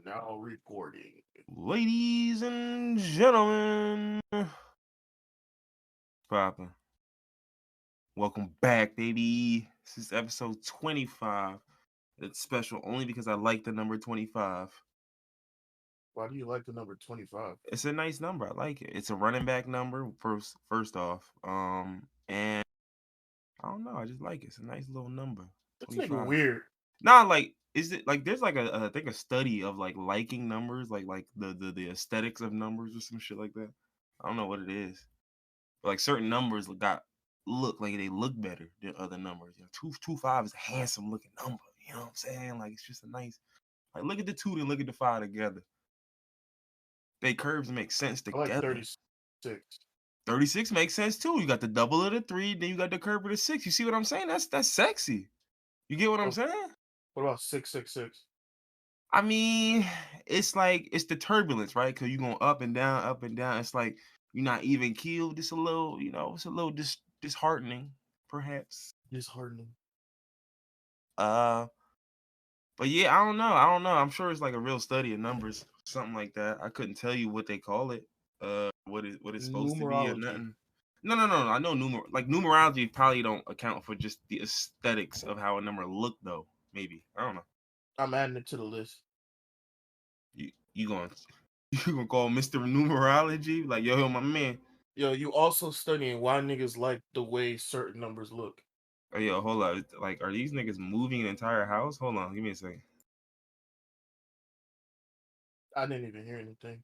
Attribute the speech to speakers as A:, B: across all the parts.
A: Now recording.
B: Ladies and gentlemen, Papa, welcome back, baby. This is episode 25. It's special only because I like the number 25.
A: Why do you like the number 25?
B: It's a nice number. I like it. It's a running back number, first off. And I don't know, I just like it. It's a nice little number.
A: This nigga
B: 25.
A: weird.
B: Nah, like, is it like there's like I think a study of like liking numbers, like the aesthetics of numbers or some shit like that. I don't know what it is. Like certain numbers look like they look better than other numbers. You know, 225 is a handsome looking number. You know what I'm saying? Like it's just a nice. Like look at the 2 and look at the 5 together. They curves make sense
A: I like
B: together.
A: 36.
B: 36 makes sense too. You got the double of the 3, then you got the curve of the 6. You see what I'm saying? That's sexy. You get what I'm
A: Oh,
B: saying?
A: what about 666?
B: I mean, it's like it's the turbulence, right? Because you're going up and down, up and down. It's like you're not even keeled. It's a little, it's a little disheartening, perhaps.
A: Disheartening.
B: Uh, but yeah, I don't know. I don't know. I'm sure it's like a real study of numbers, something like that. I couldn't tell you what they call it. What it's supposed to be or
A: Numerology.
B: nothing. No. I know numerology probably don't account for just the aesthetics of how a number look though. Maybe I don't know.
A: I'm adding it to the list.
B: You going you gonna call Mr. Numerology like yo my man?
A: Yo, you also studying why niggas like the way certain numbers look.
B: Oh yo, hold up. Like, are these niggas moving an entire house? Hold on, give me a second.
A: I didn't even hear anything.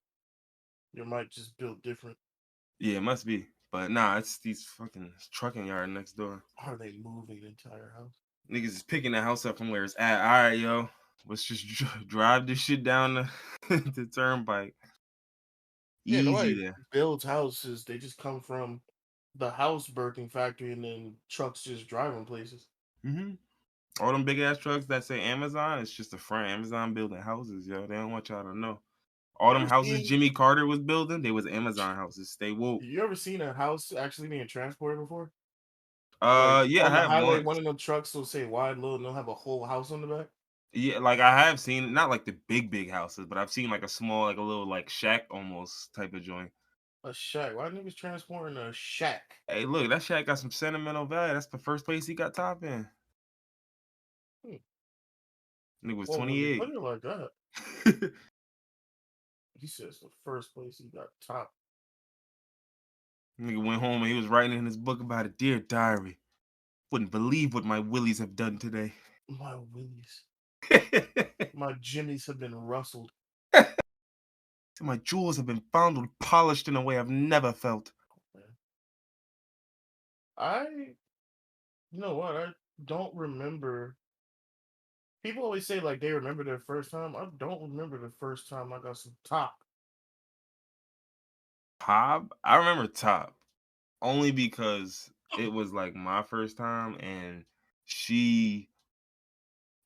A: Your mic just built different.
B: Yeah, it must be. But nah, it's these fucking trucking yard next door.
A: Are they moving the entire house?
B: Niggas is picking the house up from where it's at. All right, yo, let's just drive this shit down the turnpike.
A: Yeah,
B: Easy
A: nobody
B: there.
A: builds houses. They just come from the house birthing factory and then trucks just driving places.
B: All them big ass trucks that say Amazon, it's just a front. Amazon building houses, yo. They don't want y'all to know. All
A: You
B: them
A: ever
B: houses
A: seen
B: Jimmy Carter was building, they was Amazon houses. Stay woke.
A: You ever seen a house actually being transported before? Like
B: Yeah, I
A: on the
B: have
A: highway, one
B: once.
A: of them trucks will say wide load and they'll have a whole house on the back.
B: Yeah, like I have seen not like the big houses, but I've seen like a small, like a little like shack almost type of joint.
A: A shack. Why niggas transporting a shack?
B: Hey, look, that shack got some sentimental value. That's the first place he got top in.
A: Hmm.
B: Nigga was
A: Well, when you
B: 28.
A: put it like that, he says the first place he got top.
B: Nigga went home and he was writing in his book about it. Dear diary, wouldn't believe what my willies have done today.
A: My willies. My jimmies have been rustled.
B: My jewels have been found and polished in a way I've never felt.
A: Man. You know what? I don't remember. People always say like they remember their first time. I don't remember the first time I got some top.
B: Top? I remember top only because it was like my first time and she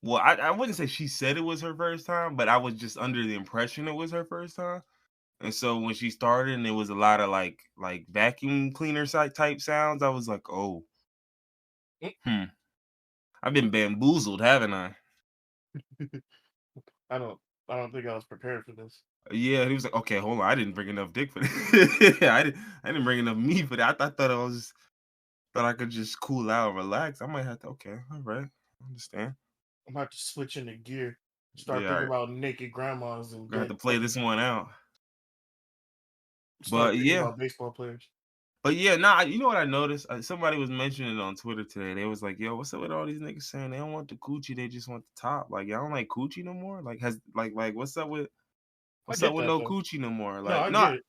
B: well, I wouldn't say she said it was her first time, but I was just under the impression it was her first time. And so when she started and it was a lot of like vacuum cleaner site type sounds, I was like, oh, hmm. I've been bamboozled, haven't I?
A: I don't. I don't think I was prepared for this.
B: Yeah, he was like, okay, hold on, I didn't bring enough dick for this. I didn't bring enough meat for that. I thought I was thought I could just cool out and relax. I might have to okay, all right. I understand.
A: I'm about to switch into gear. Start
B: Yeah, all
A: thinking
B: right.
A: about naked grandmas and
B: Gonna have
A: dead
B: to play this
A: fucking.
B: one out.
A: Start
B: But
A: thinking
B: yeah.
A: about baseball players.
B: But yeah, nah, you know what I noticed? Somebody was mentioning it on Twitter today. They was like, "Yo, what's up with all these niggas saying they don't want the coochie, they just want the top? Like, y'all don't like coochie no more? Like,
A: I
B: what's up
A: get
B: with
A: that
B: no
A: though.
B: coochie no more?
A: No,
B: Like,
A: I
B: no,
A: get it.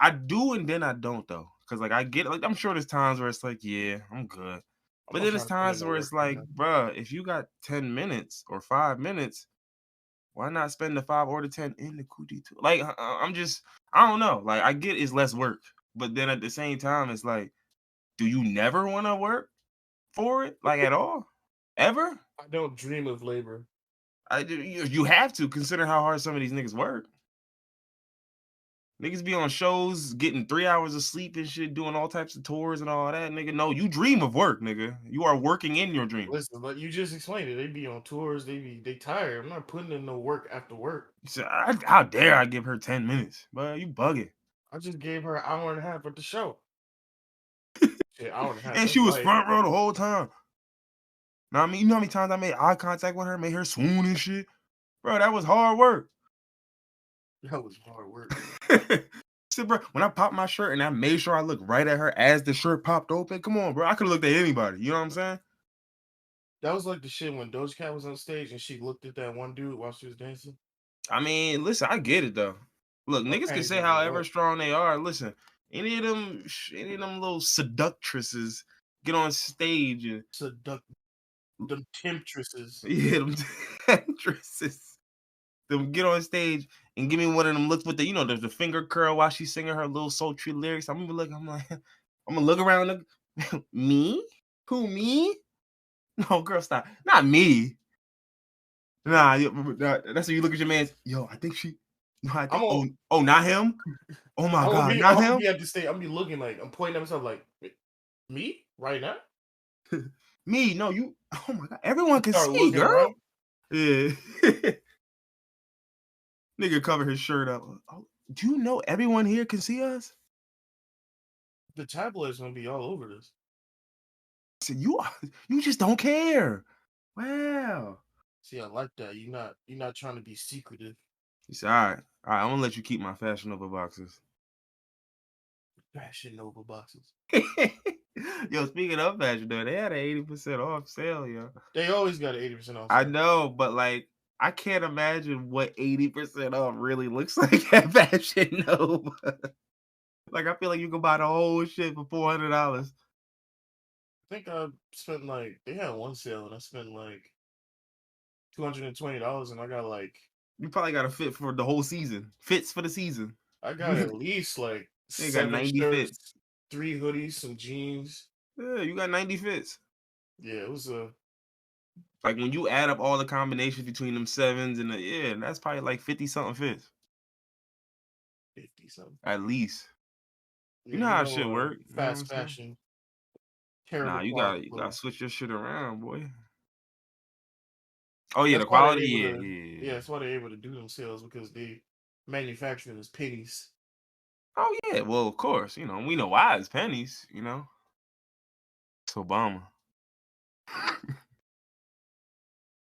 B: I do and then I don't though, cause like I get like I'm sure there's times where it's like, yeah, I'm good,
A: I'm
B: but
A: not
B: then there's
A: trying to put in
B: times
A: no
B: where
A: work
B: it's
A: right
B: like,
A: now.
B: bruh, if you got 10 minutes or 5 minutes, why not spend the 5 or the 10 in the coochie too? Like, I don't know. Like, I get it's less work, but then at the same time, it's like, do you never want to work for it, like at all, ever?
A: I don't dream of labor.
B: You have to consider how hard some of these niggas work. Niggas be on shows getting 3 hours of sleep and shit, doing all types of tours and all that, nigga. No, you dream of work, nigga. You are working in your dream.
A: Listen, but you just explained it. They be on tours. They tired. I'm not putting in no work after work.
B: You said, how dare I give her 10 minutes? But you bugging.
A: I just gave her an hour and a half at the show. Shit, hour and a half.
B: And
A: That's
B: she was
A: light.
B: front row the whole time. Now, I mean, you know how many times I made eye contact with her, made her swoon and shit? Bro, that was hard work.
A: That was hard work.
B: See, bro, when I popped my shirt and I made sure I looked right at her as the shirt popped open, come on, bro. I could have looked at anybody. You know what I'm saying?
A: That was like the shit when Doja Cat was on stage and she looked at that one dude while she was dancing.
B: I mean, listen, I get it though. Look,
A: Her
B: niggas can
A: panties
B: say
A: gonna be
B: however
A: wet.
B: strong they are. Listen, any of them little seductresses get on stage and
A: Seduct them temptresses.
B: yeah, them actresses, them get on stage and give me one of them looks with the, the finger curl while she's singing her little sultry lyrics. I'm gonna look. I'm like, I'm gonna look around. Look, me? Who me? No, girl, stop. Not me. Nah, that's when you look at your man's. Yo, I think she. No, I
A: I'm
B: think.
A: gonna,
B: Oh, not him. Oh my
A: I'm gonna
B: god,
A: be, I'm
B: not
A: gonna
B: him.
A: be at the stage. I'm gonna be looking like I'm pointing at myself like, me right now.
B: Me? No, you. Oh my god, everyone can
A: Start
B: see,
A: looking
B: girl.
A: around.
B: Yeah. Nigga cover his shirt up. Oh, do you know everyone here can see us?
A: The tabloids gonna be all over this.
B: So you just don't care. Wow.
A: See, I like that. You're not trying to be secretive.
B: He said, all right, I'm gonna let you keep my Fashion Nova boxes.
A: Fashion Nova boxes.
B: Yo, speaking of Fashion Nova, they had an 80% off sale, yo.
A: They always got an 80% off
B: I
A: sale.
B: know, but like, I can't imagine what 80% off really looks like at Fashion Nova. Like, I feel like you can buy the whole shit for $400.
A: I think I spent like they had one sale and I spent like $220 and I got like
B: You probably got a fit for the whole season. Fits for the season.
A: I got at least like
B: You got
A: 7
B: 90 fits.
A: shirts, 3 hoodies, some jeans.
B: Yeah, you got 90 fits.
A: Yeah, it was a
B: Like when you add up all the combinations between them sevens and yeah, that's probably like 50 something fits.
A: 50 something.
B: At least. You
A: Yeah,
B: know how shit work. You know what I'm
A: fast
B: saying?
A: fashion,
B: Nah,
A: terrible
B: you
A: quality
B: gotta you gotta
A: clothes.
B: switch your shit around, boy. Oh yeah,
A: That's
B: the
A: why they're
B: quality,
A: able
B: yeah,
A: to.
B: yeah,
A: Yeah,
B: yeah.
A: that's why they're able to do them sales because they manufacturing is pennies.
B: Oh yeah, well of course, we know why it's pennies, It's Obama.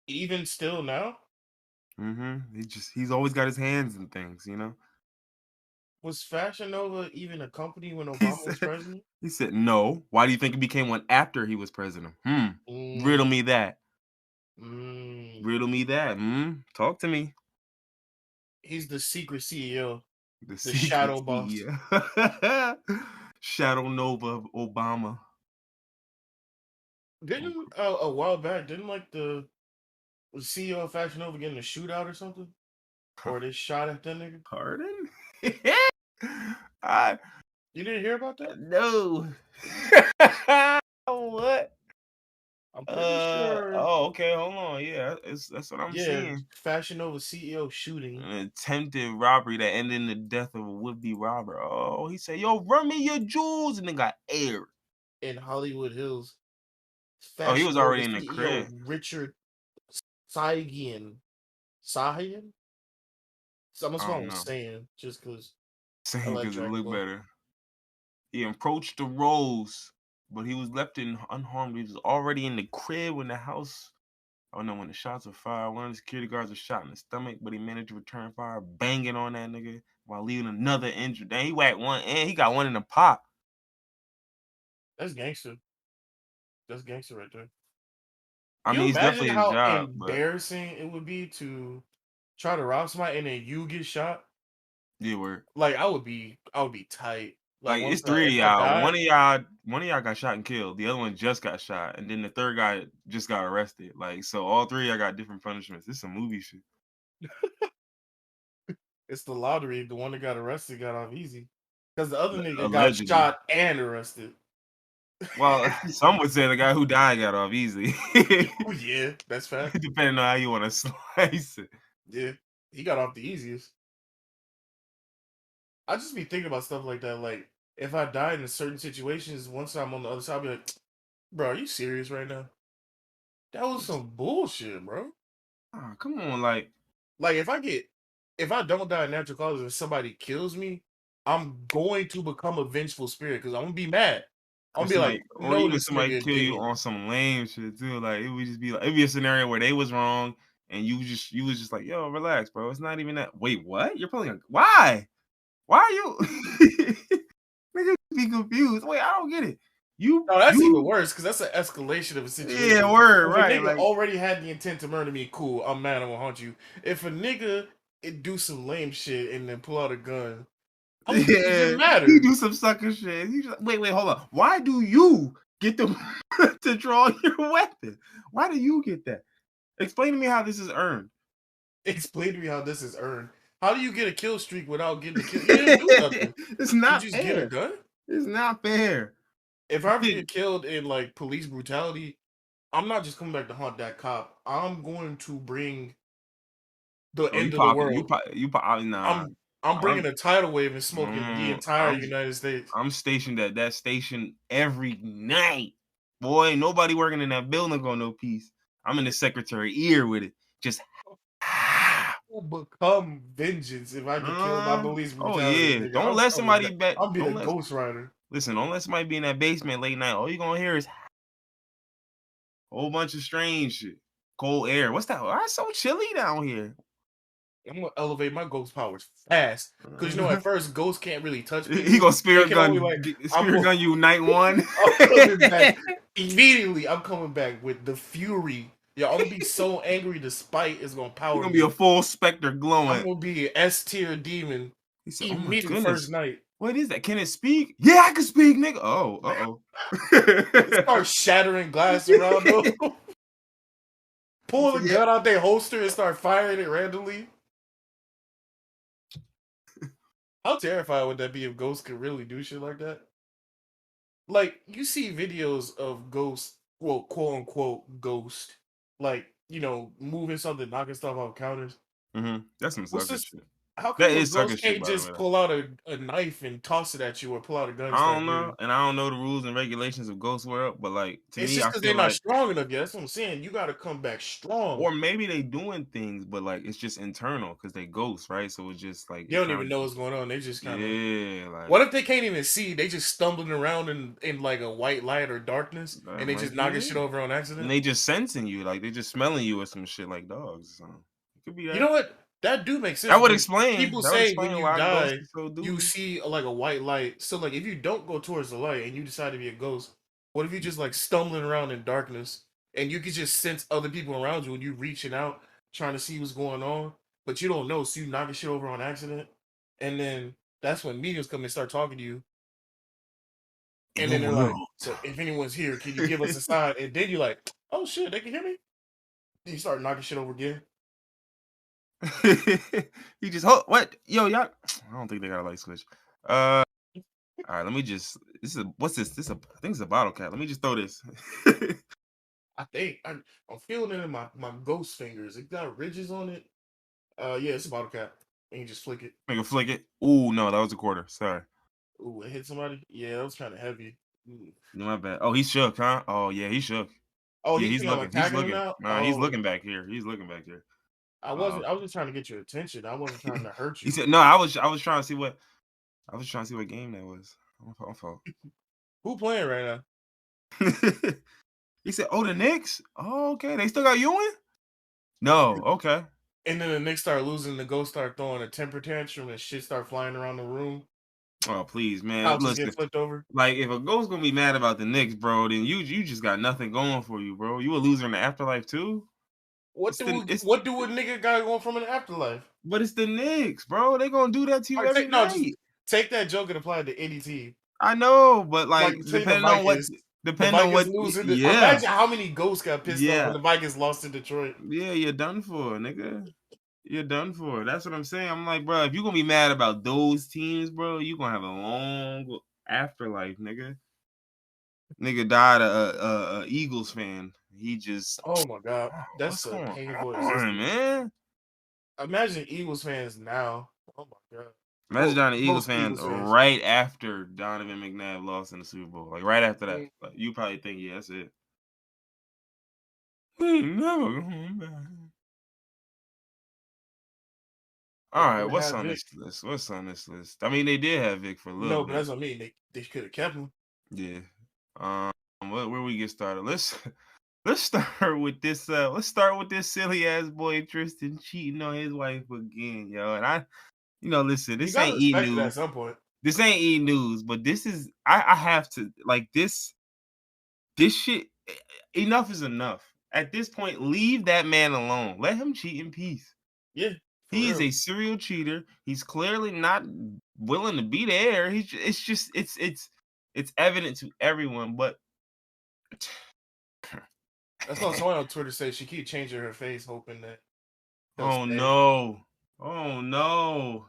A: Even still now,
B: He's always got his hands in things.
A: was Fashion Nova even a company when
B: He
A: Obama was
B: said
A: president?
B: he said no. Why do you think it became one after he was president? Riddle
A: Mm,
B: me that.
A: mm.
B: Riddle me that. Talk to me.
A: He's the secret CEO,
B: The
A: the
B: secret
A: shadow boss.
B: CEO. Shadow Nova of Obama.
A: Didn't a while back? Didn't like the was CEO of Fashion Nova get in a shootout or something? Or they shot at that nigga?
B: Pardon? I
A: You didn't hear about that?
B: no. What?
A: I'm pretty sure.
B: Oh, okay, hold on. Yeah, that's what I'm
A: Yeah,
B: seeing.
A: Fashion Nova CEO shooting
B: An attempted robbery that ended in the death of a would-be robber. Oh, he said, "Yo, run me your jewels," and then got aired.
A: in Hollywood Hills.
B: Oh, he
A: Fashion
B: was
A: Nova
B: already in the
A: CEO
B: crib.
A: Richard Sahigian. Sahigian? So I'm gonna
B: I
A: call
B: don't
A: him
B: know.
A: Saying just because I
B: Saying
A: like
B: because it
A: Dragon
B: looked
A: Ball.
B: better. He approached the Rose, but he was left in unharmed. He was already in the crib when the house. Oh no, when the shots were fired, one of the security guards was shot in the stomach, but he managed to return fire, banging on that nigga while leaving another injured. Then he whacked one, and he got one in the pot.
A: That's gangster. That's gangster right there.
B: I
A: Can
B: mean,
A: you
B: it's
A: imagine
B: definitely his
A: how
B: job, but
A: embarrassing it would be to try to rob somebody and then you get shot?
B: yeah, we're
A: Like I would be tight. Like
B: like
A: once
B: it's three
A: if
B: of
A: I
B: y'all.
A: died,
B: One of y'all got shot and killed. The other one just got shot, and then the third guy just got arrested. Like, so all three of y'all got different punishments. This is some movie shit.
A: it's the lottery. The one that got arrested got off easy. Because the other nigga got
B: Allegedly.
A: shot and arrested.
B: Well, some would say the guy who died got off easy.
A: Oh yeah, that's fact.
B: Depending on how you want to slice it.
A: Yeah. He got off the easiest. I just be thinking about stuff like that. Like, if I died in certain situations, once I'm on the other side, I'll be like, bro, are you serious right now? That was some bullshit, bro.
B: Oh, come on, like
A: Like, if I don't die of natural causes and somebody kills me, I'm going to become a vengeful spirit because I'm gonna be mad. I'm
B: or
A: gonna be
B: somebody,
A: like,
B: or
A: no,
B: even
A: this
B: somebody
A: nigga a
B: kill you
A: demon.
B: on some lame shit too. Like it would just be like it'd be a scenario where they was wrong and you was just like, yo, relax, bro. It's not even that. Wait, what? You're pulling? Why? Why are you? Niggas be confused. Wait, I don't get it.
A: No, that's even
B: You,
A: worse because that's an escalation of a
B: yeah,
A: situation.
B: word,
A: If a
B: right?
A: nigga
B: Like,
A: already had the intent to murder me, cool, I'm mad, I'm gonna haunt you. If a nigga do some lame shit and then pull out a gun, I'm gonna be even
B: yeah, you
A: madder.
B: do some sucker shit. You just, wait, hold on. Why do you get to to draw your weapon? Why do you get that? Explain to me how this is earned.
A: Explain to me how this is earned. How do you get a kill streak without getting a kill? You didn't do nothing.
B: It's
A: You
B: not
A: just get a
B: fair.
A: gun?
B: It's not fair.
A: If I
B: You
A: ever
B: did.
A: get killed in like police brutality, I'm not just coming back to haunt that cop. I'm going to bring the
B: Oh, you
A: end of the
B: popping? You
A: world.
B: pop? You pop? Nah.
A: I'm bringing
B: I'm.
A: a tidal wave and smoking the
B: Mm,
A: entire
B: I'm
A: United States.
B: I'm stationed at that station every night. Boy, nobody working in that building got no peace. I'm in the secretary ear with it. Just
A: Will become vengeance if I get killed by police
B: oh
A: brutality,
B: yeah.
A: nigga.
B: Don't
A: I'm
B: let
A: coming
B: somebody
A: back.
B: back.
A: I'll be the
B: Don't let
A: Ghost Rider.
B: listen, don't let somebody be in that basement late night. All you gonna hear is a whole bunch of strange shit. Cold air. What's that? Why it's so chilly down here?
A: I'm gonna elevate my ghost powers fast. Cause you know, at first ghosts can't really touch
B: He
A: people.
B: gonna
A: They can only like I'm
B: spirit
A: going
B: gun you night one.
A: I'm coming back immediately. I'm coming back with the fury. Yeah, I'm gonna be so angry the spite is gonna
B: He
A: power
B: gonna be a
A: me.
B: full specter
A: I'm
B: glowing.
A: gonna be an S tier demon
B: He said, "Oh my
A: immediately first
B: goodness,
A: night.
B: what is that? Can it speak? Yeah, I can speak, nigga. Oh,
A: It
B: uh
A: starts shattering glass around them.
B: oh." He
A: Pull
B: said,
A: the
B: "Yeah."
A: gun out their holster and start firing it randomly. How terrified would that be if ghosts could really do shit like that? Like, you see videos of ghosts, well, quote unquote, ghost, like, moving something, knocking stuff off counters.
B: That's some
A: What's
B: sucker
A: this?
B: shit.
A: How
B: That
A: come a
B: is sucker
A: ghost
B: shit,
A: can't
B: by the
A: just
B: way.
A: pull out a knife and toss it at you or pull out a gun and
B: I
A: start
B: don't know,
A: hitting?
B: and I don't know the rules and regulations of Ghost World, but like to
A: It's
B: me,
A: just
B: I
A: because they're
B: feel
A: not
B: like,
A: strong enough yet. That's what I'm saying. You got to come back strong.
B: or maybe they doing things, but like it's just internal because they ghosts, right? So it's just like
A: They
B: it
A: don't
B: kind
A: even know
B: of,
A: what's going on. They just kind of.
B: yeah,
A: What
B: like
A: if they can't even see? They just stumbling around in like a white light or darkness,
B: that
A: and they
B: might
A: just
B: be
A: knocking shit
B: it.
A: over on
B: And
A: accident.
B: they just sensing you, like they just smelling you or some shit like dogs. So it could be
A: You
B: that.
A: know what? That do make sense
B: That would
A: because
B: explain.
A: people
B: That would
A: say when
B: explain
A: you
B: why ghosts
A: die,
B: are so
A: you
B: duty.
A: see like a white light. So like if you don't go towards the light and you decide to be a ghost, what if you just like stumbling around in darkness and you could just sense other people around you and you reaching out trying to see what's going on, but you don't know, so you knocking shit over on accident, and then that's when mediums come and start talking to you,
B: In
A: and
B: the
A: then they're like,
B: world.
A: "So if anyone's here, can you give us a sign?" And then you're like, "Oh shit, they can hear me." Then you start knocking shit over again.
B: He just hold what? Yo, y'all. I don't think they got a light switch. All right, let me just. This is what's this? This is I think it's a bottle cap. Let me just throw this.
A: I think I'm feeling it in my ghost fingers. It got ridges on it. Yeah, it's a bottle cap. And you just flick it.
B: Make a flick it. Ooh, no, that was a quarter. Sorry.
A: Ooh, it hit somebody. Yeah, that was kind of heavy. Ooh.
B: No, my bad. Oh, he shook, huh? Oh yeah, he shook.
A: Oh,
B: Yeah,
A: he
B: he's
A: think I'm
B: looking. He's
A: attacking him
B: looking.
A: now.
B: Nah, he's
A: Oh,
B: looking back here. He's looking back here.
A: I
B: Uh,
A: wasn't. I was just trying to get your attention. I wasn't trying to hurt
B: he
A: you.
B: said no. I was trying to see what I was trying to see what game that was. My fault.
A: Who playing right now?
B: He said, "Oh, the Knicks. Oh, okay. They still got Ewing. No, okay.
A: And then the Knicks start losing. The ghost start throwing a temper tantrum and shit start flying around the room.
B: Oh, please, man.
A: Couches
B: Listen,
A: get flipped over.
B: like if a ghost gonna be mad about the Knicks, bro, then you just got nothing going for you, bro. You a loser in the afterlife too.
A: What
B: It's the
A: do
B: it's
A: what do a nigga got going from an afterlife?
B: but it's the Knicks, bro. They gonna do that to
A: All
B: you
A: right,
B: every
A: take no, just
B: night.
A: take that joke and apply it to any team.
B: I know, but
A: Like
B: like
A: say the Vikings, the Vikings losing.
B: yeah,
A: Imagine how many ghosts got pissed off when
B: yeah,
A: the Vikings lost to Detroit.
B: yeah. You're done for, nigga. You're done for. That's what I'm saying. I'm like, bro, if you gonna be mad about those teams, bro, you gonna have a long afterlife, nigga. Nigga died a Eagles fan. He just
A: Oh my god,
B: what's
A: that's a
B: going
A: painful
B: on,
A: existence.
B: man?
A: Imagine Eagles fans now. Oh my god.
B: Imagine Johnny Eagles
A: Most
B: fan
A: Eagles fans.
B: right after Donovan McNabb lost in the Super Bowl. Like right after that.
A: Mm,
B: Like, you probably think, yeah, that's it. We ain't never going back. All
A: they
B: right,
A: could have
B: what's
A: had
B: on
A: Vic.
B: this list? What's on this list? I mean, they did have Vic for a little
A: No, but
B: bit.
A: that's what I mean. They could have kept him.
B: Yeah. Where we get started? Let's start with this. Let's start with this silly ass boy Tristan cheating on his wife again, yo. And listen,
A: You
B: this
A: gotta
B: ain't e
A: respect it
B: news.
A: at some point.
B: This ain't e news, but this is. I have to like this. This shit. Enough is enough. At this point, leave that man alone. Let him cheat in peace.
A: Yeah, for
B: He is
A: real.
B: a serial cheater. He's clearly not willing to be there. It's evident to everyone. But
A: I saw someone on Twitter say she keep changing her face, hoping that he'll
B: oh
A: stay.
B: no, oh no.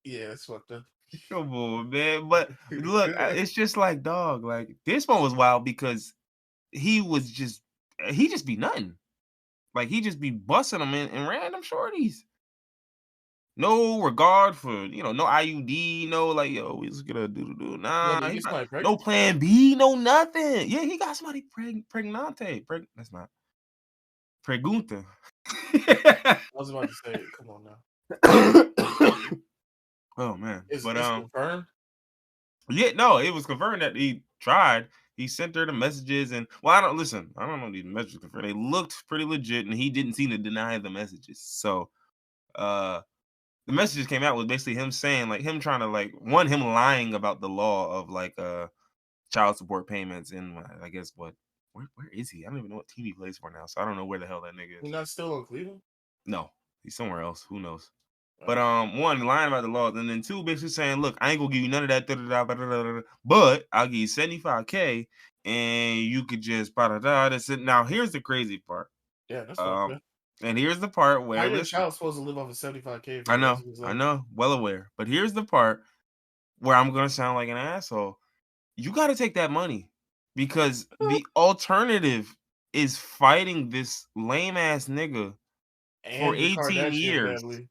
A: Yeah, that's fucked up.
B: Come on, man. But look, it's just like dog. Like this one was wild because he just be nothing. Like he just be busting them in random shorties. No regard for no IUD, no like yo, we just gonna do.
A: Yeah,
B: Nah,
A: did he
B: he
A: get
B: not,
A: somebody
B: no
A: pregnant?
B: plan B, no nothing. Yeah, he got somebody pregnante. That's not pregunta.
A: I was about to say, come on now.
B: Oh man,
A: Is
B: but
A: it's confirmed?
B: yeah, no, it was confirmed that he tried. He sent her the messages, and well, I don't know these messages confirmed. They looked pretty legit, and he didn't seem to deny the messages. So, uh, the messages came out was basically him saying, like, him trying to him lying about the law of child support payments, and I guess where is he? I don't even know what team he plays for now, so I don't know where the hell that nigga is.
A: You're not still in Cleveland?
B: No, he's somewhere else. Who knows? But
A: Oh.
B: one, lying about the laws, and then two, basically saying, "Look, I ain't gonna give you none of that, but I'll give you 75K, and you could just da da. That's it. Now, here's the crazy part.
A: Yeah, that's fucked
B: Um,
A: up.
B: and here's the part
A: How
B: where
A: your
B: listen,
A: child supposed to live off of 75K for the rest of his
B: I
A: life?
B: know, well aware, but here's the part where I'm gonna sound like an asshole. You got to take that money because the alternative is fighting this lame ass nigga for
A: And the
B: 18
A: Kardashian
B: years.
A: family.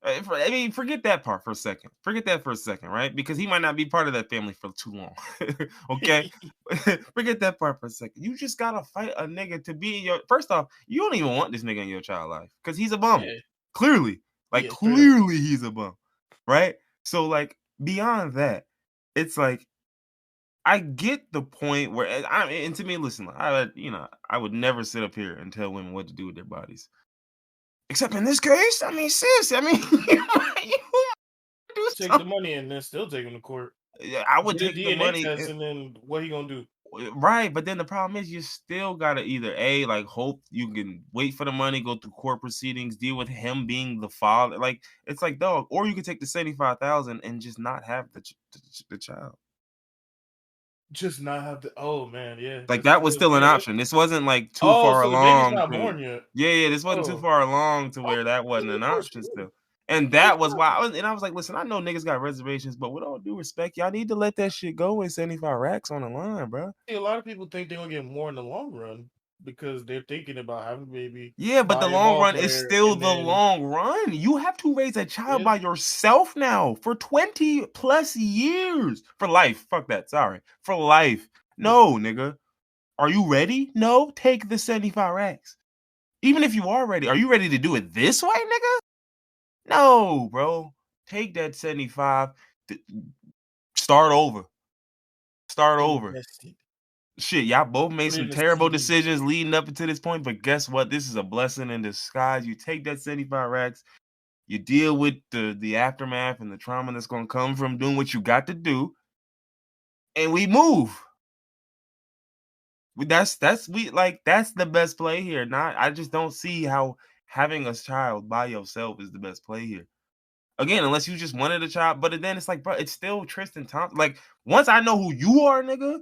B: I mean, forget that part for a second. Forget that for a second, right? Because he might not be part of that family for too long. Okay? Forget that part for a second. You just gotta fight a nigga to be in your first off, you don't even want this nigga in your child life because he's a bum.
A: Yeah,
B: Clearly. Like
A: yeah, straight up.
B: clearly he's a bum. Right? So like beyond that, it's like I get the point where and to me, listen, I would never sit up here and tell women what to do with their bodies. Except in this case, I mean, sis, I mean, you do
A: Take the
B: something.
A: money and then still take him to court.
B: Yeah, I would
A: Get a
B: take the
A: DNA
B: money,
A: test and then what he gonna do?
B: right? But then the problem is, you still gotta either hope you can wait for the money, go through court proceedings, deal with him being the father. Like it's like dog, or you could take the 75,000 and just not have the child.
A: Just not have to. Oh man, yeah,
B: Like
A: that's
B: that was
A: still
B: still an
A: yeah.
B: option. This wasn't like too
A: Oh,
B: far
A: so the baby's
B: along
A: not
B: to
A: born yet.
B: yeah, this wasn't too
A: Oh,
B: far along to
A: oh,
B: where that wasn't
A: of
B: an
A: course
B: option
A: you would.
B: still. And
A: Of
B: that was
A: course.
B: why I was like, listen, I know niggas got reservations, but with all due respect, y'all need to let that shit go with 75 racks on the line, bro.
A: See, a lot of people think they're gonna get more in the long run because they're thinking about having a baby,
B: Yeah, but the
A: buy a
B: long
A: ball
B: run is
A: player,
B: still
A: and
B: the
A: then
B: long run. You have to raise a child
A: yeah,
B: by yourself now for 20 plus years. For life. Fuck that. Sorry. For life. No, nigga. Are you ready? No. Take the 75 racks. Even if you are ready, are you ready to do it this way, nigga? No, bro. Take that 75. Start over. Start over.
A: invested.
B: Shit, y'all both made
A: Put it
B: some
A: in a
B: terrible
A: CD.
B: decisions leading up to this point, but guess what? This is a blessing in disguise. You take that 75 racks, you deal with the aftermath and the trauma that's gonna come from doing what you got to do, and we move. That's the best play here. Not I just don't see how having a child by yourself is the best play here. Again, unless you just wanted a child, but then it's like, bro, it's still Tristan Thompson. Like, once I know who you are, nigga,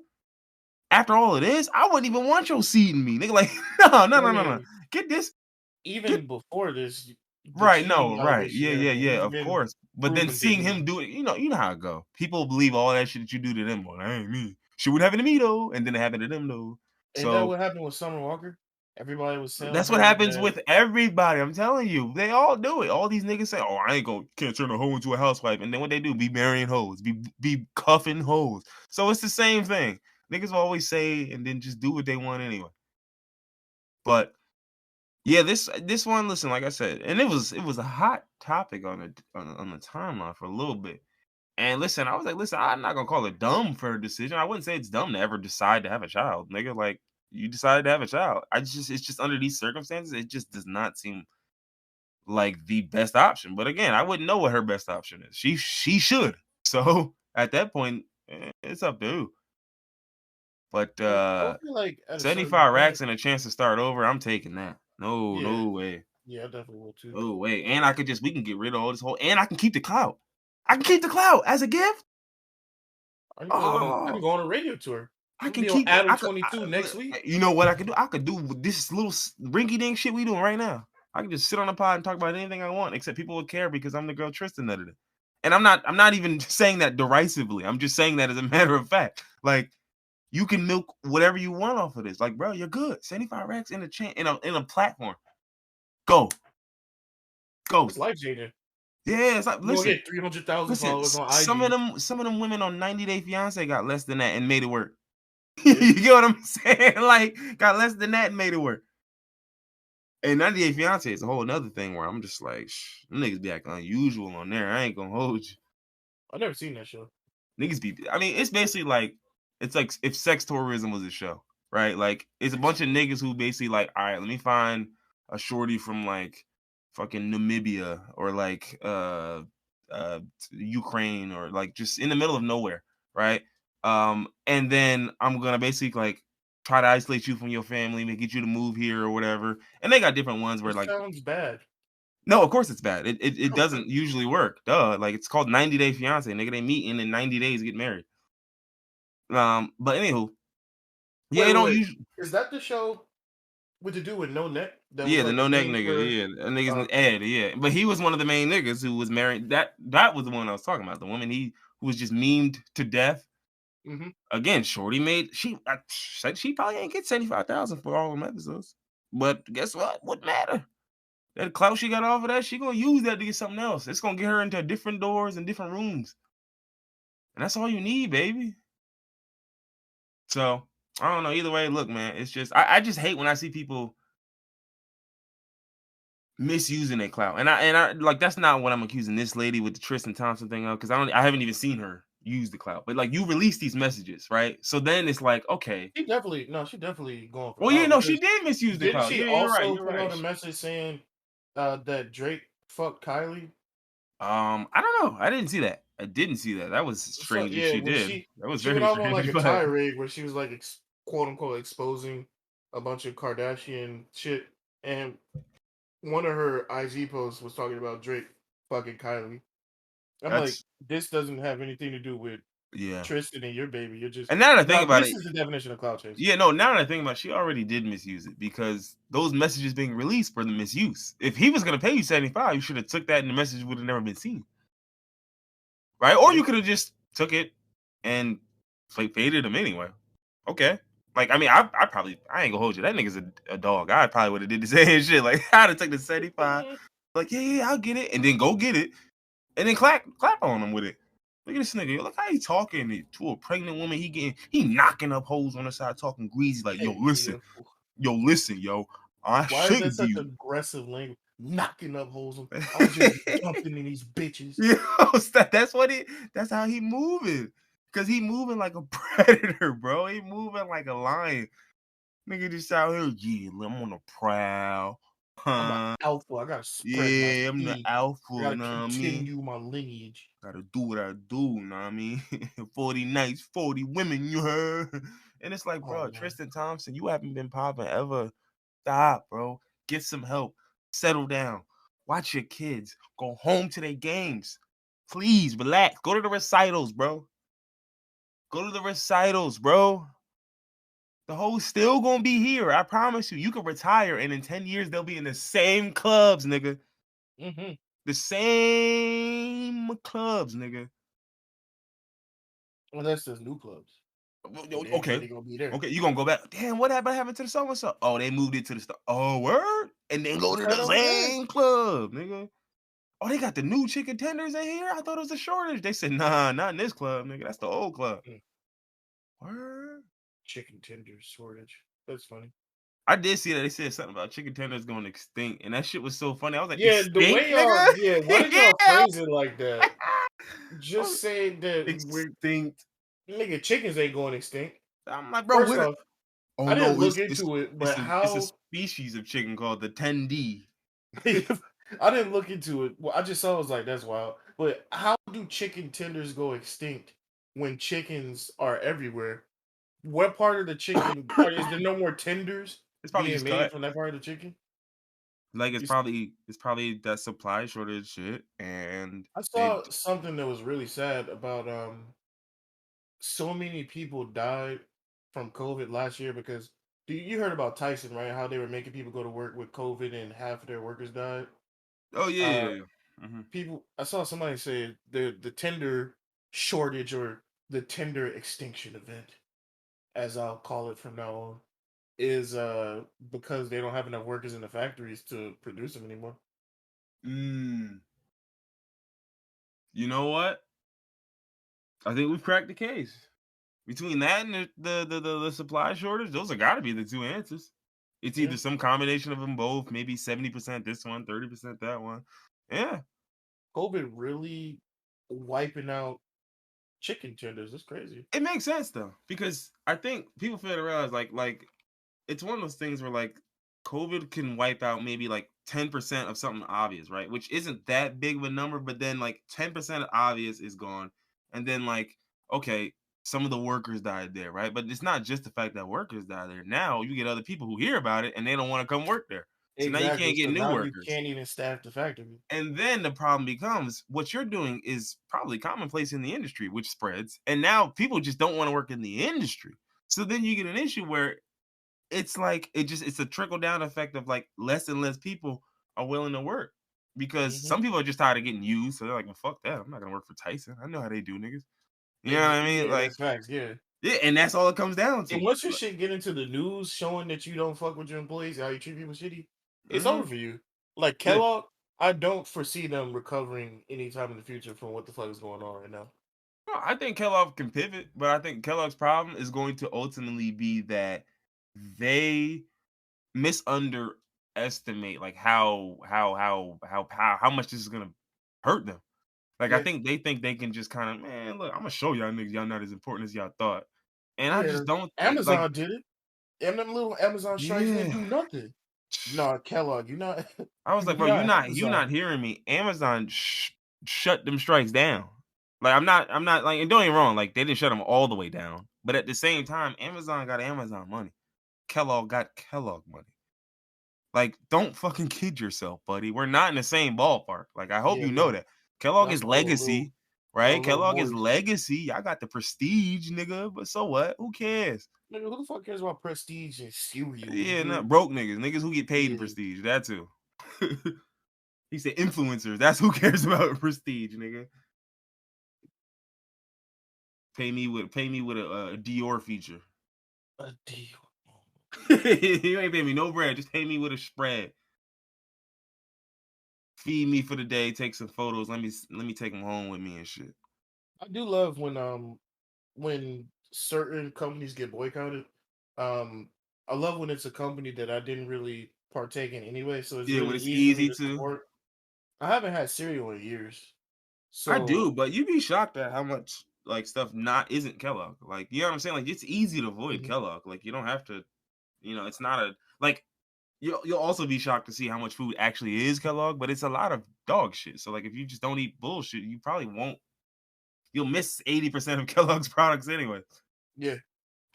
B: after all of this, I wouldn't even want your seed in me, nigga. Like, no, no,
A: I
B: no, no, no.
A: mean,
B: Get this, get
A: even before this, the
B: right,
A: cheating
B: no, right,
A: allegation
B: yeah,
A: and
B: yeah,
A: everything,
B: yeah,
A: he's
B: of
A: been
B: course. But then
A: proven
B: seeing
A: guilty.
B: him do it, you know how it go. People believe all that shit that you do to them. Well, that ain't me. Shit would happen to me though, and then it happened to them though.
A: Ain't that
B: So
A: what happened with Summer Walker? Everybody was selling
B: That's what
A: her
B: happens
A: that.
B: with everybody. I'm telling you, they all do it. All these niggas say, "Oh, I ain't gonna can't turn a hoe into a housewife," and then what they do, be marrying hoes, be cuffing hoes. So it's the same thing. Niggas will always say and then just do what they want anyway. But yeah, this one, listen, like I said, and it was a hot topic on the timeline for a little bit. And listen, I was like, listen, I'm not gonna call it dumb for a decision. I wouldn't say it's dumb to ever decide to have a child, nigga. Like you decided to have a child. It's just under these circumstances, it just does not seem like the best option. But again, I wouldn't know what her best option is. She should. So at that point, it's up to you. But
A: I would feel like at a certain
B: 75
A: point,
B: racks and a chance to start over, I'm taking that. No,
A: yeah,
B: no way.
A: yeah, I definitely will too.
B: No way. And we can get rid of all this whole, and I can keep the clout. I can keep the clout as a gift.
A: I can
B: Oh,
A: go on a radio tour.
B: I
A: We'll
B: can
A: be on
B: keep it.
A: Adam 22 next week.
B: You know what I could do? I could do this little rinky dink shit we doing right now. I can just sit on a pod and talk about anything I want, except people would care because I'm the girl Tristan nutted it. And I'm not even saying that derisively. I'm just saying that as a matter of fact. Like you can milk whatever you want off of this. Like, bro, you're good. 75 racks in a platform. Go. Go.
A: It's life changing.
B: Yeah, it's like
A: You gonna
B: listen,
A: get 300,000
B: listen.
A: followers on
B: Some of
A: IG.
B: them women on 90 Day Fiance got less than that and made it work.
A: Yeah,
B: You get what I'm saying? Like, got less than that and made it work. And 90 Day Fiance is a whole another thing where I'm just like, them niggas be acting unusual on there. I ain't gonna hold you.
A: I never seen that show.
B: Niggas be, I mean, it's basically like, it's like if sex tourism was a show, right? Like, it's a bunch of niggas who basically like, all right, let me find a shorty from like fucking Namibia or like uh Ukraine or like just in the middle of nowhere, right? And then I'm gonna basically like try to isolate you from your family, and get you to move here or whatever. And they got different ones where
A: It
B: like,
A: sounds bad.
B: no, of course it's bad. It doesn't usually work. Duh. Like it's called 90 Day Fiance. Nigga, they meet and in 90 days get married. But anywho, yeah,
A: Wait,
B: it
A: wait,
B: don't
A: wait.
B: usually.
A: Is that the show with the dude with no neck? That was
B: Yeah, the
A: like
B: no
A: a
B: neck
A: thing
B: nigga.
A: for.
B: Yeah, that nigga's
A: Okay.
B: Ed. Yeah, but he was one of the main niggas who was married. That was the one I was talking about. The woman who was just memed to death.
A: Mm-hmm.
B: Again, Shorty made said she probably ain't get 75,000 for all them episodes. But guess what? What matter? That clout she got off of that, she gonna use that to get something else. It's gonna get her into different doors and different rooms. And that's all you need, baby. So I don't know. Either way, look, man, it's just I just hate when I see people misusing their clout. And I like that's not what I'm accusing this lady with the Tristan Thompson thing of, because I haven't even seen her use the clout. But like you release these messages, right? So then it's like, okay.
A: She definitely going for
B: Well, yeah,
A: clout
B: no, she
A: because
B: did misuse the
A: didn't
B: clout.
A: she
B: Yeah, you're right.
A: also
B: You're
A: put
B: right.
A: out a message saying that Drake fucked Kylie?
B: I don't know. I didn't see that. I didn't see that. That was
A: So
B: strange if
A: yeah,
B: she
A: when
B: did. That was
A: she went
B: very
A: off on like
B: strange.
A: a
B: But
A: tirade where she was like quote unquote exposing a bunch of Kardashian shit, and one of her IG posts was talking about Drake fucking Kylie. I'm like,
B: that's
A: this doesn't have anything to do with
B: yeah.
A: Tristan and your baby. You're just
B: And now that I think
A: now.
B: about
A: This
B: it,
A: is the definition of clout chasing.
B: yeah, no, now that I think about it, she already did misuse it because those messages being released were the misuse. If he was gonna pay you 75, you should have took that and the message would have never been seen. Right? Or
A: Yeah.
B: you could have just took it and faded him anyway. Okay. Like, I mean, I ain't gonna hold you. That nigga's a dog. I probably would have did the same shit. Like, I'd have took the 75. Like, yeah, I'll get it. And then go get it. And then clap on him with it. Look at this nigga. Look how he talking to a pregnant woman. He knocking up hoes on the side, talking greasy. Like,
A: Hey,
B: listen, yo. I
A: why is that
B: shouldn't
A: such
B: be.
A: aggressive language? Knocking up holes. I'll just be jumping in these bitches.
B: Yeah, that's how he moving. Cause he moving like a predator, bro. He moving like a lion. Nigga just out here, yeah, I'm on the prowl.
A: I'm an
B: Huh?
A: alpha. I gotta spread my
B: Yeah, I'm the
A: seed.
B: alpha,
A: I
B: you
A: gotta
B: know what I mean?
A: continue my lineage.
B: Gotta do what I do, you know what I mean? 40 nights, 40 women, you heard? And it's like,
A: Oh
B: bro,
A: man.
B: Tristan Thompson, you haven't been popping ever. Stop, bro. Get some help. Settle down. Watch your kids. Go home to their games. Please relax. Go to the recitals, bro. Go to the recitals, bro. The hoes still gonna be here. I promise you. You can retire, and in 10 years, they'll be in the same clubs, nigga.
A: Mm-hmm.
B: The same clubs, nigga.
A: Unless there's new clubs. and they ain't
B: Okay.
A: really gonna be there.
B: Okay, you gonna go back. Damn, what happened to the so and so? Oh, they moved it to the store. Oh, word? And then go
A: It's
B: to
A: right
B: the
A: over there.
B: same club, nigga. Oh, they got the new chicken tenders in here? I thought it was a shortage. They said, nah, not in this club, nigga. That's the old club.
A: Mm,
B: Word?
A: chicken tenders shortage. That's funny.
B: I did see that they said something about chicken tenders going extinct, and that shit was so funny. I was like,
A: Yeah, the
B: extinct,
A: way y'all,
B: nigga?
A: yeah, why did
B: Yeah.
A: y'all phrase it like that?
B: I
A: Just
B: was
A: saying that we're
B: extinct.
A: nigga chickens ain't going extinct.
B: I'm like, bro,
A: First
B: what?
A: off,
B: Oh
A: I didn't
B: no,
A: look into it, but
B: it's a
A: how
B: species of chicken called the 10D.
A: I didn't look into it. Well, I just saw it was like that's wild. But how do chicken tenders go extinct when chickens are everywhere? What part of the chicken is there no more tenders
B: It's probably
A: being
B: just
A: made
B: cut.
A: from that part of the chicken?
B: Like
A: You
B: it's probably that supply shortage shit, and
A: I
B: they.
A: saw something that was really sad about so many people died from COVID last year because you heard about Tyson, right? How they were making people go to work with COVID and half of their workers died.
B: Oh yeah,
A: Uh
B: yeah, yeah.
A: people I saw somebody say the tender shortage or the tender extinction event, as I'll call it from now on, is because they don't have enough workers in the factories to produce them anymore.
B: Mm. You know what? I think we've cracked the case. Between that and the supply shortage, those are got to be the two answers. It's
A: Yeah.
B: either some combination of them both, maybe 70% this one, 30% that one. Yeah,
A: COVID really wiping out chicken tenders. That's crazy.
B: it makes sense though because I think people fail to realize like it's one of those things where like COVID can wipe out maybe like 10% of something obvious, right? Which isn't that big of a number, but then like 10% obvious is gone. And then like, okay, some of the workers died there, right? But it's not just the fact that workers died there. Now you get other people who hear about it and they don't want to come work there. So now you
A: Exactly.
B: can't get
A: So
B: new
A: now you
B: workers.
A: can't even staff the factory.
B: And then the problem becomes what you're doing is probably commonplace in the industry, which spreads. And now people just don't want to work in the industry. So then you get an issue where it's like it's a trickle down effect of like less and less people are willing to work because
A: Hmm.
B: some people are just tired of getting used. So they're like, well, fuck that. I'm not gonna work for Tyson. I know how they do niggas. You know what I mean?
A: Yeah,
B: Like,
A: that's facts. Yeah.
B: yeah, and that's all it comes down
A: And
B: to.
A: once your shit get into the news showing that you don't fuck with your employees, how you treat people shitty, it's over
B: Mm-hmm.
A: for you. Like
B: Yeah.
A: Kellogg, I don't foresee them recovering anytime in the future from what the fuck is going on right now.
B: Well, I think Kellogg can pivot, but I think Kellogg's problem is going to ultimately be that they misunderestimate like how much this is gonna hurt them. Like, I
A: Yeah.
B: think they can just kinda, "Man, look, Imma show y'all niggas y'all not as important as y'all thought." And I
A: Yeah.
B: just don't think like
A: Amazon did it. And them little Amazon strikes didn't
B: yeah.
A: do nothing. Nah, Kellogg, you not
B: I was like,
A: you
B: "Bro,
A: not
B: you
A: Amazon.
B: not hearing me. Amazon shut them strikes down." Like, I'm not like and don't get me wrong, like, they didn't shut them all the way down, but at the same time, Amazon got Amazon money. Kellogg got Kellogg money. Like, don't fucking kid yourself, buddy. We're not in the same ballpark. Like, I hope
A: Yeah,
B: you know
A: no.
B: that. Kellogg
A: Y'all
B: is
A: smell
B: legacy,
A: y'all a
B: right?
A: little
B: Kellogg is
A: moist.
B: legacy. Y'all got the prestige, nigga. But so what? Who cares?
A: Nigga, who the fuck cares about prestige and cereal,
B: Yeah,
A: nigga?
B: not broke niggas. Niggas who get paid in
A: Yeah.
B: prestige. That too. He said influencers. That's who cares about prestige, nigga. Pay me with a Dior feature.
A: A deal.
B: You ain't pay me no bread. Just pay me with a spread. Feed me for the day. Take some photos. Let me take them home with me and shit.
A: I do love when certain companies get boycotted. Um, I love when it's a company that I didn't really partake in anyway, so it's
B: Yeah, when
A: really
B: it's
A: easy for me
B: easy
A: to
B: to.
A: support. I haven't had cereal in years,
B: I
A: so
B: do, but you'd be shocked at how much like stuff not isn't Kellogg. Like, you know what I'm saying? Like, it's easy to avoid
A: mhm.
B: Kellogg. Like, you don't have to. It's not a like. You'll also be shocked to see how much food actually is Kellogg, but it's a lot of dog shit. So like, if you just don't eat bullshit, you probably won't. You'll miss 80% of Kellogg's products anyway.
A: Yeah,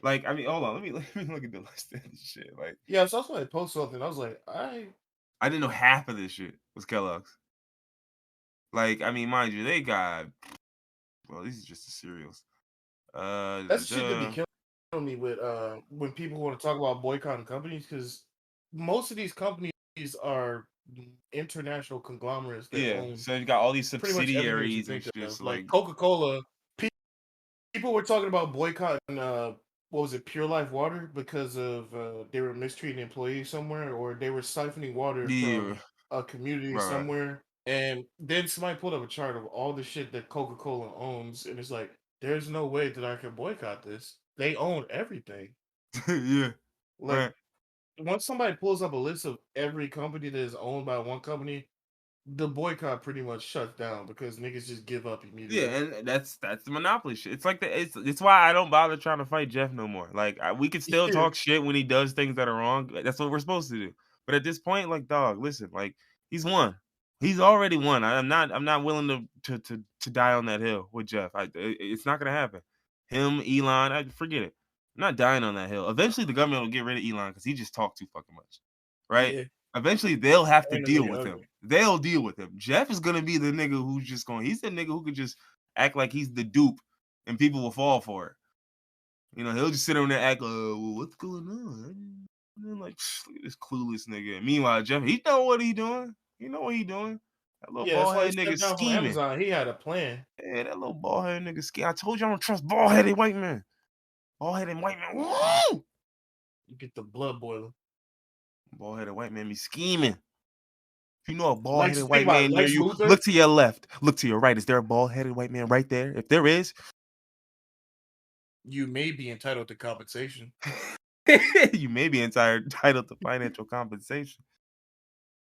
B: Like, I mean, hold on, let me look at the list of this shit. Like,
A: yeah. So I saw somebody post something. I was like,
B: I didn't know half of this shit was Kellogg's. Like, I mean, mind you, they got well, these are just the cereals.
A: that's the shit that be
B: Da-da-da.
A: killing me with when people want to talk about boycotting companies because most of these companies are international conglomerates that
B: Yeah.
A: own
B: So you got all these
A: pretty much everything that you
B: subsidiaries and
A: think
B: shit.
A: of.
B: So
A: Like
B: like,
A: Coca Cola, people people were talking about boycotting what was it, Pure Life Water because of they were mistreating employees somewhere or they were siphoning water
B: Yeah,
A: from a community
B: right.
A: somewhere. And then somebody pulled up a chart of all the shit that Coca-Cola owns, and it's like, there's no way that I can boycott this. They own everything.
B: Yeah,
A: Like
B: right.
A: once somebody pulls up a list of every company that is owned by one company, the boycott pretty much shuts down because niggas just give up
B: Yeah,
A: immediately.
B: and that's the monopoly shit. It's like it's why I don't bother trying to fight Jeff no more. Like we could still
A: Yeah,
B: talk shit when he does things that are wrong. That's what we're supposed to do. But at this point, like dog, listen, like he's won. He's already won. I'm not willing to die on that hill with Jeff. It's not gonna happen. Him, Elon, I forget it. I'm not dying on that hill. Eventually, the government will get rid of Elon because he just talked too fucking much, right?
A: yeah,
B: Eventually, they'll have to
A: and a
B: deal
A: nigga
B: with him.
A: ugly.
B: They'll deal with him. Jeff is gonna be the nigga who's just going. He's the nigga who could just act like he's the dupe, and people will fall for it. You know, he'll just sit on there and act like, well, what's going on? And then like, look at this clueless nigga. And meanwhile, Jeff, he know what he doing. He know what he doing. That little
A: Yeah, that's
B: bald
A: why he
B: headed nigga
A: stepped down from
B: scheming.
A: Amazon. He had a plan.
B: Yeah, that little bald headed nigga scheming. I told you I don't trust bald headed white men. Bald headed white man. Woo!
A: You get the blood boiling.
B: Bald headed white man be scheming. If you know a bald
A: Lex,
B: headed
A: think
B: white
A: about it.
B: man near
A: Lex
B: you,
A: Luthor.
B: look to your left. Look to your right. Is there a bald headed white man right there? If there is,
A: You may be entitled to compensation.
B: you may be entitled to financial compensation.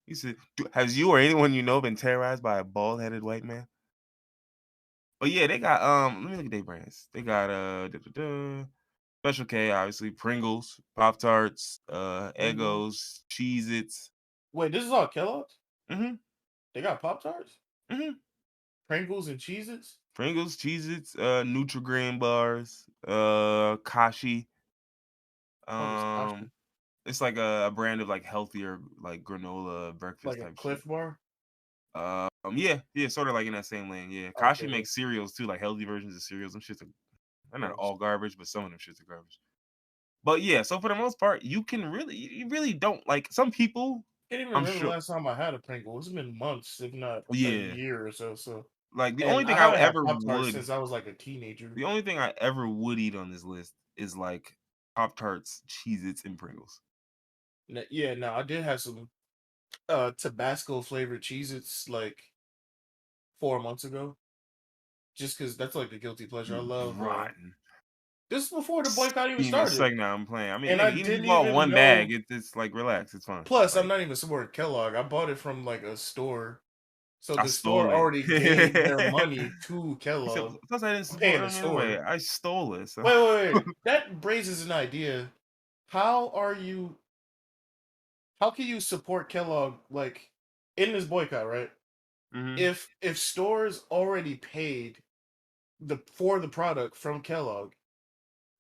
B: He said, "Has you or anyone you know been terrorized by a bald-headed white man?" But yeah, they got Let me look at their brands. They got Special K, obviously Pringles, Pop Tarts,
A: Pringles.
B: Eggos, Cheez-Its.
A: Wait, this is all Kellogg's.
B: Mm-hmm.
A: They got Pop Tarts,
B: Mm-hmm.
A: Pringles, and Cheez-Its.
B: Pringles, Cheez-Its, Nutri-Grain bars, Kashi.
A: Fuck is
B: Um,
A: Kashi?
B: it's like a brand of like healthier like granola breakfast
A: Like a
B: type shit.
A: Cliff Bar.
B: Yeah, sort of like in that same lane. Yeah, Kashi
A: Okay.
B: makes cereals too, like healthy versions of cereals. Them shits are they're not
A: Gross.
B: all garbage, but some of them shits are garbage. But yeah, so for the most part, you really don't like some people.
A: Can't even
B: I'm
A: remember the
B: sure.
A: last time I had a Pringle. It's been months, if not a
B: Yeah,
A: year or so. So,
B: like
A: and I haven't had Pop Tarts since I was like a teenager.
B: the only thing I ever would eat on this list is like Pop Tarts, Cheez Its, and Pringles.
A: Yeah, no, I did have some Tabasco flavored Cheez-Its like 4 months ago. Just because that's like the guilty pleasure. I
B: You
A: love.
B: rotten.
A: This is before the boycott even
B: Even
A: started,
B: second now I'm playing. I mean,
A: and
B: nigga,
A: I
B: even if you
A: didn't
B: bought
A: even
B: one bag,
A: know.
B: it's like relax, it's fine.
A: Plus, I'm
B: Like
A: not even supporting Kellogg. I bought it from like a store, so
B: I
A: the store
B: stole it.
A: already gave their money to
B: He said,
A: Kellogg.
B: plus I didn't
A: I'm
B: support
A: paying the
B: him anyway.
A: store.
B: I stole it. So
A: Wait. That raises an idea. How are you? How can you support Kellogg like in this boycott? Right?
B: hmm
A: If stores already paid for the product from Kellogg,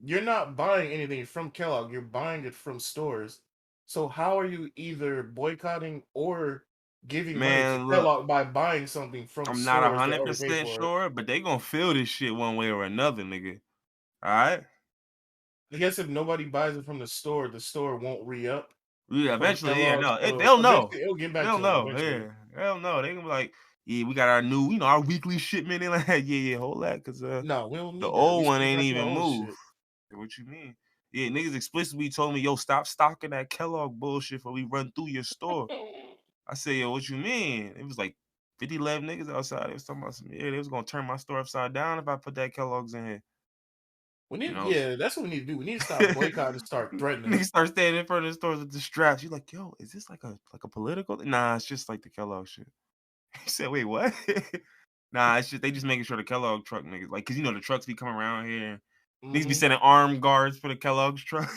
A: you're not buying anything from Kellogg. You're buying it from stores. So how are you either boycotting or giving money to
B: man, look,
A: Kellogg by buying something from
B: I'm not
A: stores that
B: hundred
A: already paid
B: percent
A: for it?
B: sure, but they gonna feel this shit one way or another, nigga. All right.
A: I guess if nobody buys it from the store won't re up
B: Yeah,
A: from
B: eventually, yeah,
A: Kellogg.
B: no,
A: So
B: they'll know.
A: eventually it'll get back
B: They'll
A: to them
B: know.
A: eventually.
B: Yeah, they'll know. They gonna be like, yeah, we got our new, our weekly shipment. And like, yeah, hold that, cause
A: No, we don't
B: the
A: need that. We
B: old one
A: still
B: ain't
A: got your
B: even
A: old
B: moved.
A: shit.
B: What you mean? Yeah, niggas explicitly told me, yo, stop stocking that Kellogg bullshit before we run through your store. I said, yo, what you mean? It was like 50, 11 niggas outside. They was talking about some, yeah, they was gonna turn my store upside down if I put that Kellogg's in here.
A: We
B: You
A: need,
B: know,
A: yeah, that's what we need to do. We need to stop boycotting and start threatening.
B: niggas start standing in front of the stores with the straps. You like, yo, is this like a political thing? Nah, it's just like the Kellogg shit. He said, wait, what? Nah, it's just they just making sure the Kellogg truck niggas, like, cause you know the trucks be coming around here. Niggas be
A: Hmm.
B: sending armed guards for the Kellogg's truck.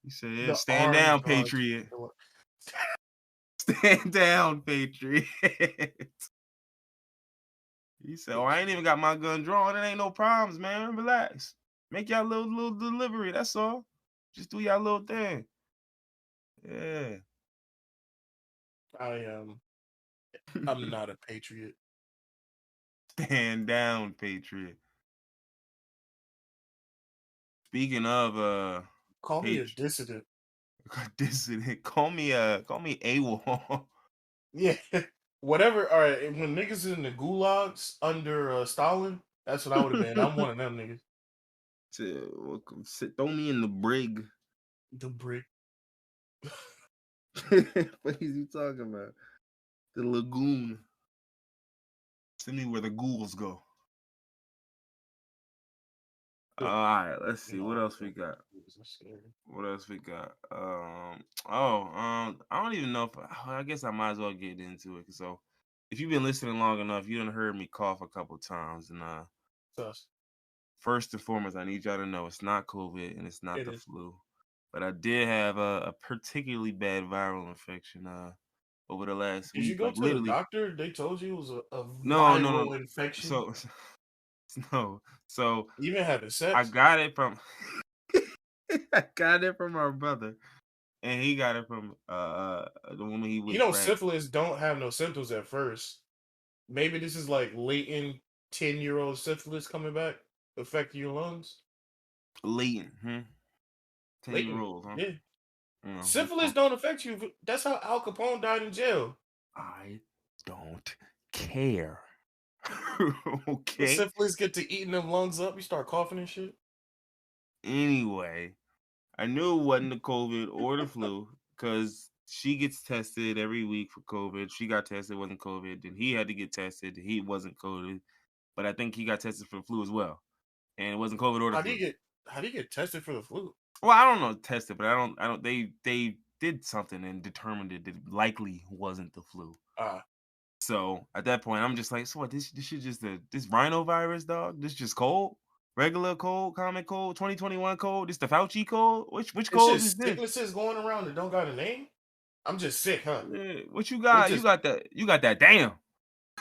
B: He said, yeah,
A: The
B: stand
A: armed
B: down,
A: guards.
B: Patriot. Stand down, Patriot. He said, "Oh, I ain't even got my gun drawn. It ain't no problems, man. Relax. Make y'all little delivery. That's all. Just do y'all little thing." Yeah.
A: I am. I'm not a patriot.
B: Stand down, Patriot. Speaking of
A: Call me a
B: Patriot,
A: dissident.
B: dissident, call me AWOL.
A: Yeah. Whatever. All right, when niggas is in the gulags under Stalin, that's what I would have been. I'm one of them niggas.
B: Throw me in the brig.
A: The brick.
B: What is you talking about? The lagoon. Send me where the ghouls go. All right, let's see what else we got. What else we got? I don't even know if I guess I might as well get into it. So, if you've been listening long enough, you done heard me cough a couple times. And
A: Sus.
B: first and foremost, I need y'all to know it's not COVID and it's not
A: It
B: the
A: is.
B: flu, but I did have a particularly bad viral infection over the last
A: Did you
B: week.
A: go
B: Like
A: to the
B: literally,
A: doctor? They told you it was a
B: no.
A: viral infection.
B: So no, so
A: You even having
B: I
A: sex?
B: got it from I got it from our brother. And he got it from the woman he
A: You
B: was
A: know,
B: pregnant.
A: syphilis don't have no symptoms at first. Maybe this is like latent 10-year-old syphilis coming back, affecting your lungs.
B: Latent, 10-year
A: Latent,
B: old, huh?
A: yeah.
B: That's
A: Syphilis
B: fine.
A: don't affect you. That's how Al Capone died in jail.
B: I don't care.
A: The
B: Okay.
A: syphilis get to eating them lungs up. You start coughing and shit.
B: Anyway, I knew it wasn't the COVID or the flu because she gets tested every week for COVID. She got tested, wasn't COVID. Then he had to get tested. He wasn't COVID, but I think he got tested for the flu as well, and it wasn't COVID or the
A: How do you
B: flu.
A: get? How do you get tested for the flu?
B: Well, I don't know tested, but I don't. They did something and determined it likely wasn't the flu.
A: Ah,
B: So at that point, I'm just like, so what? This shit just this rhinovirus, dog. This just cold, regular cold, common cold, 2021 cold. This the Fauci cold. Which
A: it's
B: cold is
A: just
B: this?
A: sicknesses going around that don't got a name. I'm just sick, huh?
B: Yeah, what you
A: We
B: got? You
A: just.
B: got that? You got that? Damn.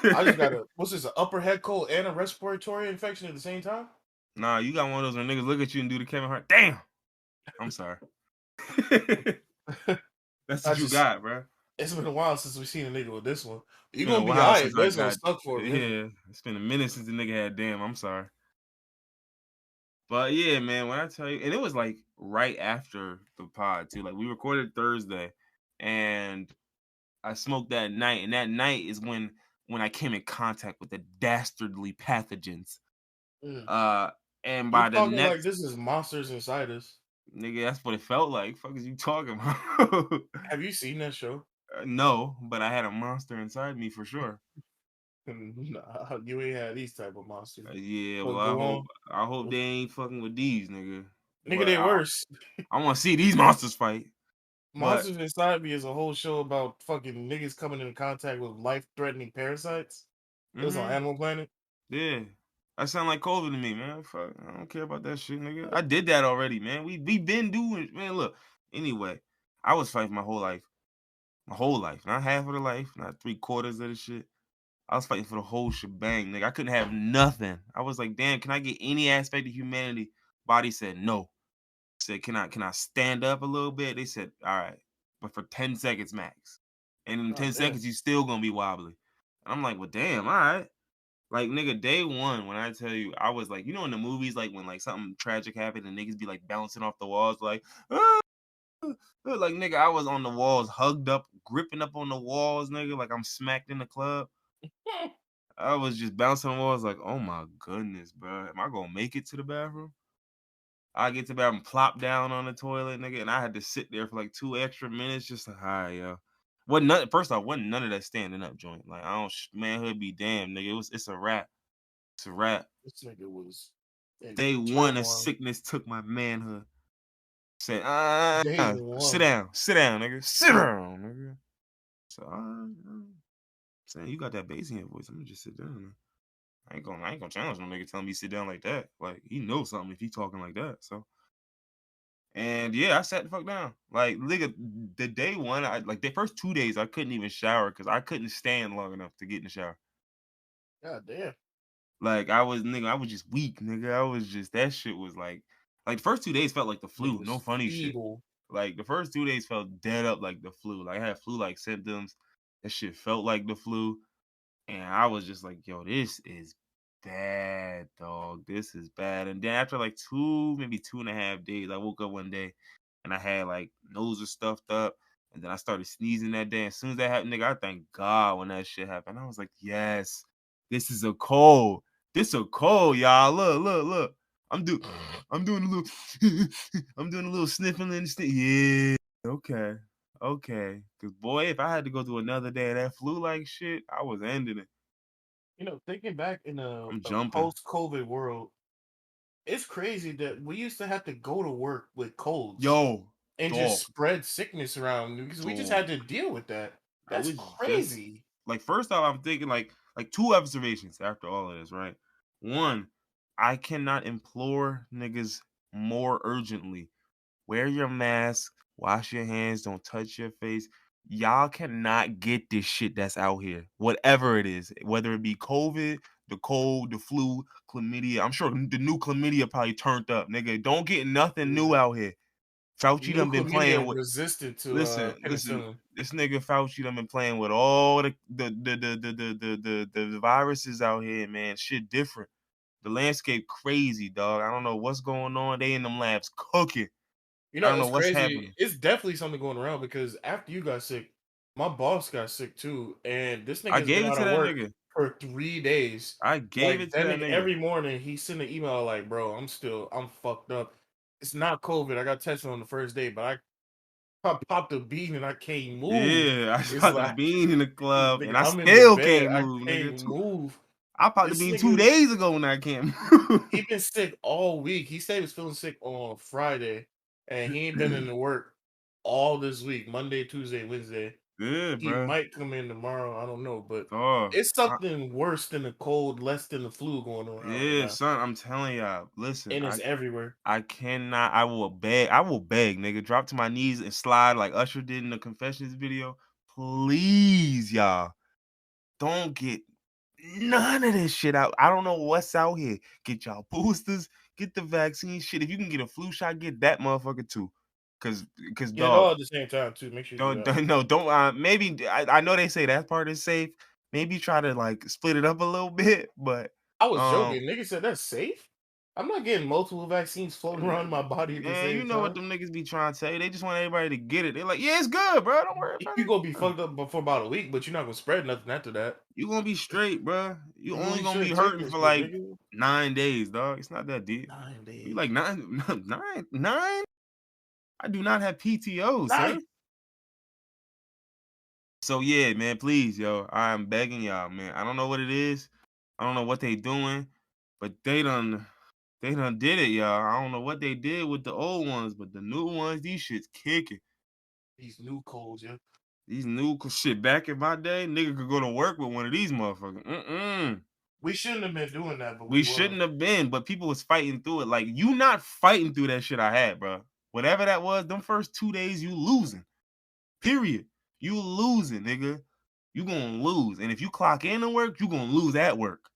A: I just got a. What's this? An upper head cold and a respiratory infection at the same time?
B: Nah, you got one of those when niggas look at you and do the Kevin Hart. Damn. I'm sorry. That's
A: I
B: what you
A: just.
B: got, bro.
A: It's been a while since we seen a nigga with this one.
B: It's
A: You
B: been a
A: gonna be
B: while
A: alright,
B: since
A: but
B: I
A: it's gonna
B: got.
A: suck for a minute.
B: Yeah, it's been a minute since the nigga had. Damn, I'm sorry. But yeah, man, when I tell you, and it was like right after the pod too. Like we recorded Thursday, and I smoked that night, and that night is when I came in contact with the dastardly pathogens.
A: Mm.
B: Uh, and
A: You
B: by the
A: talking like
B: next
A: this is monsters inside us?
B: nigga, that's what it felt like. Fuck is you talking about?
A: Have you seen that show?
B: No, but I had a monster inside me for sure.
A: Nah, you ain't had these type of monsters.
B: Yeah, well,
A: But go on,
B: I hope they ain't fucking with these nigga.
A: nigga.
B: But
A: They worse.
B: I want to see these monsters fight. But
A: Monsters Inside Me is a whole show about fucking niggas coming into contact with life-threatening parasites. It was on
B: mm-hmm.
A: Animal Planet.
B: Yeah. That sound like COVID to me, man. Fuck. I don't care about that shit, nigga. I did that already, man. We been doing it. Man, look. Anyway, I was fighting my whole life. My whole life. Not half of the life, not 3/4 of the shit. I was fighting for the whole shebang, nigga. I couldn't have nothing. I was like, damn, can I get any aspect of humanity? Body said no. Said, can I stand up a little bit? They said, all right. But for 10 seconds max. And in
A: Oh
B: 10
A: damn.
B: seconds, you still gonna be wobbly. And I'm like, well, damn, all right. Like nigga, day one, when I tell you, I was like, you know, in the movies, like when like something tragic happened and niggas be like bouncing off the walls, like, ah! Like nigga, I was on the walls, hugged up, gripping up on the walls, nigga, like I'm smacked in the club. I was just bouncing on the walls, like, oh my goodness, bro, am I gonna make it to the bathroom? I get to the bathroom, plop down on the toilet, nigga, and I had to sit there for like 2 extra minutes, just like, hi, yo. Wasn't none, first off, wasn't none of that standing up joint. Like, I don't, manhood be damned, nigga. It's a wrap. It's a wrap.
A: This nigga was in
B: Day one of
A: turmoil.
B: sickness took my manhood. Said,
A: Day
B: sit
A: one.
B: down, nigga, sit down, nigga. So, saying you got that bass in your voice. I'm gonna just sit down. Man. I ain't gonna challenge no nigga telling me sit down like that. Like he knows something if he talking like that. So, and yeah, I sat the fuck down. Like, nigga, the day one, I like the first 2 days, I couldn't even shower because I couldn't stand long enough to get in the shower.
A: God damn.
B: Like I was, nigga, I was just weak, nigga. I was just that shit was like the first 2 days felt like the
A: Nigga
B: flu. No
A: was
B: funny shit.
A: feeble.
B: Like the first 2 days felt dead up like the flu. Like I had flu-like symptoms. That shit felt like the flu, and I was just like, "Yo, this is bad, dog. This is bad." And then after like maybe 2.5 days, I woke up one day, and I had like nose was stuffed up, And then I started sneezing that day. As soon as that happened, nigga, I thank God when that shit happened. I was like, yes, this is a cold. This a cold, y'all. Look. I'm doing I'm doing a little I'm doing a little sniffling and stuff. Yeah, okay. Okay. Cause boy, if I had to go through another day of that flu like shit, I was ending it.
A: Thinking back in
B: I'm
A: a
B: jumping.
A: post-COVID world, it's crazy that we used to have to go to work with colds
B: Yo,
A: and just
B: dog,
A: spread sickness around because we just
B: dog.
A: had to deal with that.
B: I
A: That's
B: was just
A: crazy.
B: like, first off, I'm thinking like two observations after all of this, right? One, I cannot implore niggas more urgently. Wear your mask, wash your hands, don't touch your face. Y'all cannot get this shit that's out here, whatever it is, whether it be COVID, the cold, the flu, chlamydia. I'm sure the new chlamydia probably turned up, nigga. Don't get nothing new
A: Yeah.
B: out here. Fauci
A: New
B: done been
A: chlamydia
B: playing with.
A: resistant to
B: Listen.
A: penicillin.
B: This nigga Fauci done been playing with all the viruses out here, man. Shit different. The landscape crazy, dog. I don't know what's going on. They in them labs cooking. I don't know
A: It's
B: what's
A: crazy.
B: happening.
A: It's definitely something going around because after you got sick, my boss got sick too, and this
B: I
A: nigga's been
B: gave it
A: out
B: to
A: of
B: that
A: work
B: nigga.
A: for 3 days.
B: I gave
A: Like
B: it to
A: that
B: that
A: nigga,
B: nigga.
A: every morning he send an email like, "Bro, I'm fucked up. It's not COVID. I got tested on the first day, but I popped a bean and I can't move.
B: Yeah, I
A: It's
B: shot the
A: like,
B: bean in the club and
A: nigga,
B: I
A: I'm in the
B: still
A: bed.
B: can't
A: I
B: move, nigga.
A: can't move.
B: I popped the
A: This
B: bean two
A: nigga,
B: days ago when I can't move.
A: he been sick all week. He said he was feeling sick on Friday, and he ain't been in the work all this week. Monday, Tuesday, Wednesday.
B: Good,
A: He
B: bro.
A: might come in tomorrow. I don't know, but
B: Oh,
A: it's something worse than the cold, less than the flu going around right
B: yeah,
A: now,
B: son. I'm telling y'all. Listen,
A: and it's everywhere.
B: I cannot. I will beg. I will beg, nigga. Drop to my knees and slide like Usher did in the Confessions video. Please, y'all, don't get none of this shit out. I don't know what's out here. Get y'all boosters. Get the vaccine shit. If you can get a flu shot, get that motherfucker too. Cause
A: Get it all
B: dog,
A: at the same time too. Make sure you do
B: don't
A: that.
B: don't no don't maybe I know they say that part is safe. Maybe try to like split it up a little bit, but
A: I was
B: um
A: joking. Nigga said that's safe. I'm not getting multiple vaccines floating around my body at the
B: man, you
A: same
B: know what
A: time.
B: them niggas be trying to say. They just want everybody to get it. They're like, yeah, it's good, bro. Don't worry about
A: You gonna be
B: it.
A: fucked up before about a week, but you're not gonna spread nothing after that.
B: You gonna be straight, bro. You
A: You gonna
B: only
A: be
B: gonna be
A: straight. Take
B: hurting
A: this
B: for
A: shit,
B: like
A: nigga.
B: 9 days, dog. It's not that deep. You like9
A: days.
B: nine? I do not have PTO, sir.
A: Nine.
B: So yeah, man, please, yo, I'm begging y'all, man. I don't know what it is. I don't know what they doing, but they done did it, y'all. I don't know what they did with the old ones, but the new ones, these shit's kicking.
A: These new colds, yeah.
B: These new shit back in my day, nigga could go to work with one of these motherfuckers.
A: We shouldn't have been doing that, but we
B: We
A: was.
B: shouldn't have been, but people was fighting through it. Like you not fighting through that shit I had, bro. Whatever that was, them first 2 days you losing. Period. You losing, nigga. You gonna lose. And if you clock in to work, you gonna lose at work.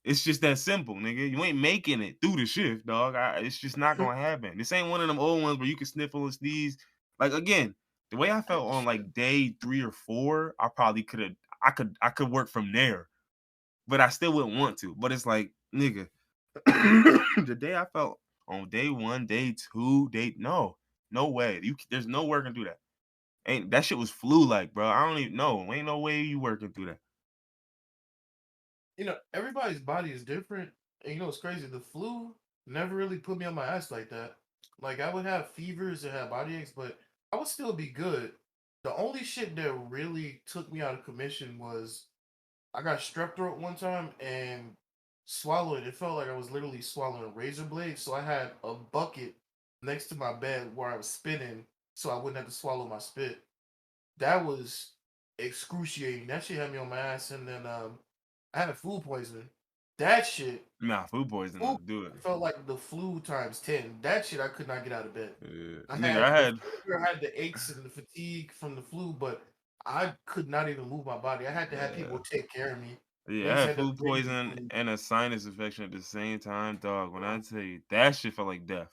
B: It's just that simple, nigga. You ain't making it through the shift, dog. It's just not gonna happen. This ain't one of them old ones where you can sniffle and sneeze. Like again, the way I
A: That
B: felt on
A: shit.
B: like day 3 or 4, I probably could have. I could work from there, but I still wouldn't want to. But it's like, nigga, the day I felt on day 1, day 2, no way. There's no working through that. Ain't that shit was flu like, bro? I don't even know. Ain't no way you working through that.
A: Everybody's body is different. And it's crazy. The flu never really put me on my ass like that. Like I would have fevers and have body aches, but I would still be good. The only shit that really took me out of commission was I got strep throat one time and swallowed. It felt like I was literally swallowing a razor blade. So I had a bucket next to my bed where I was spitting, so I wouldn't have to swallow my spit. That was excruciating. That shit had me on my ass. And then I had food poisoning. That shit,
B: Nah, food poisoning
A: food
B: will do it.
A: felt like the flu times 10. That shit, I could not get out of bed.
B: Yeah.
A: I
B: Nigga,
A: had
B: I
A: the
B: had
A: fever, I had the aches and the fatigue from the flu, but I could not even move my body. I had to have people
B: yeah.
A: take care of me.
B: Yeah, I
A: Niggas
B: had
A: had to
B: food
A: bring me
B: poisoning
A: food.
B: and a sinus infection at the same time, dog. When I tell you that shit felt like death.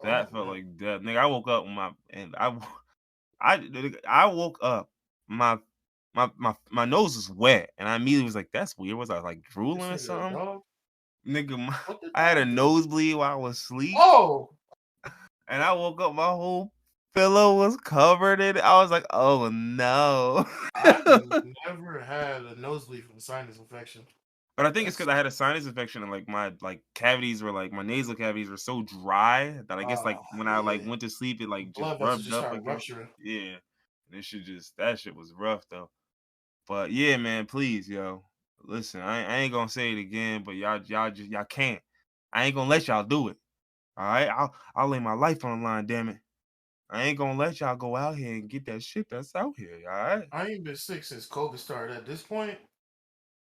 A: Oh
B: That felt
A: man.
B: like death. Nigga, I woke up with I woke up, my my nose was wet, and I immediately was like, "That's weird." Was I like
A: This
B: drooling or
A: nigga a
B: something?
A: dog?
B: Nigga,
A: What the
B: I had a
A: dog do?
B: nosebleed while I was asleep,
A: Oh!
B: and I woke up. My whole pillow was covered in it. I was like, oh no.
A: I've never had a nosebleed from sinus infection.
B: But I think it's
A: That's
B: because I had a sinus infection and like my cavities were like my nasal cavities were so dry that I guess like when I like
A: yeah.
B: went to sleep, it like just
A: Blood vessels
B: rubbed
A: just
B: up
A: start
B: against.
A: rupturing.
B: Yeah. And it should just that shit was rough though. But yeah, man, please, yo. Listen, I ain't gonna say it again, but y'all can't. I ain't gonna let y'all do it. All right. I'll lay my life on the line, damn it. I ain't gonna let y'all go out here and get that shit that's out here, all right?
A: I ain't been sick since COVID started. At this point,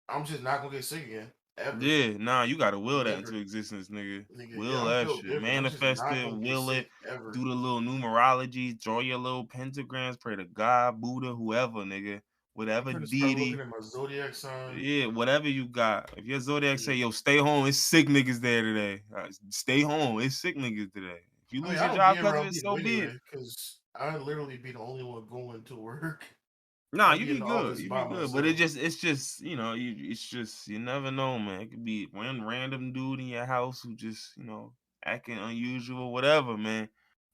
A: I'm just not gonna get sick again. Ever.
B: Yeah, nah, you gotta will that into
A: Never.
B: existence, nigga.
A: Nigga, yeah,
B: Will
A: I'm
B: that
A: built
B: shit.
A: different. I'm just
B: Manifest
A: not
B: it,
A: gonna get
B: will it,
A: sick ever.
B: do the little numerology, draw your little pentagrams, pray to God, Buddha, whoever, nigga.
A: I'm
B: Whatever
A: gonna start looking
B: deity.
A: at my zodiac sign.
B: Yeah, whatever you got. If your zodiac say,
A: Yeah.
B: yo, stay home, it's sick niggas there today. Stay home, it's sick niggas today. If you
A: I mean,
B: lose
A: I
B: your
A: don't be
B: job because of
A: around
B: it,
A: people
B: so be it.
A: anyway, because I literally be the only one going to work.
B: Nah,
A: I
B: you
A: be in
B: be
A: the
B: good.
A: office
B: You be
A: by
B: good. But it
A: myself.
B: just it's just, it's just you never know, man. It could be one random dude in your house who just, acting unusual, whatever, man.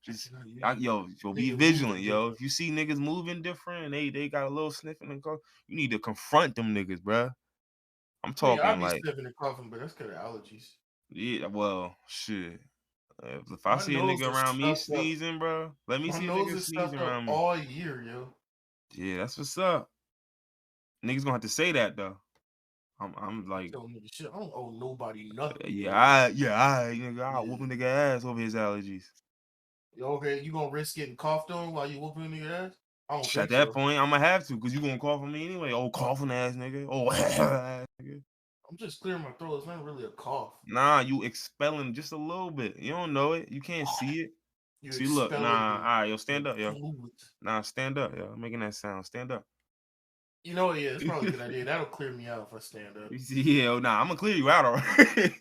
B: Just
A: Acting unusual.
B: yo, be
A: Nigga moving
B: vigilant, yo.
A: different.
B: If you see niggas moving different and they got a little sniffing and cough, you need to confront them niggas, bruh. I'm
A: I mean, I
B: talking
A: be
B: like,
A: sniffing and coughing, but that's because of allergies.
B: yeah, well, shit. If I
A: My
B: see a
A: nose
B: nigga
A: is
B: around me
A: stuffed up.
B: sneezing, bro, let me
A: My
B: see a
A: nose
B: nigga
A: is
B: sneezing
A: stuffed up
B: around me.
A: all year, yo.
B: Yeah, that's what's up. Niggas gonna have to say that though. I'm
A: I
B: like,
A: tell nigga shit. I don't owe nobody nothing,
B: yeah,
A: yo.
B: nigga, I'll whoop
A: Yeah.
B: a nigga ass over his allergies.
A: Yo, okay, you gonna risk getting coughed on while you whooping a nigga ass? I don't
B: At
A: think
B: that
A: so.
B: point, I'ma have to, cause you gonna call for me anyway. Oh, coughing ass nigga. Oh, ass nigga.
A: I'm just clearing my throat. It's not really a cough.
B: Nah, you expelling just a little bit. You don't know it. You can't see it.
A: You're
B: See, look,
A: expelling
B: nah, all right, yo, stand
A: the
B: up, yo.
A: fluid.
B: Nah, stand up, yo. I'm making that sound. Stand up.
A: You know, yeah, it's probably a good idea. That'll clear me out if I stand up.
B: Yeah, oh, nah, I'm gonna clear you out already.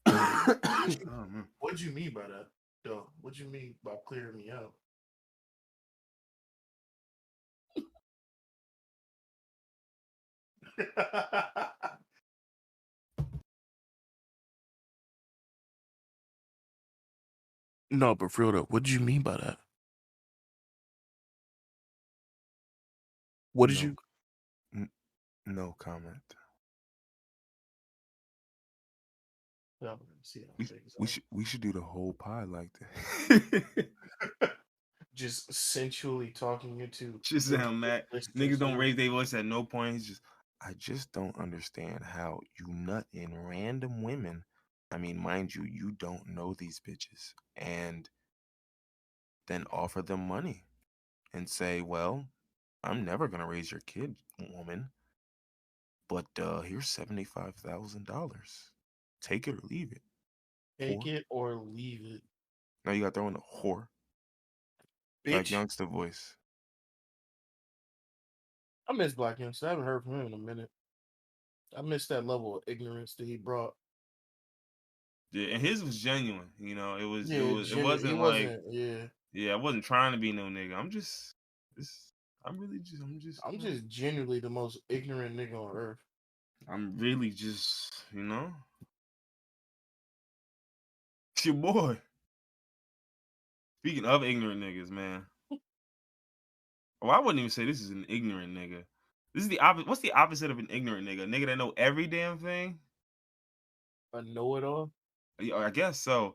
A: what you
B: Oh man.
A: what you mean by that, though? What you mean by clearing me out? No, but for real though, what did you mean by that? What did
B: No,
A: you?
B: no comment.
A: Yeah, I'm gonna see how
B: We
A: things
B: we
A: are.
B: should do the whole pod like that.
A: Just sensually talking into
B: Just
A: the
B: sound mad.
A: listeners'
B: Niggas don't
A: ear.
B: raise their voice at no point. It's just, I just don't understand how you nut in random women. I mean, mind you, you don't know these bitches, and then offer them money and say, "Well, I'm never gonna raise your kid, woman, but here's $75,000. Take it or leave it,
A: Take
B: whore."
A: it or leave it,
B: Now you got to throw in a whore, like
A: bitch.
B: youngster voice.
A: I miss Black Youngster. I haven't heard from him in a minute. I miss that level of ignorance that he brought.
B: Yeah, and his was genuine.
A: Yeah,
B: It
A: genuine. He
B: wasn't like,
A: wasn't. Yeah,
B: yeah, I wasn't trying to be no nigga. This,
A: I'm just genuinely the most ignorant nigga on earth.
B: I'm really just, it's your boy. Speaking of ignorant niggas, man. Oh, I wouldn't even say this is an ignorant nigga. This is the opposite. What's the opposite of an ignorant nigga? A nigga that know every damn thing?
A: A know-it-all.
B: Yeah, I guess so.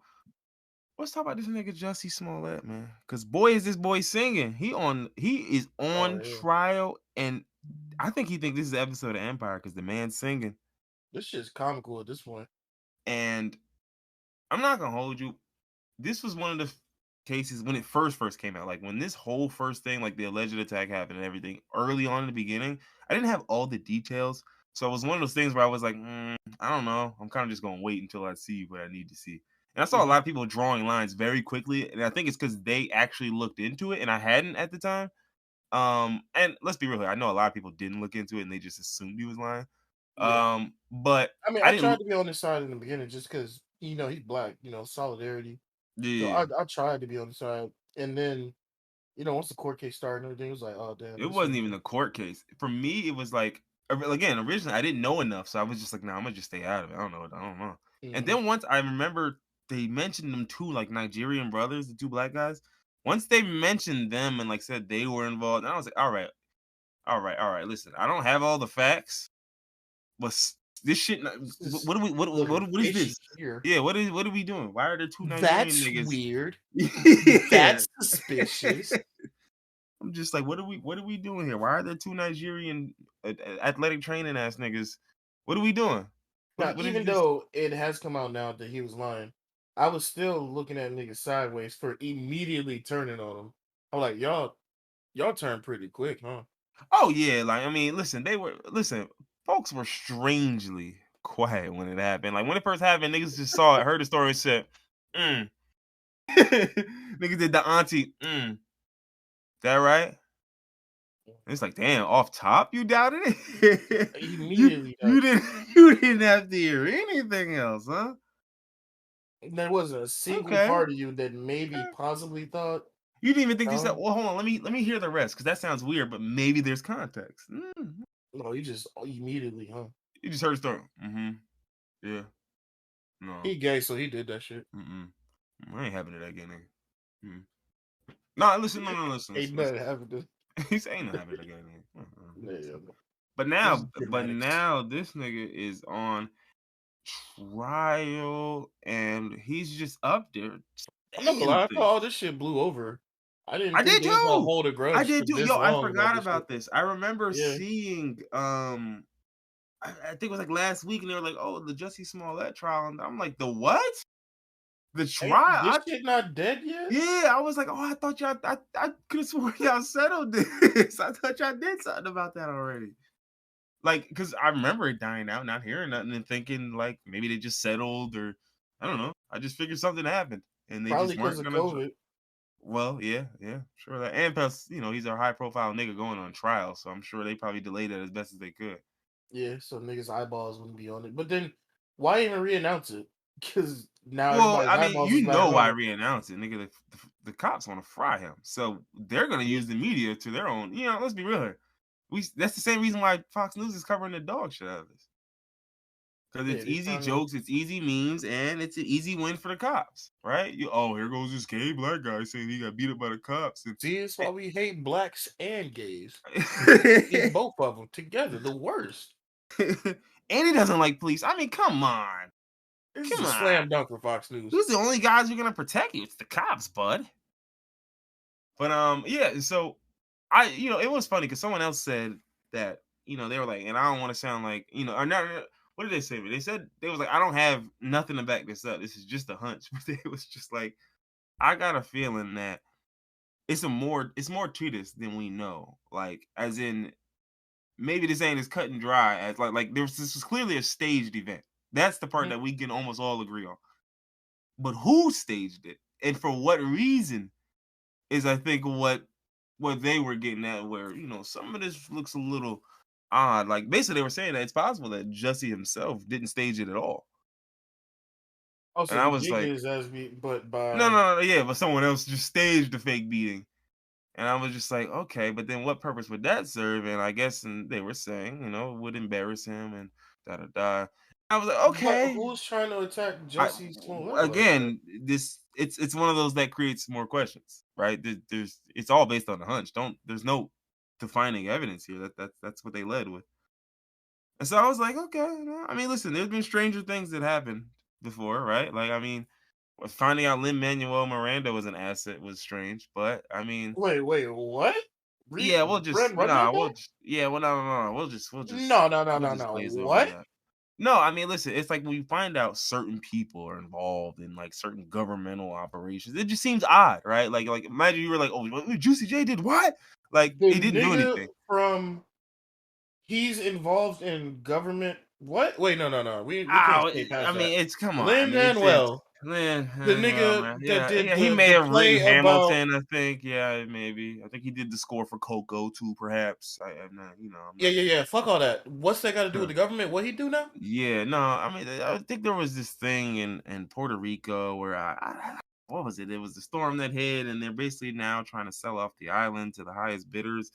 B: Let's talk about this nigga Jussie Smollett, man. Cause boy is this boy singing. He is
A: Oh
B: on
A: yeah,
B: trial, and I think he think this is an episode of Empire because the man's singing.
A: this shit's comical at this point.
B: And I'm not gonna hold you. This was one of the cases when it first came out. Like when this whole first thing, like the alleged attack happened and everything, early on in the beginning, I didn't have all the details. So it was one of those things where I was like, I don't know. I'm kind of just gonna wait until I see what I need to see. And I saw a
A: Hmm.
B: lot of people drawing lines very quickly, and I think it's because they actually looked into it, and I hadn't at the time. And let's be real here. I know a lot of people didn't look into it, and they just assumed he was lying.
A: Yeah,
B: But
A: I mean,
B: I
A: I
B: didn't.
A: tried to be on his side in the beginning just because he's black. Solidarity. So
B: Yeah.
A: I tried to be on the side, and then once the court case started and everything, it was like, oh damn,
B: It
A: this
B: wasn't even
A: nigga.
B: a court case. For me, it was like, again, originally I didn't know enough, so I was just like, nah, I'm gonna just stay out of it. I don't know. And
A: Mhm.
B: then once I remember they mentioned them two like Nigerian brothers, the two black guys. Once they mentioned them and like said they were involved, and I was like, all right, all right, all right. Listen, I don't have all the facts, but this shit.
A: This is
B: What do we?
A: looking
B: What is
A: fishy
B: this?
A: here.
B: Yeah, what are we doing? Why are there two Nigerian
A: That's
B: niggas?
A: weird.
B: Yeah.
A: That's suspicious.
B: I'm just like, what are we doing here? Why are there two Nigerian athletic training ass niggas? What are we doing?
A: Now,
B: What is
A: even
B: this?
A: though it has come out now that he was lying, I was still looking at niggas sideways for immediately turning on him. I'm like, y'all turned pretty quick, huh?
B: Oh yeah, like I mean, listen, folks were strangely quiet when it happened. Like when it first happened, niggas just saw it, heard the story, and said, mm. Niggas did the auntie, that right? And it's like, damn, off top, you doubted it?
A: Immediately,
B: You didn't you didn't have to hear anything else, huh?
A: there wasn't a single
B: Okay.
A: part of you that maybe
B: Okay.
A: possibly thought,
B: You didn't even think this out.
A: no,
B: Well, hold on, let me hear the rest, because that sounds weird, but maybe there's context.
A: no, you just immediately, huh?
B: You just heard the story. Yeah. No.
A: He gay, so he did that shit.
B: Mm-mm. I ain't having it again, nigga. No, listen, no, listen,
A: Ain't
B: listen,
A: nothing
B: listen.
A: happened to.
B: He's ain't not having it again, nigga.
A: Yeah, this is
B: But
A: dramatics.
B: now this nigga is on trial and he's just up there
A: I'm not gonna
B: saying
A: lie, I thought
B: things.
A: all this shit blew over. I didn't
B: I
A: think
B: did
A: they was gonna
B: too.
A: hold a
B: I
A: grudge
B: did
A: for
B: too.
A: this
B: Yo, I
A: long about
B: forgot
A: this shit.
B: about this. I remember
A: Yeah,
B: seeing I think it was like last week and they were like, oh, the Jussie Smollett trial. And I'm like, the what? The
A: ain't
B: trial?
A: this shit not dead yet?
B: Yeah, I was like, oh, I thought y'all, I could have sworn y'all settled this. I thought y'all did something about that already. Like, because I remember it dying out, not hearing nothing, and thinking like maybe they just settled or I don't know. I just figured something happened and they
A: Probably
B: just
A: because
B: weren't
A: of
B: gonna.
A: COVID.
B: Well, yeah, sure. That and plus, he's a high profile nigga going on trial, so I'm sure they probably delayed it as best as they could.
A: Yeah, so niggas' eyeballs wouldn't be on it. But then, why even re-announce it? Because now
B: Well,
A: everybody's
B: I mean,
A: eyeballs is
B: you
A: back
B: know
A: on
B: why
A: it.
B: re-announce it, nigga. The cops want to fry him, so they're gonna
A: Yeah,
B: use the media to their own. Let's be real here. That's the same reason why Fox News is covering the dog shit out of this. Because
A: yeah,
B: it's
A: they
B: easy
A: trying to.
B: jokes, it's easy memes, and it's an easy win for the cops, right? Here goes this gay black guy saying he got beat up by the cops, and
A: See, it's why we hate blacks and gays. Hate
B: and
A: both of them together. The worst.
B: he doesn't like police. I mean, come on,
A: This is
B: come
A: a
B: on.
A: slam dunk for Fox News.
B: Who's the only guys who are gonna protect you? It's the cops, bud. But yeah. So it was funny because someone else said that they were like, and I don't want to sound like or not. What did they say? They said they was like, I don't have nothing to back this up. This is just a hunch. But it was just like, I got a feeling that it's more to this than we know. Like, as in, maybe this ain't as cut and dry as like this was clearly a staged event. That's the part
A: Mhm.
B: that we can almost all agree on. But who staged it and for what reason is, I think, what they were getting at. Where some of this looks a little odd. Like basically they were saying that it's possible that Jussie himself didn't stage it at all. And
A: Also,
B: I
A: he
B: was
A: did get
B: like,
A: his ass beat, but
B: no,
A: by
B: no, no, yeah, but someone else just staged the fake beating. And I was just like, okay, but then what purpose would that serve? And I guess they were saying, it would embarrass him and da da da. I was like,
A: but
B: okay.
A: who's trying to attack
B: I
A: Jussie Smollett like that?
B: again, it's one of those that creates more questions, right? There's it's all based on a hunch. There's no defining evidence here. That's what they led with. And so I was like, okay. I mean, listen, there's been stranger things that happened before, right? Like, I mean, finding out Lin Manuel Miranda was an asset was strange, but I mean,
A: Wait, what?
B: yeah,
A: Run that back?
B: yeah, well, no, we'll just
A: No.
B: glaze over
A: What?
B: that. No, I mean, listen, it's like when you find out certain people are involved in like certain governmental operations, it just seems odd, right? Like imagine you were like, oh, Juicy J did what? Like
A: The
B: he didn't do
A: nigga
B: anything.
A: from he's involved in government. What? Wait, no. We can't
B: Oh,
A: stay
B: I
A: past that.
B: mean, it's come on. I
A: Lin
B: mean, it's
A: Manuel, the
B: well,
A: nigga
B: man.
A: that
B: Yeah,
A: did
B: yeah. He may
A: the
B: have written
A: play about.
B: Hamilton. I think. Yeah, maybe. I think he did the score for Coco too. Perhaps. I'm not. I'm not.
A: Yeah. Fuck all that. What's that got to do with
B: Huh.
A: the government? What he do now?
B: Yeah, no, I mean, I think there was this thing in Puerto Rico where what was it? It was the storm that hit, and they're basically now trying to sell off the island to the highest bidders,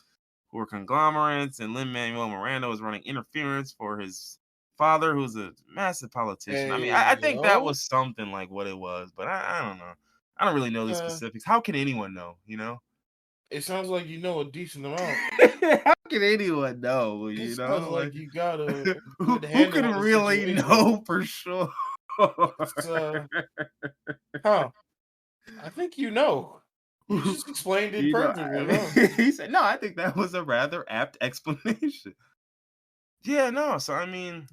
B: who are conglomerates. And Lin Manuel Miranda was running interference for his father who's a massive politician. I mean,
A: Hey,
B: I think that
A: yo.
B: was something like what it was, but I don't know. I don't really know the
A: Uh,
B: specifics. How can anyone know? You know?
A: it sounds like you know a decent amount.
B: How can anyone know?
A: It
B: You
A: sounds
B: know,
A: like
B: like
A: you got a
B: who
A: good
B: who
A: handle
B: can
A: on the
B: really
A: situation.
B: know for sure?
A: It's huh? I think you know. You just explained it
B: You know,
A: perfectly,
B: I
A: huh?
B: mean, he said, no, I think that was a rather apt explanation. Yeah, no. So I mean,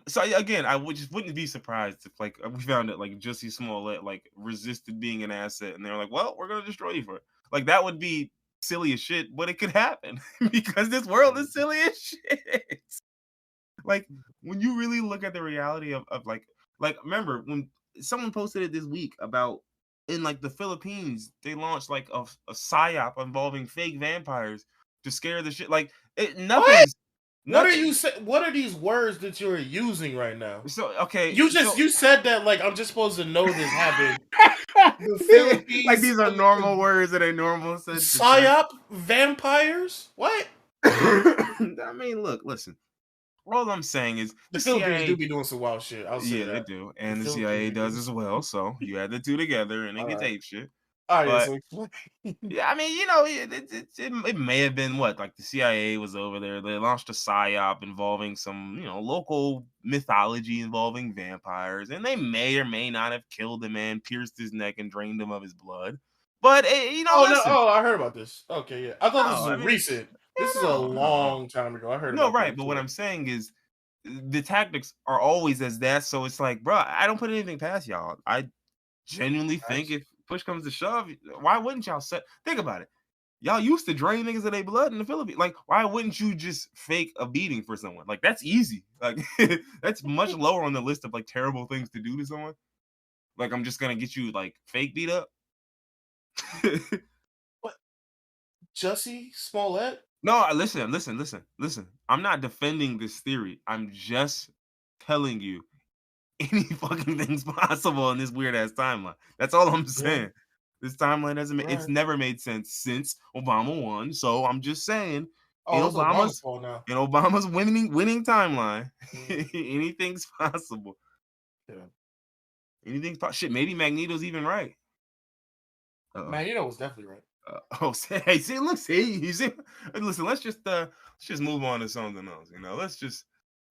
B: so again, I would just wouldn't be surprised if like we found it like Jussie Smollett like resisted being an asset, and they're like, well, we're gonna destroy you for it. Like that would be silly as shit, but it could happen because this world is silly as shit. Like when you really look at the reality of like remember when someone posted it this week about in like the Philippines they launched like a psyop involving fake vampires to scare the shit like
A: What?
B: nothing's
A: What are
B: nothing
A: you say? What are these words that you're using right now?
B: so okay
A: You
B: so
A: just you said that like I'm just supposed to know this happened. The
B: like
A: Philippines
B: these are normal words in a normal sentence, right?
A: psyop vampires? What?
B: I mean, look, listen. All I'm saying is
A: The
B: the
A: Philippines do
B: CIA,
A: be doing some wild shit. I'll say
B: yeah, they
A: that.
B: do,
A: The
B: and the
A: Philippines
B: CIA
A: be
B: does
A: doing
B: as
A: some
B: well.
A: wild shit.
B: So you add the two together, and it
A: All
B: gets
A: right.
B: ape shit.
A: Oh yeah.
B: But
A: So explain.
B: yeah, I mean, you know, it may have been what like the CIA was over there. They launched a psyop involving some, you know, local mythology involving vampires, and they may or may not have killed the man, pierced his neck, and drained him of his blood. But you know,
A: Oh no!
B: listen,
A: Oh, I heard about this. Okay, yeah. I thought this
B: no, I
A: was
B: mean,
A: recent.
B: yeah,
A: This is a
B: no.
A: long time ago. I heard
B: No,
A: about
B: right.
A: that
B: But what
A: too.
B: I'm saying is the tactics are always as that. So it's like, bro, I don't put anything past y'all. I genuinely think
A: Nice.
B: if push comes to shove, why wouldn't y'all set? Think about it. Y'all used to drain niggas of their blood in the Philippines. Like, why wouldn't you just fake a beating for someone? Like, that's easy. Like, that's much lower on the list of like terrible things to do to someone. Like, I'm just gonna get you like fake beat up.
A: What? Jussie Smollett?
B: No, listen. I'm not defending this theory. I'm just telling you any fucking thing's possible in this weird ass timeline. That's all I'm
A: Yeah.
B: saying. This timeline doesn't make it's
A: Right.
B: never made sense since Obama won. So I'm just saying in
A: Oh, it's Obama's
B: Obama's
A: fault now.
B: in Obama's winning timeline,
A: Mm,
B: anything's possible.
A: yeah.
B: Anything's possible. Shit, maybe Magneto's even right. Uh-oh.
A: Magneto was definitely right.
B: Oh, hey, see, look, see, you see. Listen, let's just move on to something else. You know, let's just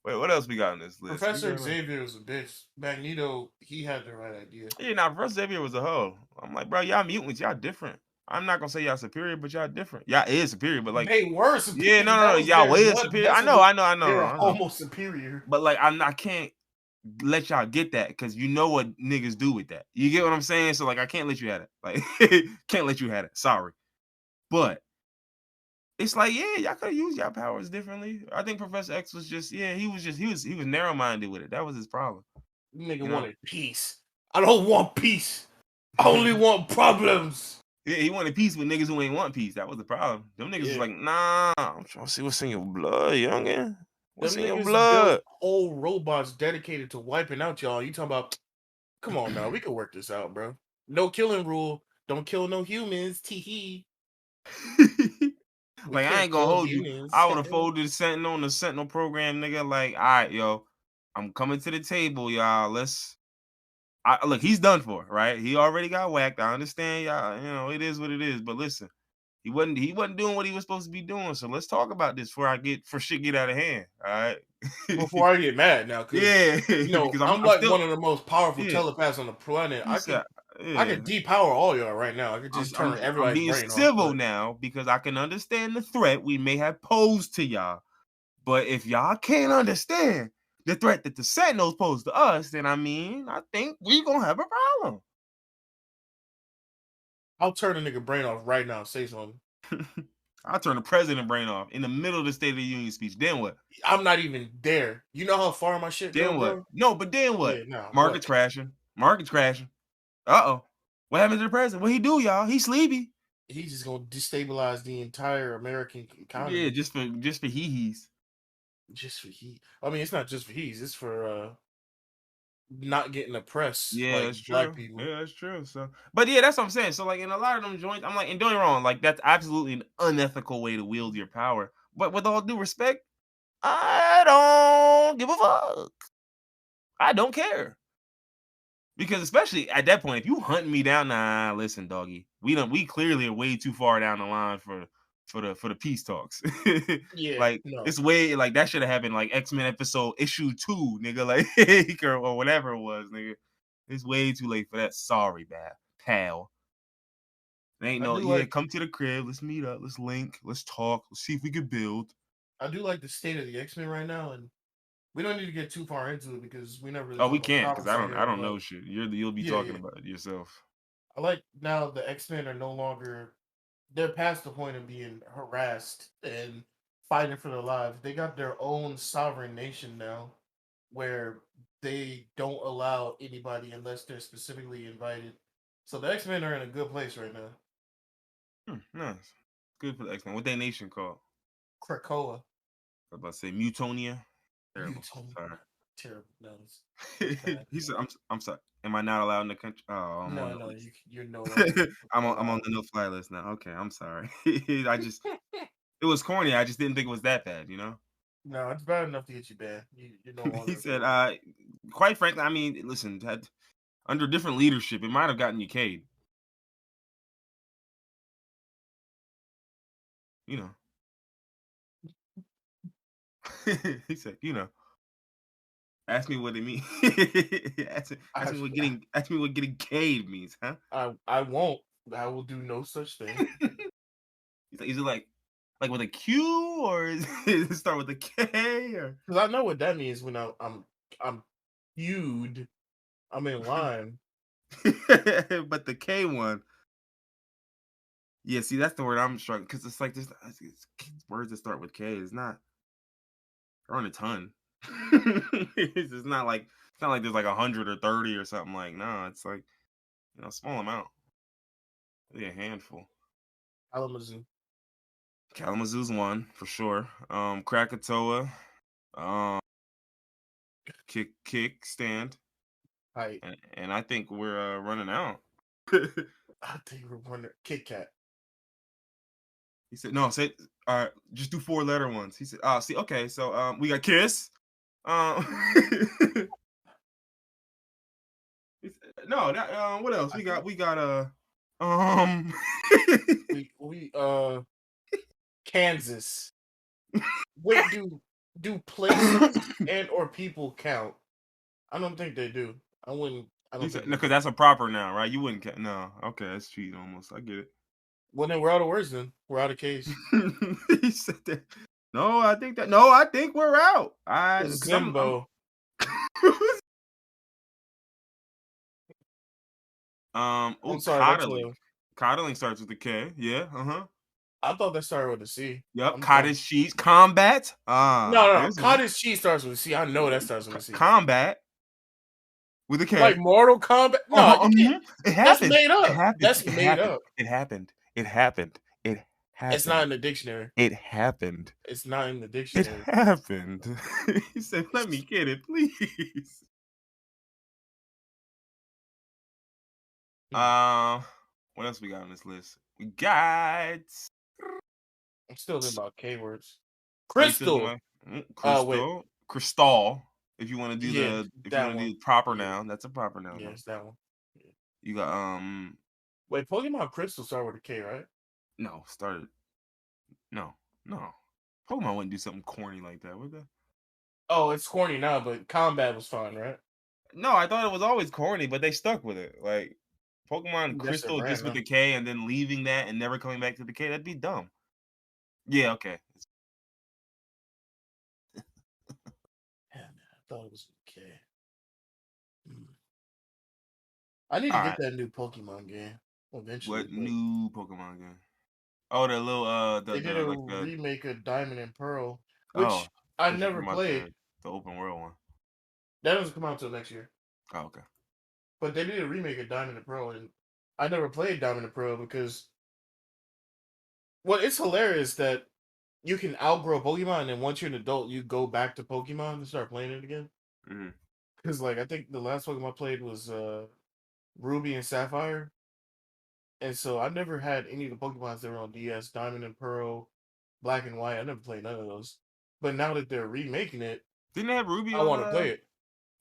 B: wait. What else we got on this list? We
A: Professor
B: got
A: Xavier was a bitch. Magneto, he had the right idea.
B: yeah. Now, first Xavier was a hoe. I'm like, bro, y'all mutants, y'all different. I'm not gonna say y'all superior, but y'all different. Y'all is superior, but like,
A: They were
B: yeah,
A: superior.
B: no,
A: That was
B: y'all
A: their
B: is
A: blood
B: superior.
A: vessel. They were
B: I know.
A: almost superior.
B: But like, I can't let y'all get that because you know what niggas do with that. You get what I'm saying? So like, I can't let you have it. Like, can't let you have it. Sorry, but it's like, yeah, y'all could have used y'all powers differently. I think Professor X was just, yeah, he was narrow minded with it. That was his problem,
A: Nigga
B: you know.
A: wanted peace. I don't want peace. I only want problems.
B: Yeah, he wanted peace with niggas who ain't want peace. That was the problem. Them niggas was
A: Yeah.
B: like, nah, I'm trying to see what's in your blood, youngin. What's
A: Them
B: in your
A: niggas built
B: blood?
A: whole robots dedicated to wiping out y'all. You talking about, come on now, we can work this out, bro. No killing rule. Don't kill no humans. Tee We
B: Like, I
A: can't
B: ain't gonna
A: kill
B: hold you.
A: humans.
B: I would have folded Sentinel on the Sentinel program, nigga. Like, all right, yo, I'm coming to the table, y'all. Look, he's done for, right? He already got whacked. I understand, y'all. You know, it is what it is. But listen, he wasn't doing what he was supposed to be doing. So let's talk about this before shit get out of hand. All right.
A: Before I get mad now, because
B: Yeah,
A: you know
B: because
A: I'm
B: I'm
A: like
B: still
A: one of the most powerful
B: yeah.
A: telepaths on the planet.
B: You said
A: I
B: yeah.
A: could depower all y'all right now. I could
B: I'm
A: just
B: I'm
A: turn
B: I'm
A: everybody's
B: being
A: brain off.
B: civil
A: But
B: now because I can understand the threat we may have posed to y'all. But if y'all can't understand the threat that the Sentinels pose to us, then I mean, I think we gonna have a problem.
A: I'll turn a nigga brain off right now. Say something.
B: I'll turn the president brain off in the middle of the State of the Union speech. Then what?
A: I'm not even there. You know how far my shit go,
B: Then what?
A: bro?
B: No, but then what?
A: Yeah, nah.
B: Markets
A: What?
B: crashing. Markets crashing. Uh-oh. What happened to the president? What he do, y'all? He sleepy.
A: He's just gonna destabilize the entire American
B: Yeah,
A: economy
B: just for hee-hees.
A: just for he. I mean, it's not just for he's. It's for not getting oppressed
B: Yeah,
A: like
B: that's
A: black
B: true.
A: people.
B: Yeah, that's true. So, but yeah, that's what I'm saying. So, like in a lot of them joints, I'm like, and don't get me wrong, like that's absolutely an unethical way to wield your power. But with all due respect, I don't give a fuck. I don't care. Because especially at that point, if you hunting me down, nah, listen, doggy, we clearly are way too far down the line for the peace talks.
A: Yeah,
B: Like
A: no.
B: it's way like that should have happened like X-Men episode issue 2, nigga, like or whatever it was, nigga. It's way too late for that. Sorry, pal. It ain't
A: I
B: no,
A: do
B: yeah,
A: like
B: come to the crib, let's meet up, let's link, let's talk, let's see if we can build.
A: I do like the state of the X-Men right now, and we don't need to get too far into it because we never really
B: Oh,
A: talk
B: we
A: about the
B: can't because
A: comics
B: I
A: on
B: don't I
A: here.
B: don't
A: But
B: know shit. You'll be
A: yeah,
B: talking
A: yeah.
B: about it yourself.
A: I like now the X-Men are no longer they're past the point of being harassed and fighting for their lives. They got their own sovereign nation now where they don't allow anybody unless they're specifically invited. So the X-Men are in a good place right now.
B: Nice. Good for the X-Men. What they nation called?
A: Krakoa.
B: I was about to say Mutonia.
A: You
B: Terrible.
A: told me
B: Sorry.
A: terrible. No, it's bad.
B: He said, I'm sorry. Am I not allowed in the country? Oh, I'm on
A: No,
B: the
A: no,
B: list.
A: you're no longer
B: I'm on
A: allowed.
B: the no fly list now. Okay, I'm sorry. I just it was corny. I just didn't think it was that bad, you know?
A: No, it's bad enough to get you banned. You're no
B: He
A: longer
B: said,
A: available.
B: quite frankly, I mean, listen, under different leadership, it might have gotten you Cade. You know. He said, you know. Ask me what it means.
A: I,
B: ask me what getting Cade means, huh?
A: I won't. I will do no such thing.
B: Is it like with a Q or is it start with a K or
A: Because I know what that means when I'm queued. I'm in line.
B: but the K one. Yeah, see that's the word I'm struggling because it's like it's words that start with K. It's not there aren't a ton. It's not like there's like 100 or 30 or something like no, it's like a small amount. Maybe a handful.
A: Kalamazoo.
B: Kalamazoo's one for sure. Krakatoa, um, kick stand,
A: Height.
B: and I think we're running out.
A: I think we're wondering Kit Kat.
B: He said, "No, say just do 4 letter ones." He said, see, okay, so we got kiss. Um, no, that what else?
A: I
B: We
A: think
B: got um,
A: we Kansas. Wait, do places and or people count? I don't think they do. I wouldn't. I
B: he
A: don't
B: said,
A: think
B: no,
A: they
B: because
A: do.
B: that's a proper noun, right? You wouldn't no, okay, that's cheating almost. I get it.
A: Well, then we're out of words. Then we're out of case.
B: He said that. No, I think that. No, I think we're out. I because I'm
A: Zimbo. I'm sorry. That's
B: coddling.
A: a.
B: Coddling starts with a K. Yeah.
A: I thought that started with a C.
B: Yep.
A: I'm dumb.
B: Cottage cheese. Combat.
A: No, no, no.
B: There's one.
A: Cottage cheese starts with a C. I know that starts with a C.
B: Combat with a
A: Like
B: K.
A: Mortal Kombat. No, you can't.
B: It
A: That's
B: happened.
A: made
B: It
A: up.
B: happened.
A: That's
B: It
A: made
B: happened.
A: up.
B: It happened. It happened. It
A: It's not
B: happened.
A: in the dictionary.
B: It happened.
A: It's not in the
B: It
A: dictionary.
B: happened. He said, "Let me
A: It's,
B: get it, please."
A: hmm.
B: Uh, what else we got on this list? We got.
A: I'm still thinking about K words.
B: Are you still
A: Crystal.
B: going?
A: Wait.
B: Crystal. If you want to do
A: Yeah,
B: if you
A: that
B: want to do
A: one.
B: the proper
A: Yeah,
B: noun, that's a proper noun.
A: yeah,
B: Huh?
A: it's that one. Yeah.
B: You got
A: Wait, Pokemon Crystal start with a K, right?
B: no started no no. Pokemon wouldn't do something corny like that, would they?
A: Oh, it's corny now, but combat was fun, right?
B: No, I thought it was always corny, but they stuck with it. Like Pokemon
A: That's their
B: Crystal just
A: brand
B: with
A: now.
B: the K and then leaving that and never coming back to the K, that'd be dumb. Yeah, okay.
A: Yeah, man, I thought it was with a K. Hmm. I need to
B: All
A: get
B: right.
A: that new Pokemon game eventually,
B: What
A: but
B: new Pokemon game? Oh, the little
A: they did a
B: like the
A: remake of Diamond and Pearl,
B: oh,
A: which I
B: what you
A: never
B: talking about
A: played.
B: the open world one?
A: That doesn't come out until next year.
B: Oh, okay.
A: But they did a remake of Diamond and Pearl, and I never played Diamond and Pearl because, well, it's hilarious that you can outgrow Pokemon, and once you're an adult, you go back to Pokemon and start playing it again.
B: Hmm.
A: Because, like, I think the last Pokemon I played was Ruby and Sapphire, and so I never had any of the Pokemons that were on DS, Diamond and Pearl, Black and White. I never played none of those. But now that they're remaking it,
B: Didn't they have Ruby
A: I
B: on
A: want to play it.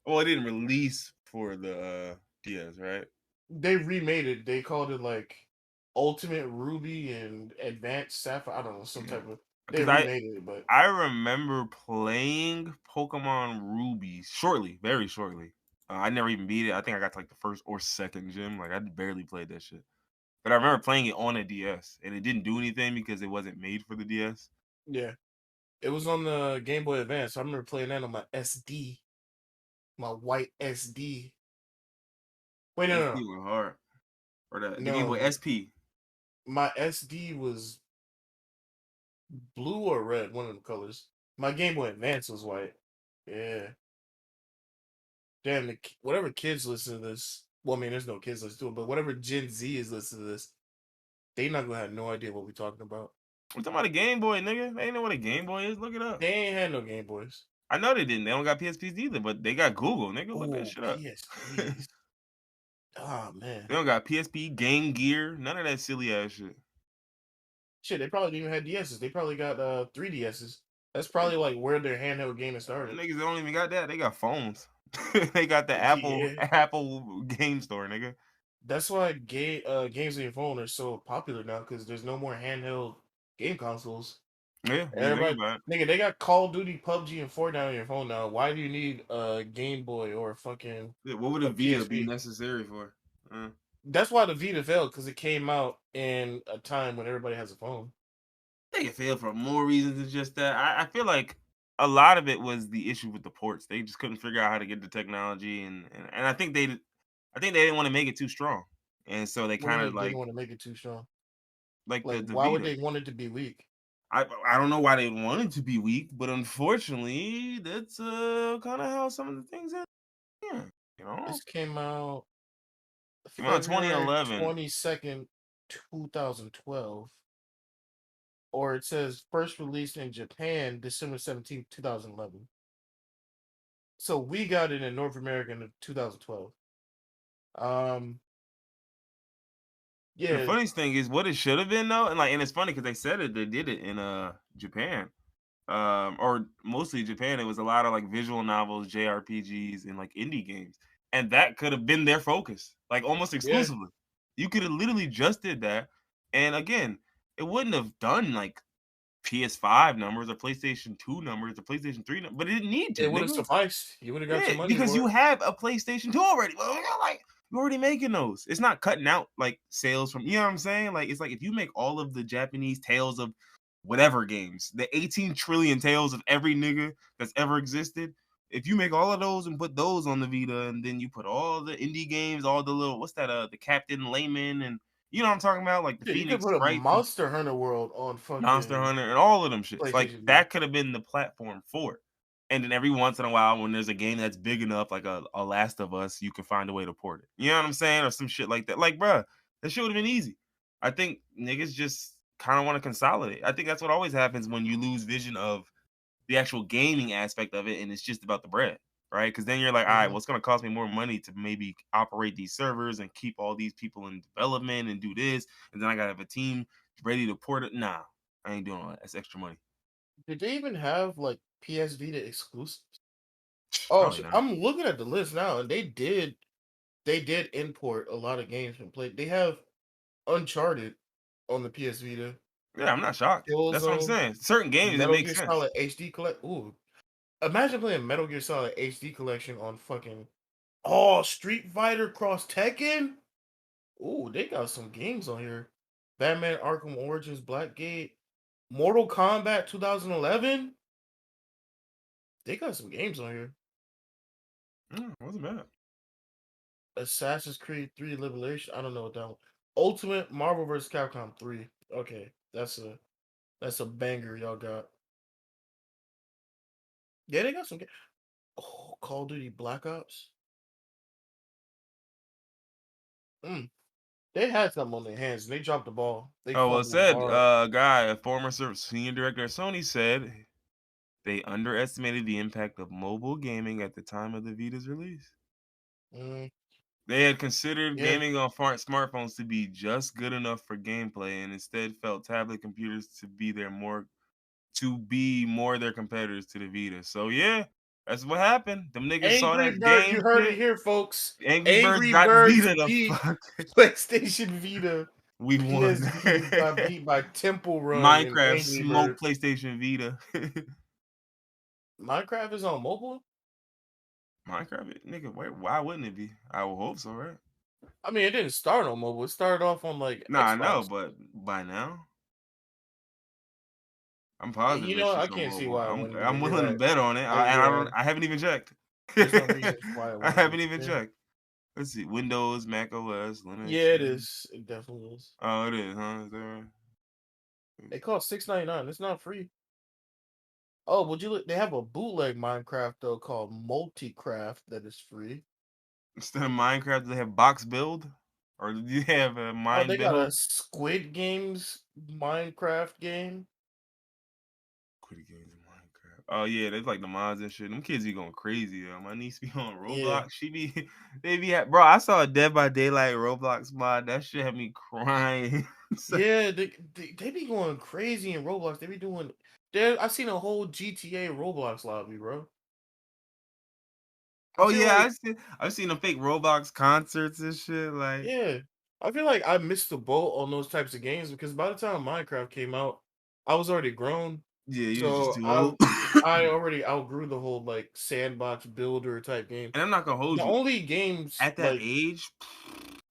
B: well, it didn't release for the DS, right?
A: They remade it. They called it like Ultimate Ruby and Advanced Sapphire. I don't know, some type of. They
B: Because
A: remade it, but
B: I remember playing Pokemon Ruby shortly, very shortly. I never even beat it. I think I got to like the first or second gym. Like I barely played that shit. But I remember playing it on a DS, and it didn't do anything because it wasn't made for the DS.
A: yeah, it was on the Game Boy Advance. I remember playing that on my SD, my white SD. Wait,
B: SP was hard, or the Game Boy
A: no.
B: SP.
A: My SD was blue or red, one of the colors. My Game Boy Advance was white. Yeah. Damn, whatever kids listen to this. Well, I mean, there's no kids listen to it, but whatever Gen Z is listening to this, they not gonna have no idea what we're talking about.
B: We're talking about a Game Boy, nigga. They ain't know what a Game Boy is. Look it up.
A: They ain't had no Game Boys.
B: I know they didn't. They don't got PSPs either, but they got Google, nigga. Look that
A: Oh,
B: shit up.
A: PSPs. Oh man.
B: They don't got PSP, Game Gear, none of that silly ass shit.
A: Shit, they probably didn't even have DSs. They probably got 3DSs. That's probably like where their handheld gaming started.
B: Niggas don't even got that. They got phones. They got the Apple
A: Yeah.
B: Apple Game Store, nigga.
A: That's why games on your phone are so popular now because there's no more handheld game consoles.
B: Yeah, when you think
A: Everybody,
B: about it.
A: nigga, they got Call of Duty, PUBG, and Fortnite on your phone now. Why do you need a Game Boy or a fucking
B: Yeah, what would a
A: a
B: Vita be
A: PSP?
B: necessary for?
A: That's why the Vita failed because it came out in a time when everybody has a phone.
B: I think it failed for more reasons than just that. I feel like a lot of it was the issue with the ports. They just couldn't figure out how to get the technology, and I think they didn't want to make it too strong, and so they
A: What do you
B: kind of
A: mean didn't want to make it too strong?
B: like
A: Like,
B: the
A: why would
B: Vita.
A: they want it to be weak?
B: I don't know why they wanted to be weak, but unfortunately, that's kind of how some of the things are. Yeah, you know,
A: This came out
B: came out in
A: February
B: 2011.
A: 22nd, 2012. Or it says first released in Japan December 17th, 2011. So we got it in North America in 2012. Um,
B: And the
A: yeah,
B: funniest thing is what it should have been though, and it's funny because they said it, they did it in Japan, or mostly Japan. It was a lot of like visual novels, JRPGs, and like indie games, and that could have been their focus, like almost
A: yeah.
B: exclusively. You could have literally just did that, and again, it wouldn't have done like PS5 numbers or PlayStation 2 numbers or PlayStation 3 numbers, but it didn't need to,
A: It would have
B: nigga.
A: sufficed. You would have got
B: Yeah,
A: your money
B: because
A: for
B: you
A: it.
B: have a PlayStation 2 already. Well, like you're already making those. It's not cutting out like sales from, you know what I'm saying? Like it's like if you make all of the Japanese tales of whatever games, the 18 trillion tales of every nigga that's ever existed, if you make all of those and put those on the Vita, and then you put all the indie games, all the little what's that, the Captain Layman, and you know what I'm talking about, like the
A: Yeah, you could
B: Phoenix
A: put a
B: Sprites,
A: Monster Hunter World on
B: Monster
A: fucking
B: Hunter, and all of them shits. Like
A: PlayStation Vita.
B: that could have been the platform for it. And then every once in a while, when there's a game that's big enough, like a Last of Us, you can find a way to port it. You know what I'm saying? Or some shit like that. Like, bruh, that shit would have been easy. I think niggas just kind of want to consolidate. I think that's what always happens when you lose vision of the actual gaming aspect of it, and it's just about the bread, right? Because then you're like, all right,
A: Hmm.
B: well, it's going to cost me more money to maybe operate these servers and keep all these people in development and do this, and then I got to have a team ready to port it. Nah, I ain't doing all that. That's extra money.
A: Did they even have like PS Vita exclusives? Oh,
B: Probably
A: shit.
B: not.
A: I'm looking at the list now, and they did import a lot of games from Play. They have Uncharted on the PS Vita,
B: Yeah, I'm not shocked. That's what I'm
A: Killzone,
B: saying. Certain games it
A: Metal
B: makes
A: Gear
B: sense.
A: Solid HD Collect. Ooh, imagine playing Metal Gear Solid HD Collection on fucking Street Fighter Cross Tekken. Ooh, they got some games on here. Batman Arkham Origins Blackgate, Mortal Kombat 2011. They got some games on here.
B: Wasn't bad.
A: Assassin's Creed 3 Liberation. I don't know what that one. Ultimate Marvel vs. Capcom 3. Okay, that's a banger y'all got. Yeah, they got some. Oh, Call of Duty Black Ops. Mm. They had something on their hands. And they dropped the ball. They
B: Oh well, it
A: fumbled
B: said
A: hard.
B: a guy, a former senior director at Sony, said they underestimated the impact of mobile gaming at the time of the Vita's release.
A: Mm,
B: They had considered
A: yeah,
B: gaming on smartphones to be just good enough for gameplay, and instead felt tablet computers to be their more to be more their competitors to the Vita. So yeah, that's what happened. Them niggas saw
A: Angry
B: that
A: Birds,
B: game
A: you heard it
B: shit.
A: here, folks.
B: Angry Birds
A: Angry
B: got
A: Birds
B: Vita the
A: beat
B: fuck.
A: PlayStation Vita.
B: We won.
A: PS Vita got beat by Temple Run and
B: Minecraft
A: Angry
B: smoked
A: Birds.
B: PlayStation Vita.
A: Minecraft is on mobile?
B: Minecraft, nigga, why wouldn't it be? I would hope so, right?
A: I mean, it didn't start on mobile. It started off on like
B: Nah, I know,
A: Xbox.
B: but by now, I'm positive
A: You
B: that
A: know, I
B: shit's on
A: can't see
B: mobile.
A: why it
B: I'm
A: wouldn't be.
B: I'm
A: You're
B: willing to
A: right.
B: bet on it. I, and I
A: Yeah,
B: don't. I haven't even checked.
A: there's no reason why it
B: I
A: wouldn't be.
B: haven't even
A: Yeah,
B: checked. Let's see. Windows, Mac OS, Linux.
A: yeah, it is. It definitely is.
B: Oh, it is, huh? Is that right?
A: It costs $6.99. It's not free. Oh, would you look? They have a bootleg Minecraft though called Multicraft that is free.
B: Instead of Minecraft, do they have box build, or do you have a
A: Oh,
B: mine
A: they got a
B: build?
A: Squid Games Minecraft game.
B: Quit games in Minecraft. Oh yeah, they like the mods and shit. Them kids be going crazy, yo. My niece be on
A: Yeah,
B: Roblox. She be, they be, bro. I saw a Dead by Daylight Roblox mod. That shit had me crying.
A: yeah, they be going crazy in Roblox. They be doing. There, I seen a whole GTA Roblox lobby, bro. I
B: Oh
A: feel
B: yeah,
A: like
B: I've seen the fake Roblox concerts and shit. Like,
A: yeah, I feel like I missed the boat on those types of games because by the time Minecraft came out, I was already grown,
B: yeah, you was just
A: so
B: too
A: I
B: old.
A: I already outgrew the whole like sandbox builder type game.
B: And I'm not gonna hold
A: The
B: you.
A: only games
B: At that
A: like
B: age,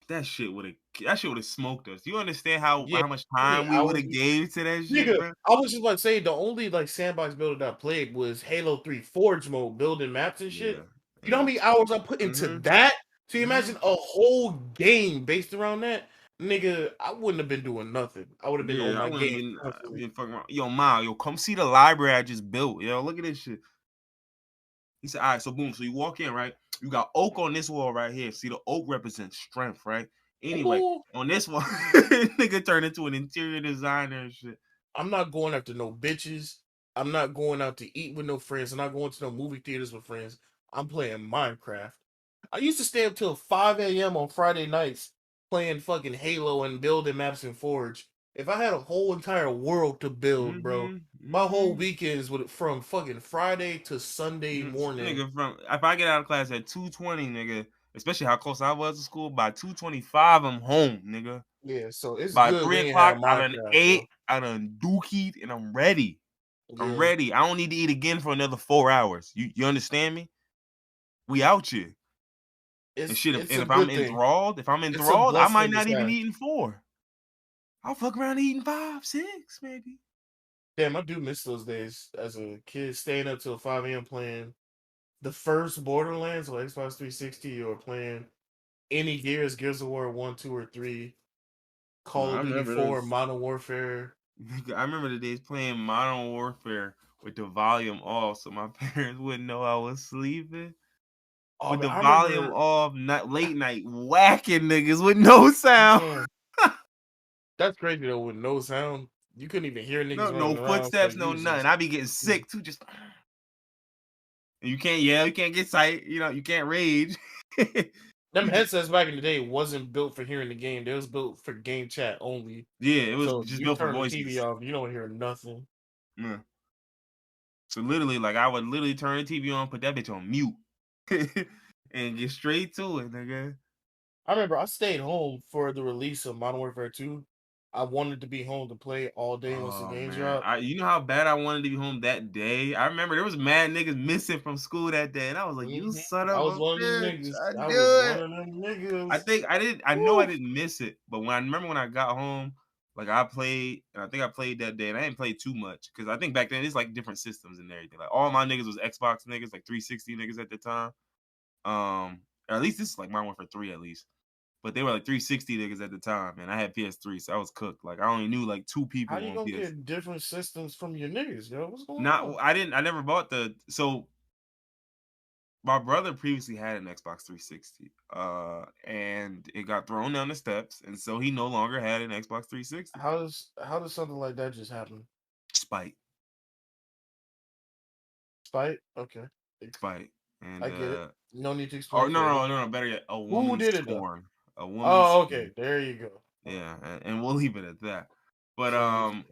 B: that shit would have smoked us. You understand how
A: yeah,
B: how much
A: how many
B: time we would
A: hours
B: have gave to that shit,
A: nigga,
B: bro?
A: I was just about to say the only like sandbox builder that I played was Halo 3 Forge mode, building maps and
B: Yeah,
A: shit. You know how
B: yeah.
A: many hours I put into
B: Mhm,
A: that? So you
B: mhm.
A: imagine a whole game based around that? Nigga, I wouldn't have been doing nothing. I would have been on
B: Yeah, I
A: my
B: wouldn't
A: game
B: have been
A: constantly.
B: been fucking around. Yo, Ma, yo, come see the library I just built. Yo, look at this shit. He said, all right, so boom. So you walk in, right? You got oak on this wall right here. See, the oak represents strength, right? Anyway,
A: Ooh,
B: on this one, nigga turned into an interior designer and shit.
A: I'm not going after no bitches. I'm not going out to eat with no friends. I'm not going to no movie theaters with friends. I'm playing Minecraft. I used to stay up till 5 a.m. on Friday nights playing fucking Halo and building maps in Forge. If I had a whole entire world to build, bro,
B: Mhm,
A: my whole
B: mhm.
A: weekends would from fucking Friday to Sunday morning.
B: Nigga, from if I get out of class at 2:20, nigga, especially how close I was to school, by 2:25, I'm home, nigga.
A: Yeah, so it's
B: By
A: good
B: three
A: we ain't have
B: o'clock, I done
A: Minecraft,
B: ate,
A: bro.
B: I done dookied, and I'm ready. I'm
A: Yeah,
B: ready. I don't need to eat again for another 4 hours. You understand me? We out here. And shit, if,
A: it's
B: and
A: a
B: if I'm
A: good thing.
B: enthralled,
A: It's a
B: I
A: blessing
B: might
A: in
B: not even
A: disguise.
B: eating four. I'll fuck around eating five, six, maybe.
A: Damn, I do miss those days as a kid, staying up till 5 a.m. playing the first Borderlands or Xbox 360 or playing any Gears of War 1, 2, or 3,
B: No,
A: Call
B: I
A: of Duty
B: remember
A: 4,
B: those.
A: Modern Warfare.
B: I remember the days playing Modern Warfare with the volume off, so my parents wouldn't know I was sleeping.
A: Oh,
B: With
A: man,
B: the
A: I
B: volume
A: remember,
B: off, not late night whacking niggas with no sound.
A: man, that's crazy though, with no sound. You couldn't even hear
B: No,
A: niggas
B: no
A: running around, so
B: footsteps, no
A: you was
B: nothing.
A: just,
B: I be getting sick too. Just and you can't yell, you can't get sight. You can't rage.
A: them
B: You just
A: headsets back in the day wasn't built for hearing the game. They was built for game chat only.
B: yeah, it was
A: So
B: just
A: you
B: built for
A: turn the TV
B: voices.
A: off, you don't hear nothing.
B: Yeah. So literally, like I would literally turn the TV on, put that bitch on mute, and get straight to it, nigga.
A: I remember I stayed home for the release of Modern Warfare 2. I wanted to be home to play all day once the
B: Oh
A: game
B: man,
A: dropped.
B: you know how bad I wanted to be home that day. I remember there was mad niggas missing from school that day, and I was like, "You
A: Mhm.
B: son
A: I
B: of
A: was
B: a
A: one of them
B: bitch,
A: niggas.
B: I
A: I was
B: do
A: one
B: it."
A: of them
B: I
A: niggas.
B: think I didn't. I know I
A: Woo!
B: didn't miss it, but when I remember when I got home, like I played, and I think I played that day, and I didn't play too much because I think back then it's like different systems and everything. Like all my niggas was Xbox niggas, like 360 niggas at the time. Or at least this is like Modern Warfare 3 at least. But they were like 360 niggas at the time, and I had PS3, so I was cooked. Like I only knew like two
A: How
B: people
A: you
B: on
A: gonna
B: PS.
A: get different systems from your niggas, yo? What's going
B: Not
A: on?
B: I didn't. I never bought the. So my brother previously had an Xbox 360, and it got thrown down the steps, and so he no longer had an Xbox 360.
A: How does something like that just happen?
B: Spite,
A: Spite? Okay.
B: spite, and
A: I get it. No need to
B: or
A: explain
B: no,
A: further.
B: no, no, no. Better yet, a
A: Who
B: woman's
A: did it though?
B: scorn, a woman's
A: Oh, okay.
B: scorn.
A: There you go.
B: Yeah, and we'll leave it at that. But
A: So easy.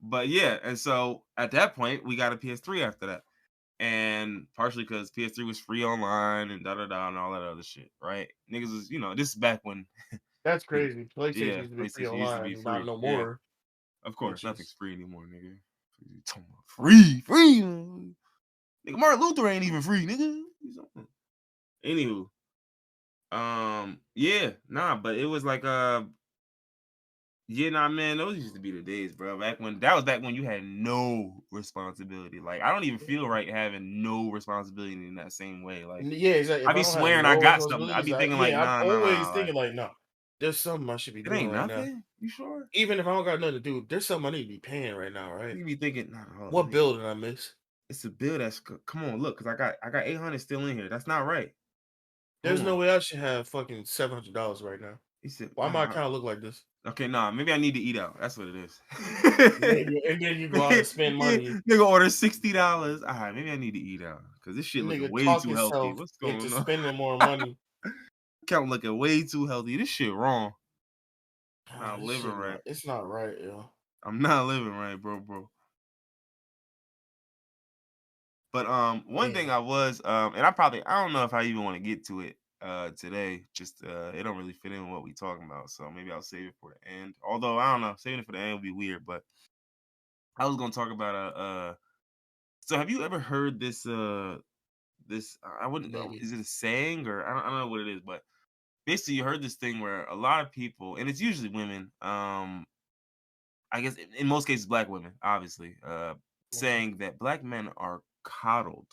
B: But yeah, and so at that point, we got a PS3 after that. And partially because PS3 was free online and da da da and all that other shit, right? Niggas was, this is back when,
A: That's crazy. PlayStation
B: yeah,
A: used to be free
B: PlayStation used to be
A: online, not
B: free.
A: no
B: Yeah,
A: more.
B: of course,
A: Which
B: nothing's
A: is
B: free anymore, nigga. You talking about free, nigga. Martin Luther ain't even free, nigga. Anywho, yeah, nah, but it was like, yeah, nah, man, those used to be the days, bro. That was back when you had no responsibility. Like, I don't even feel right having no responsibility in that same way. Like,
A: yeah, exactly.
B: I
A: If I
B: be
A: don't have
B: swearing I
A: no
B: got something. I
A: responsibilities,
B: be thinking like,
A: I'm
B: nah, nah,
A: always
B: nah.
A: thinking
B: Like,
A: like, no, there's something I should be
B: it
A: doing
B: ain't
A: right now.
B: nothing. You sure?
A: Even if I don't got nothing to do, there's something I need to be paying right now, right?
B: You be thinking, nah, hold on,
A: What bill did I miss?
B: it's a bill that's come on, look, cause I got 800 still in here. That's not right. Hold
A: There's no
B: on.
A: way I should have fucking $700 right now.
B: He said,
A: Why my account look like this?
B: okay, nah, maybe I need to eat out. That's what it is.
A: And then you go out and spend
B: Yeah,
A: money.
B: nigga order $60. All right, maybe I need to eat out because this shit looking
A: Nigga
B: way
A: talk
B: too healthy.
A: yourself
B: What's
A: into
B: going on?
A: spending more money.
B: Account looking way too healthy. This shit wrong. Not
A: This
B: living
A: shit
B: right.
A: it's not right, yo.
B: I'm not living right, bro. But one thing
A: Damn.
B: and I don't know if I even want to get to it today. Just it don't really fit in with what we talking about. So maybe I'll save it for the end. Although I don't know, saving it for the end would be weird, but I was gonna talk about so have you ever heard this I wouldn't know,
A: Maybe.
B: is it a saying or I don't know what it is, but basically you heard this thing where a lot of people, and it's usually women, I guess in most cases black women, obviously,
A: Mhm.
B: saying that black men are coddled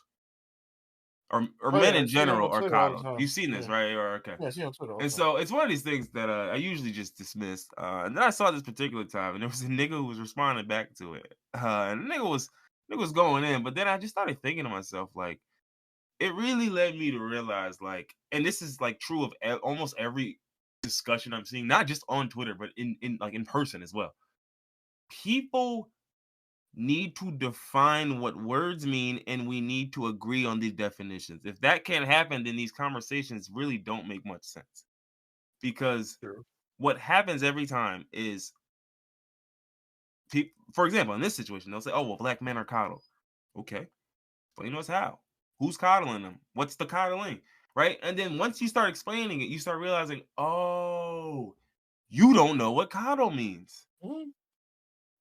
B: or
A: Oh
B: men
A: yeah, I
B: in
A: see them
B: general
A: on
B: are
A: Twitter all the
B: coddled.
A: time.
B: You've seen this,
A: Yeah.
B: right? Or okay.
A: Yeah, I see them on Twitter all
B: And
A: the time.
B: so it's one of these things that I usually just dismissed. And then I saw this particular time, and there was a nigga who was responding back to it. And the nigga was going in, but then I just started thinking to myself, like, it really led me to realize, like, and this is like true of almost every discussion I'm seeing, not just on Twitter, but in like in person as well. People need to define what words mean and we need to agree on these definitions. If that can't happen, then these conversations really don't make much sense. Because
A: True.
B: what happens every time is people, for example, in this situation, they'll say, oh, well, black men are coddled. Okay. Explain to us how. Who's coddling them? What's the coddling? Right? And then once you start explaining it, you start realizing, oh, you don't know what coddle means.
A: Mhm.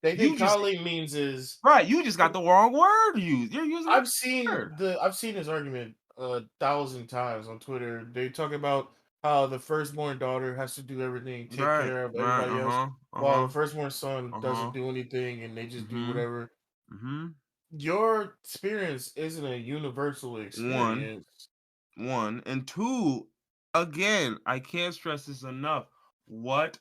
A: They
B: You
A: think
B: just
A: coddling means is
B: right, you just got the wrong word used. You're using the word.
A: I've seen this argument 1,000 times on Twitter. They talk about how the firstborn daughter has to do everything, take
B: Right,
A: care of
B: right,
A: everybody else,
B: uh-huh,
A: while the
B: uh-huh,
A: firstborn son
B: uh-huh,
A: doesn't do anything and they just do
B: mhm,
A: whatever.
B: mhm.
A: Your experience isn't a universal
B: One,
A: experience.
B: and two, again, I can't stress this enough. What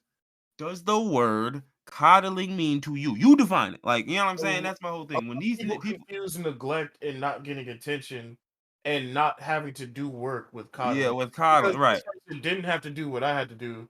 B: does the word coddling mean to you? You define it. Like, you know what I'm saying?
A: A
B: That's my whole
A: a
B: thing.
A: lot
B: When
A: of
B: these
A: people
B: people,
A: confuse neglect and not getting attention and not having to do work with
B: yeah,
A: coddling.
B: with
A: Because
B: coddling,
A: this
B: right?
A: person didn't have to do what I had to do,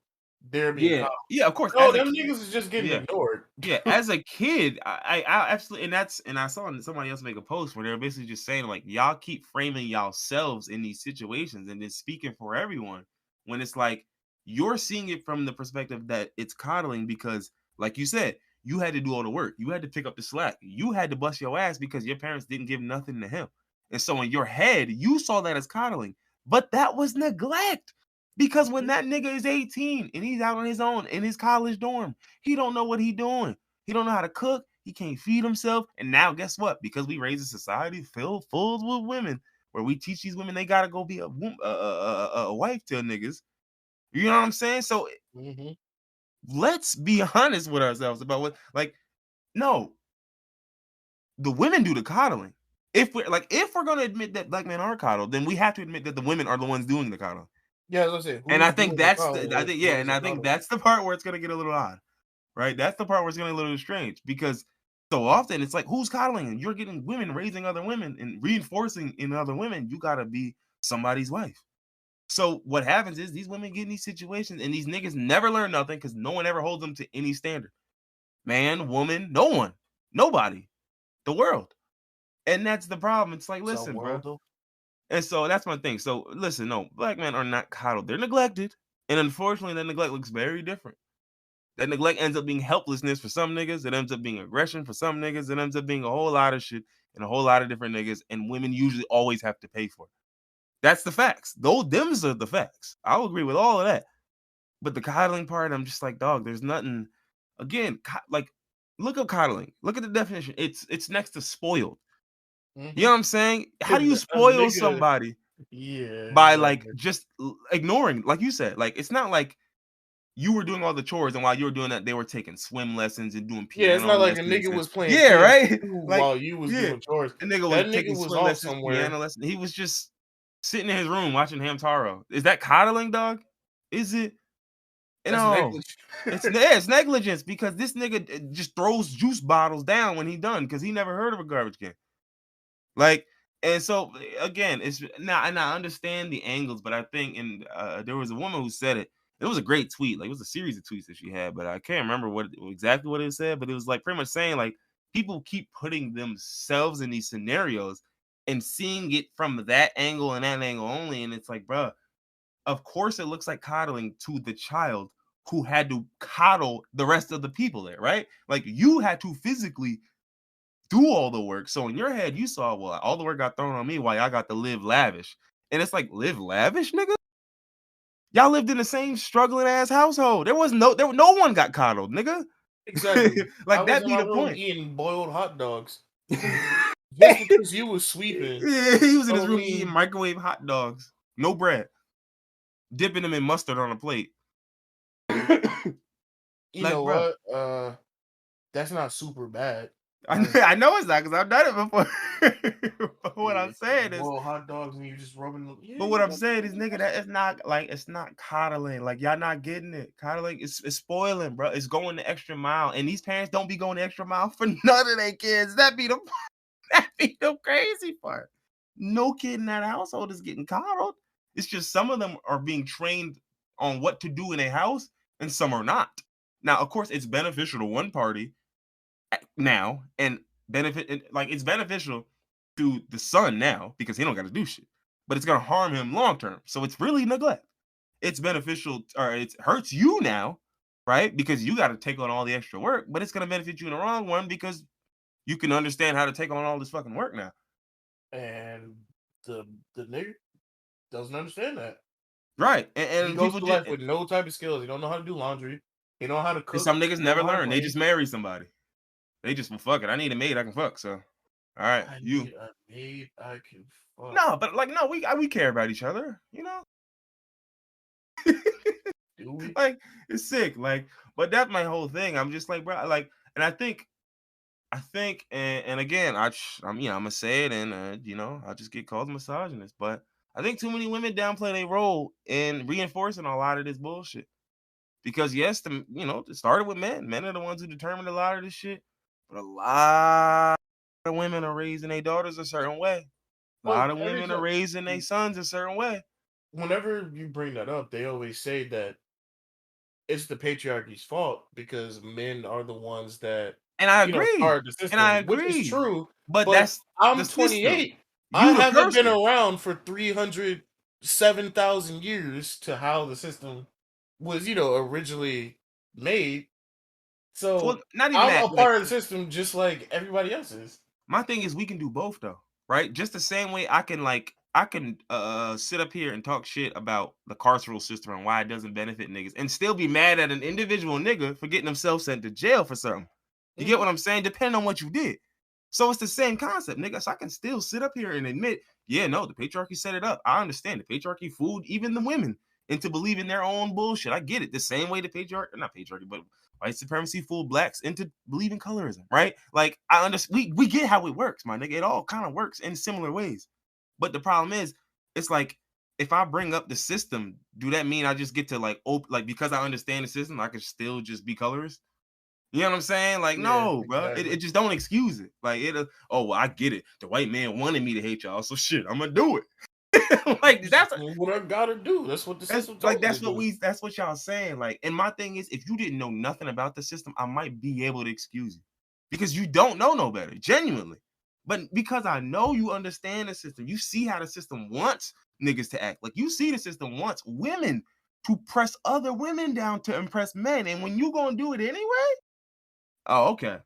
A: they're being
B: Yeah,
A: coddled.
B: yeah, of course.
A: No,
B: As a
A: them
B: kid,
A: niggas is just getting
B: yeah.
A: ignored.
B: Yeah, as a kid, I absolutely, and I saw somebody else make a post where they're basically just saying like y'all keep framing yourselves in these situations and then speaking for everyone when it's like you're seeing it from the perspective that it's coddling because, like you said, you had to do all the work, you had to pick up the slack, you had to bust your ass because your parents didn't give nothing to him, and so in your head you saw that as coddling, but that was neglect because when that nigga is 18 and he's out on his own in his college dorm. He don't know what he doing. He don't know how to cook. He can't feed himself. And now, guess what? Because we raise a society filled full with women, where we teach these women they gotta go be a wife to niggas. You know what I'm saying? So
A: Mhm.
B: let's be honest with ourselves about what. Like, no, the women do the coddling. If we're gonna admit that black men are coddled, then we have to admit that the women are the ones doing the coddling.
A: Yeah, as I said,
B: And I
A: who's
B: think
A: doing the
B: that's
A: coddling
B: I
A: if
B: think yeah,
A: there is
B: and
A: a
B: I think
A: coddler?
B: that's the part where it's gonna get a little odd. Right? That's the part where it's getting a little strange because so often it's like, who's coddling? And you're getting women raising other women and reinforcing in other women. You gotta be somebody's wife. So what happens is these women get in these situations and these niggas never learn nothing because no one ever holds them to any standard. Man, woman, no one, nobody, the world. And that's the problem. It's like,
A: Some
B: listen, bro.
A: world though.
B: And so that's my thing. So listen, no, black men are not coddled. They're neglected. And unfortunately, that neglect looks very different. That neglect ends up being helplessness for some niggas. It ends up being aggression for some niggas. It ends up being a whole lot of shit and a whole lot of different niggas. And women usually always have to pay for it. That's the facts. Those Them's are the facts. I'll agree with all of that. But the coddling part, I'm just like, dog, there's nothing. Again, like, look up coddling. Look at the definition. It's next to spoiled. You know what I'm saying? How do you
A: A
B: spoil
A: nigga,
B: somebody
A: yeah,
B: by like
A: exactly.
B: just ignoring? Like you said, like it's not like you were doing all the chores, and while you were doing that, they were taking swim lessons and doing
A: Yeah, it's
B: piano
A: not like a
B: lessons.
A: nigga
B: And
A: was playing
B: yeah, right.
A: PS2
B: Like
A: while you was
B: yeah,
A: doing chores.
B: the nigga was
A: That nigga
B: taking
A: was
B: swim
A: off
B: lessons,
A: somewhere.
B: piano lessons. He was just sitting in his room watching Hamtaro. Is that coddling, dog? Is it?
A: That's
B: No,
A: negligent.
B: it's negligence because this nigga just throws juice bottles down when he done because he never heard of a garbage can. Like, and so again, it's now, and I understand the angles, but I think, and there was a woman who said it. It was a great tweet. Like, it was a series of tweets that she had, but I can't remember exactly what it said. But it was like pretty much saying like people keep putting themselves in these scenarios and seeing it from that angle and that angle only, and it's like, bruh, of course it looks like coddling to the child who had to coddle the rest of the people there, right? Like you had to physically do all the work. So in your head, you saw, well, all the work got thrown on me while y'all got to live lavish. And it's like, live lavish, nigga? Y'all lived in the same struggling ass household. No one got coddled, nigga.
A: Exactly. I
B: Like
A: was
B: that
A: in
B: be
A: my
B: the
A: room
B: point.
A: eating boiled hot dogs just
B: Yeah,
A: because you was sweeping.
B: he was in his
A: Don't
B: room eating
A: mean
B: microwave hot dogs, no bread, dipping them in mustard on a plate.
A: you
B: Like,
A: know
B: bro,
A: what? That's not super bad,
B: I,
A: honestly.
B: I know it's not because I've done it before. But what
A: Yeah,
B: I'm saying is,
A: boiled hot dogs and you just rubbing them. Yeah,
B: but what
A: you
B: I'm
A: got
B: saying is,
A: some
B: nigga, that is not like it's not coddling. Like y'all not getting it. Coddling is spoiling, bro. It's going the extra mile, and these parents don't be going the extra mile for none of their kids. That be the that be the crazy part. No kid in that household is getting coddled. It's just some of them are being trained on what to do in a house, and some are not. Now, of course, it's beneficial to one party now, and like it's beneficial to the son now because he don't got to do shit, but it's gonna harm him long term. So it's really neglect. It's beneficial, or it hurts you now, right? Because you got to take on all the extra work, but it's gonna benefit you in the wrong one because you can understand how to take on all this fucking work now.
A: and the nigga doesn't understand that.
B: Right.
A: He
B: And
A: goes
B: people
A: through
B: just,
A: life with no type of skills. He don't know how to do laundry. He don't know how to
B: and
A: cook.
B: some niggas
A: He don't
B: never
A: know how to
B: learn. They
A: clean.
B: just marry somebody. They just, well, fuck it. I need a maid I can fuck. So, all right,
A: I
B: you.
A: need a maid I can fuck.
B: No, but like, no, we care about each other, you know?
A: Do we?
B: Like it's sick. Like, but that's my whole thing. I'm just like, bro, like, and I think, and again, I'm gonna say it, and I just get called a misogynist, but I think too many women downplay their role in reinforcing a lot of this bullshit. Because yes, it started with men. Men are the ones who determined a lot of this shit, but a lot of women are raising their daughters a certain way. A
A: Well,
B: lot of
A: every
B: women are
A: time,
B: raising their sons a certain way.
A: whenever you bring that up, they always say that it's the patriarchy's fault because men are the ones that,
B: And I agree.
A: started the
B: And I
A: system, which is
B: agree.
A: true.
B: But
A: But
B: that's the
A: I'm
B: system.
A: 28. I
B: You the
A: haven't been
B: person.
A: around for 307,000 years to how the system was, originally made.
B: Well,
A: So
B: not even
A: I'm
B: that.
A: a
B: Like,
A: part of the system just like everybody else is.
B: my thing is we can do both though, right? Just the same way I can sit up here and talk shit about the carceral system and why it doesn't benefit niggas and still be mad at an individual nigga for getting himself sent to jail for something. You get
A: Mhm.
B: what I'm saying? Depending on what you did. So it's the same concept, nigga. So I can still sit up here and admit, yeah, no, the patriarchy set it up. I understand the patriarchy fooled even the women into believing their own bullshit. I get it. The same way the patriarchy, not patriarchy, but white supremacy fooled blacks into believing colorism, right? Like I understand, we get how it works, my nigga. It all kind of works in similar ways. But the problem is, it's like if I bring up the system, do that mean I just get to like because I understand the system, I can still just be colorist? You know what I'm saying? Like,
A: Yeah,
B: no, bro. It
A: exactly.
B: just don't excuse it. Like, oh, well, I get it. The white man wanted me to hate y'all, so shit, I'm gonna do it. Like,
A: Just what I gotta do. That's what the
B: that's
A: system
B: like
A: told me to do.
B: that's what y'all saying. Like, and my thing is, if you didn't know nothing about the system, I might be able to excuse you because you don't know no better, genuinely. But because I know you understand the system, you see how the system wants niggas to act. Like, you see the system wants women to press other women down to impress men. And when you gonna do it anyway? Oh, okay.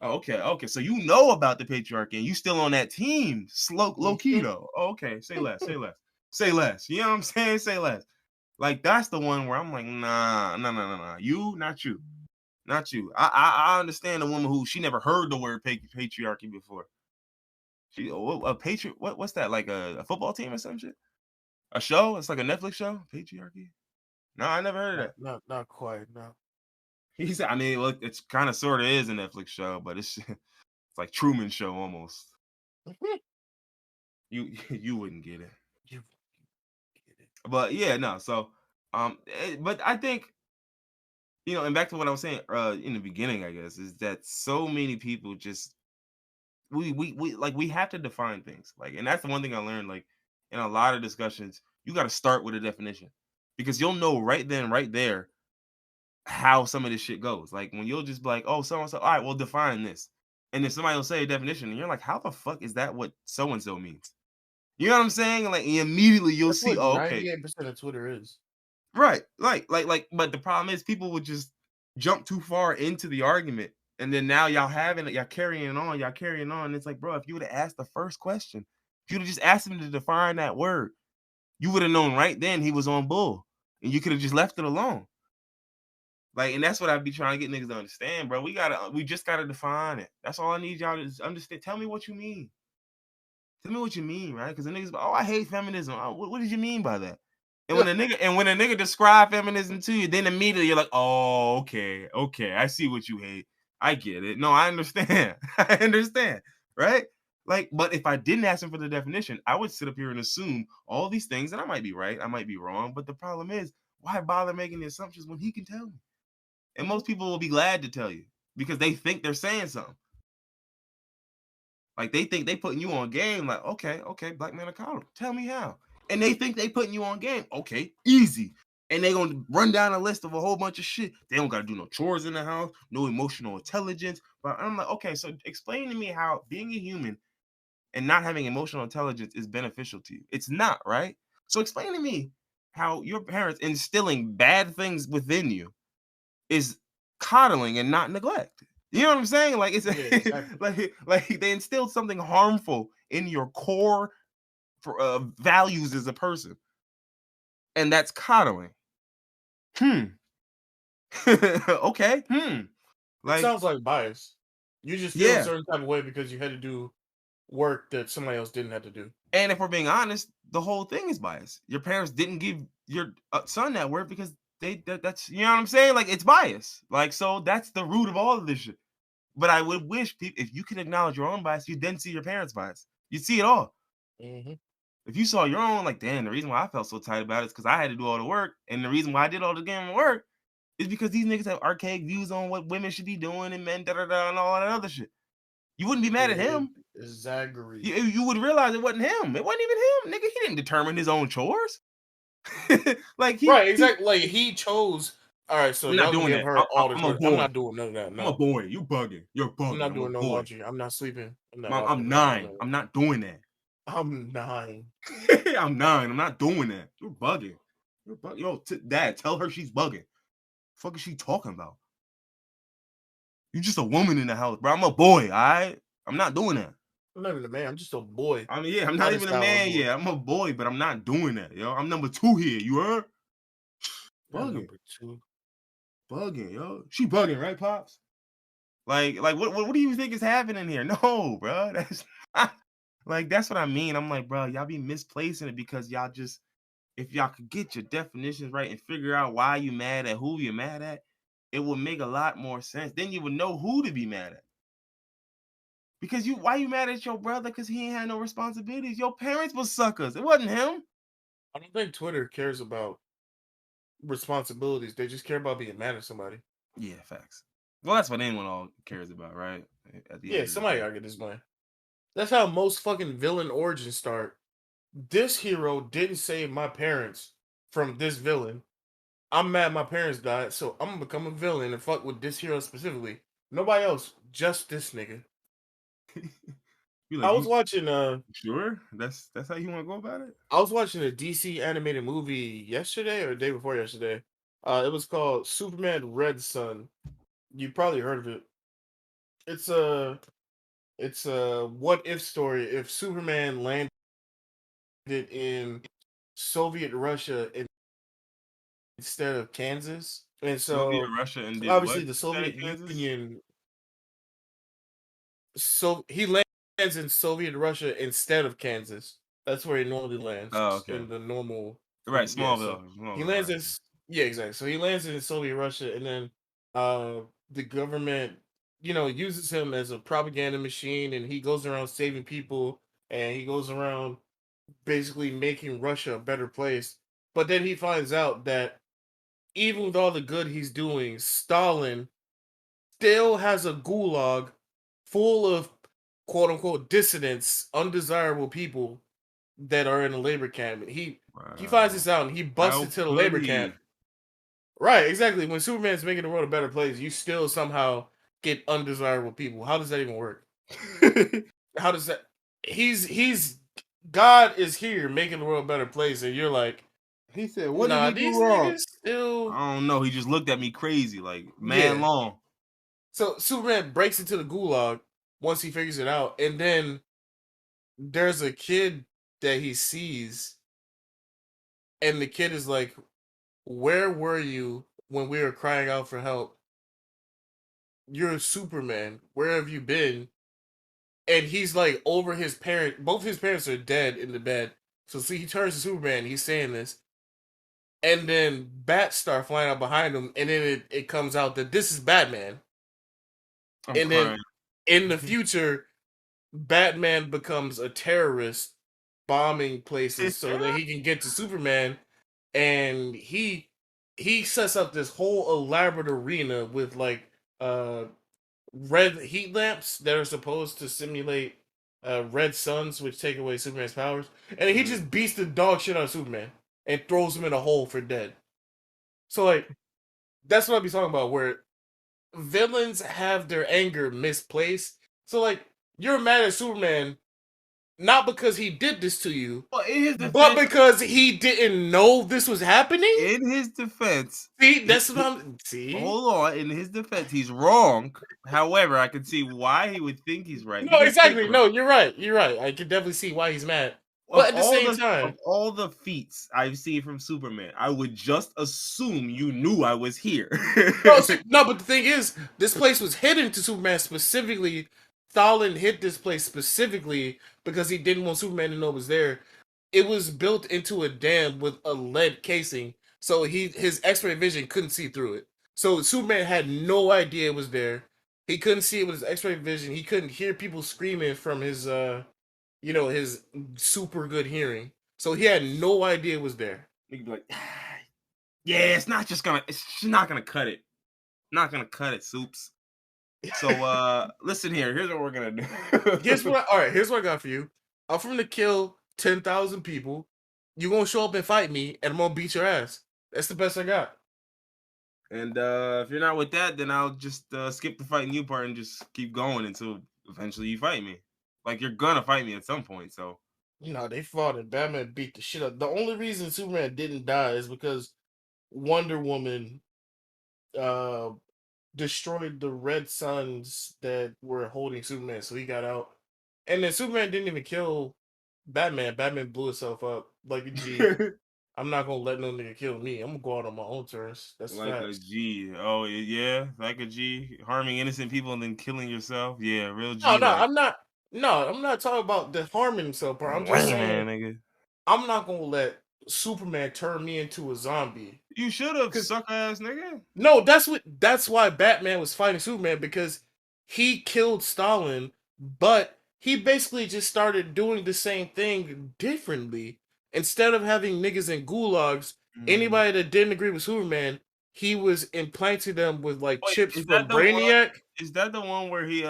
B: Oh, okay, okay. So you know about the patriarchy and you still on that team. Low key
A: Mhm.
B: though. Oh, okay, say less, say less. Say less. You know what I'm saying? Say less. Like that's the one where I'm like, nah, nah, nah, nah, nah. You, not you. Not you. I understand a woman who she never heard the word patriarchy before. She a patriot. What's that? Like a football team or some shit? A show? It's like a Netflix show. Patriarchy. No, I never heard of that.
A: Not quite. No.
B: He said, I mean, look, it's kind of sort of is a Netflix show, but it's it's like Truman Show almost. You wouldn't get it.
A: You get it.
B: But yeah, no. So but I think and back to what I was saying in the beginning, I guess, is that so many people just we have to define things. Like, and that's the one thing I learned, like in a lot of discussions, you got to start with a definition. Because you'll know right then, right there, how some of this shit goes. Like when you'll just be like, oh, so and so, all right, well, define this. And then somebody will say a definition, and you're like, how the fuck is that what so and so means? You know what I'm saying? Like immediately you'll
A: That's
B: see,
A: what
B: oh, okay,
A: 98% of Twitter is.
B: right. Like, but the problem is people would just jump too far into the argument. And then now y'all having it, y'all carrying on. And it's like, bro, if you would have asked the first question, if you would have just asked him to define that word, you would have known right then he was on bull. And you could have just left it alone. Like, and that's what I'd be trying to get niggas to understand, bro. We just gotta define it. That's all I need y'all to understand. Tell me what you mean. Tell me what you mean, right? Because the niggas, oh, I hate feminism. Oh, what did you mean by that? And when a nigga describe feminism to you, then immediately you're like, oh, okay, I see what you hate. I get it. No, I understand. I understand, right? Like, but if I didn't ask him for the definition, I would sit up here and assume all these things, and I might be right, I might be wrong, but the problem is, why bother making the assumptions when he can tell me? And most people will be glad to tell you because they think they're saying something. Like they think they putting you on game. Like, okay, black man of color. Tell me how. And they think they putting you on game. Okay, easy. And they gonna run down a list of a whole bunch of shit. They don't gotta do no chores in the house, no emotional intelligence. But I'm like, okay, so explain to me how being a human and not having emotional intelligence is beneficial to you. It's not, right? So explain to me how your parents instilling bad things within you is coddling and not neglect. You know what I'm saying? Like it's
A: Yeah, exactly.
B: like they instilled something harmful in your core values as a person, and that's coddling. Hmm. Okay. Hmm.
A: It
B: Like
A: sounds like bias. You just feel a
B: yeah.
A: certain type of way because you had to do work that somebody else didn't have to do.
B: And if we're being honest, the whole thing is bias. Your parents didn't give your son that word because that's you know what I'm saying. Like it's bias. Like so that's the root of all of this shit. But I would wish people, if you can acknowledge your own bias, you then see your parents' bias. You see it all.
A: Hmm.
B: If you saw your own, like, damn, the reason why I felt so tight about it is because I had to do all the work. And the reason why I did all the damn work is because these niggas have archaic views on what women should be doing and men, da da da, and all that other shit. You wouldn't be mad at him.
A: Zachary.
B: You would realize it wasn't him. It wasn't even him. Nigga, he didn't determine his own chores. Like,
A: Right, exactly. Like he chose. All right, so
B: I'm not
A: y'all gonna
B: doing
A: give
B: that.
A: her all this
B: I'm a
A: money. I'm
B: boy.
A: not doing none of that.
B: I'm a
A: No,
B: boy. You bugging. You're
A: I'm
B: bugging.
A: not
B: I'm a
A: doing no
B: boy.
A: laundry. I'm not sleeping. I'm not
B: Mom,
A: washing
B: I'm
A: the dishes. I'm
B: 9.
A: not.
B: I'm not doing that.
A: I'm 9.
B: I'm 9. I'm not doing that. You're bugging. You're bugging. Yo, Dad, tell her she's bugging. The fuck is she talking about? You just a woman in the house, bro. I'm a boy, all right? I'm not doing that.
A: I'm not even a man. I'm just a boy.
B: I mean, yeah, I'm not
A: Honest
B: even a
A: style
B: man
A: boy.
B: yet. I'm a boy, but I'm not doing that, yo. I'm number 2 here. You heard?
A: Not
B: Bugging.
A: number 2.
B: Bugging, yo. She bugging, right, Pops? Like what do you think is happening here? No, bro. That's not, like that's what I mean. I'm like, bro, y'all be misplacing it because y'all just if y'all could get your definitions right and figure out why you mad at who you're mad at, it would make a lot more sense. Then you would know who to be mad at. Because why you mad at your brother? Because he ain't had no responsibilities. Your parents was suckers. It wasn't him.
A: I don't think Twitter cares about responsibilities. They just care about being mad at somebody.
B: Yeah, facts. Well, that's what anyone all cares about, right? At the
A: Yeah,
B: end of the
A: somebody
B: day.
A: gotta get this money. That's how most fucking villain origins start. This hero didn't save my parents from this villain. I'm mad my parents died, so I'm gonna become a villain and fuck with this hero specifically. Nobody else, just this nigga.
B: You
A: I
B: like
A: was
B: you
A: watching
B: sure? That's how you want to go about it?
A: I was watching a DC animated movie yesterday or the day before yesterday. It was called Superman Red Sun. You probably heard of it. It's a what if story if Superman landed in Soviet Russia instead of Kansas. And
B: Soviet
A: so
B: Russia and did what
A: obviously the
B: instead of
A: Soviet
B: Kansas?
A: Union, so he lands in Soviet Russia instead of Kansas. That's where he normally lands
B: Oh, okay.
A: in the normal
B: Right,
A: thing. Yeah, so he
B: Smallville,
A: lands
B: right.
A: in yeah, exactly. So he lands in Soviet Russia, and then uh the government, uses him as a propaganda machine, and he goes around saving people, and he goes around basically making Russia a better place. But then he finds out that even with all the good he's doing, Stalin still has a gulag full of quote unquote dissidents, undesirable people that are in a labor camp. And he finds
B: Wow.
A: this out and he busts
B: How
A: into the
B: could
A: labor camp.
B: he?
A: Right, exactly. When Superman's making the world a better place, you still somehow get undesirable people. How does that even work? How does that he's God is here making the world a better place, and you're like,
B: He said, "What did
A: nah,
B: he do
A: these
B: wrong?"
A: niggas still.
B: I don't know. He just looked at me crazy, like man
A: Yeah.
B: long.
A: So Superman breaks into the gulag once he figures it out, and then there's a kid that he sees, and the kid is like, "Where were you when we were crying out for help? You're Superman. Where have you been?" And he's like over his parent. Both his parents are dead in the bed. So see, he turns to Superman. He's saying this, and then bats start flying out behind him, and then it comes out that this is Batman.
B: I'm
A: And then
B: crying.
A: in the future, Batman becomes a terrorist, bombing places so that he can get to Superman, and he sets up this whole elaborate arena with like uh red heat lamps that are supposed to simulate red suns, which take away Superman's powers, and he
B: Mm.
A: just beats the dog shit out of Superman and throws him in a hole for dead. So like that's what I'll be talking about, where villains have their anger misplaced. So like you're mad at Superman not because he did this to you,
B: Well, in his
A: but
B: defense,
A: because he didn't know this was happening.
B: in his defense,
A: See,
B: he,
A: that's what
B: he-
A: I'm. See,
B: hold on. In his defense, he's wrong. However, I can see why he would think he's right
A: no,
B: because think
A: exactly.
B: about
A: No,
B: it.
A: you're right. You're right. I can definitely see why he's mad,
B: Of
A: but at the
B: all
A: same
B: the of
A: time,
B: all the feats I've seen from Superman, I would just assume you knew I was here.
A: no, see, no. But the thing is, this place was hidden to Superman specifically. Stalin hid this place specifically because he didn't want Superman to know it was there. It was built into a dam with a lead casing, so his X-ray vision couldn't see through it. So Superman had no idea it was there. He couldn't see it with his X-ray vision. He couldn't hear people screaming from his his super good hearing. So he had no idea it was there.
B: He'd be like, yeah, it's just not gonna cut it. Not gonna cut it, soups. So listen here, here's what we're gonna do.
A: All right, here's what I got for you. I'm from to kill 10,000 people. You gonna show up and fight me, and I'm gonna beat your ass. That's the best I got.
B: And if you're not with that, then I'll just skip the fighting you part and just keep going until eventually you fight me. Like you're gonna fight me at some point, so
A: They fought and Batman beat the shit up. The only reason Superman didn't die is because Wonder Woman uh destroyed the red suns that were holding Superman, so he got out. And then Superman didn't even kill Batman. Batman blew himself up like a G. I'm not gonna let no nigga kill me. I'm gonna go out on my own terms. That's
B: like a
A: facts.
B: G. Oh yeah, like a G. Harming innocent people and then killing yourself. Yeah, real
A: No,
B: G
A: no,
B: like.
A: I'm not. No, I'm not talking about the harming himself part. I'm just
B: Man,
A: saying
B: nigga.
A: I'm not gonna let Superman turn me into a zombie.
B: You should have,
A: Cause
B: suck ass nigga.
A: no, that's why Batman was fighting Superman, because he killed Stalin, but he basically just started doing the same thing differently. Instead of having niggas in gulags,
B: Mm.
A: anybody that didn't agree with Superman, he was implanting them with like
B: Wait,
A: chips
B: is that
A: from
B: the one?
A: Brainiac.
B: Is that the one where he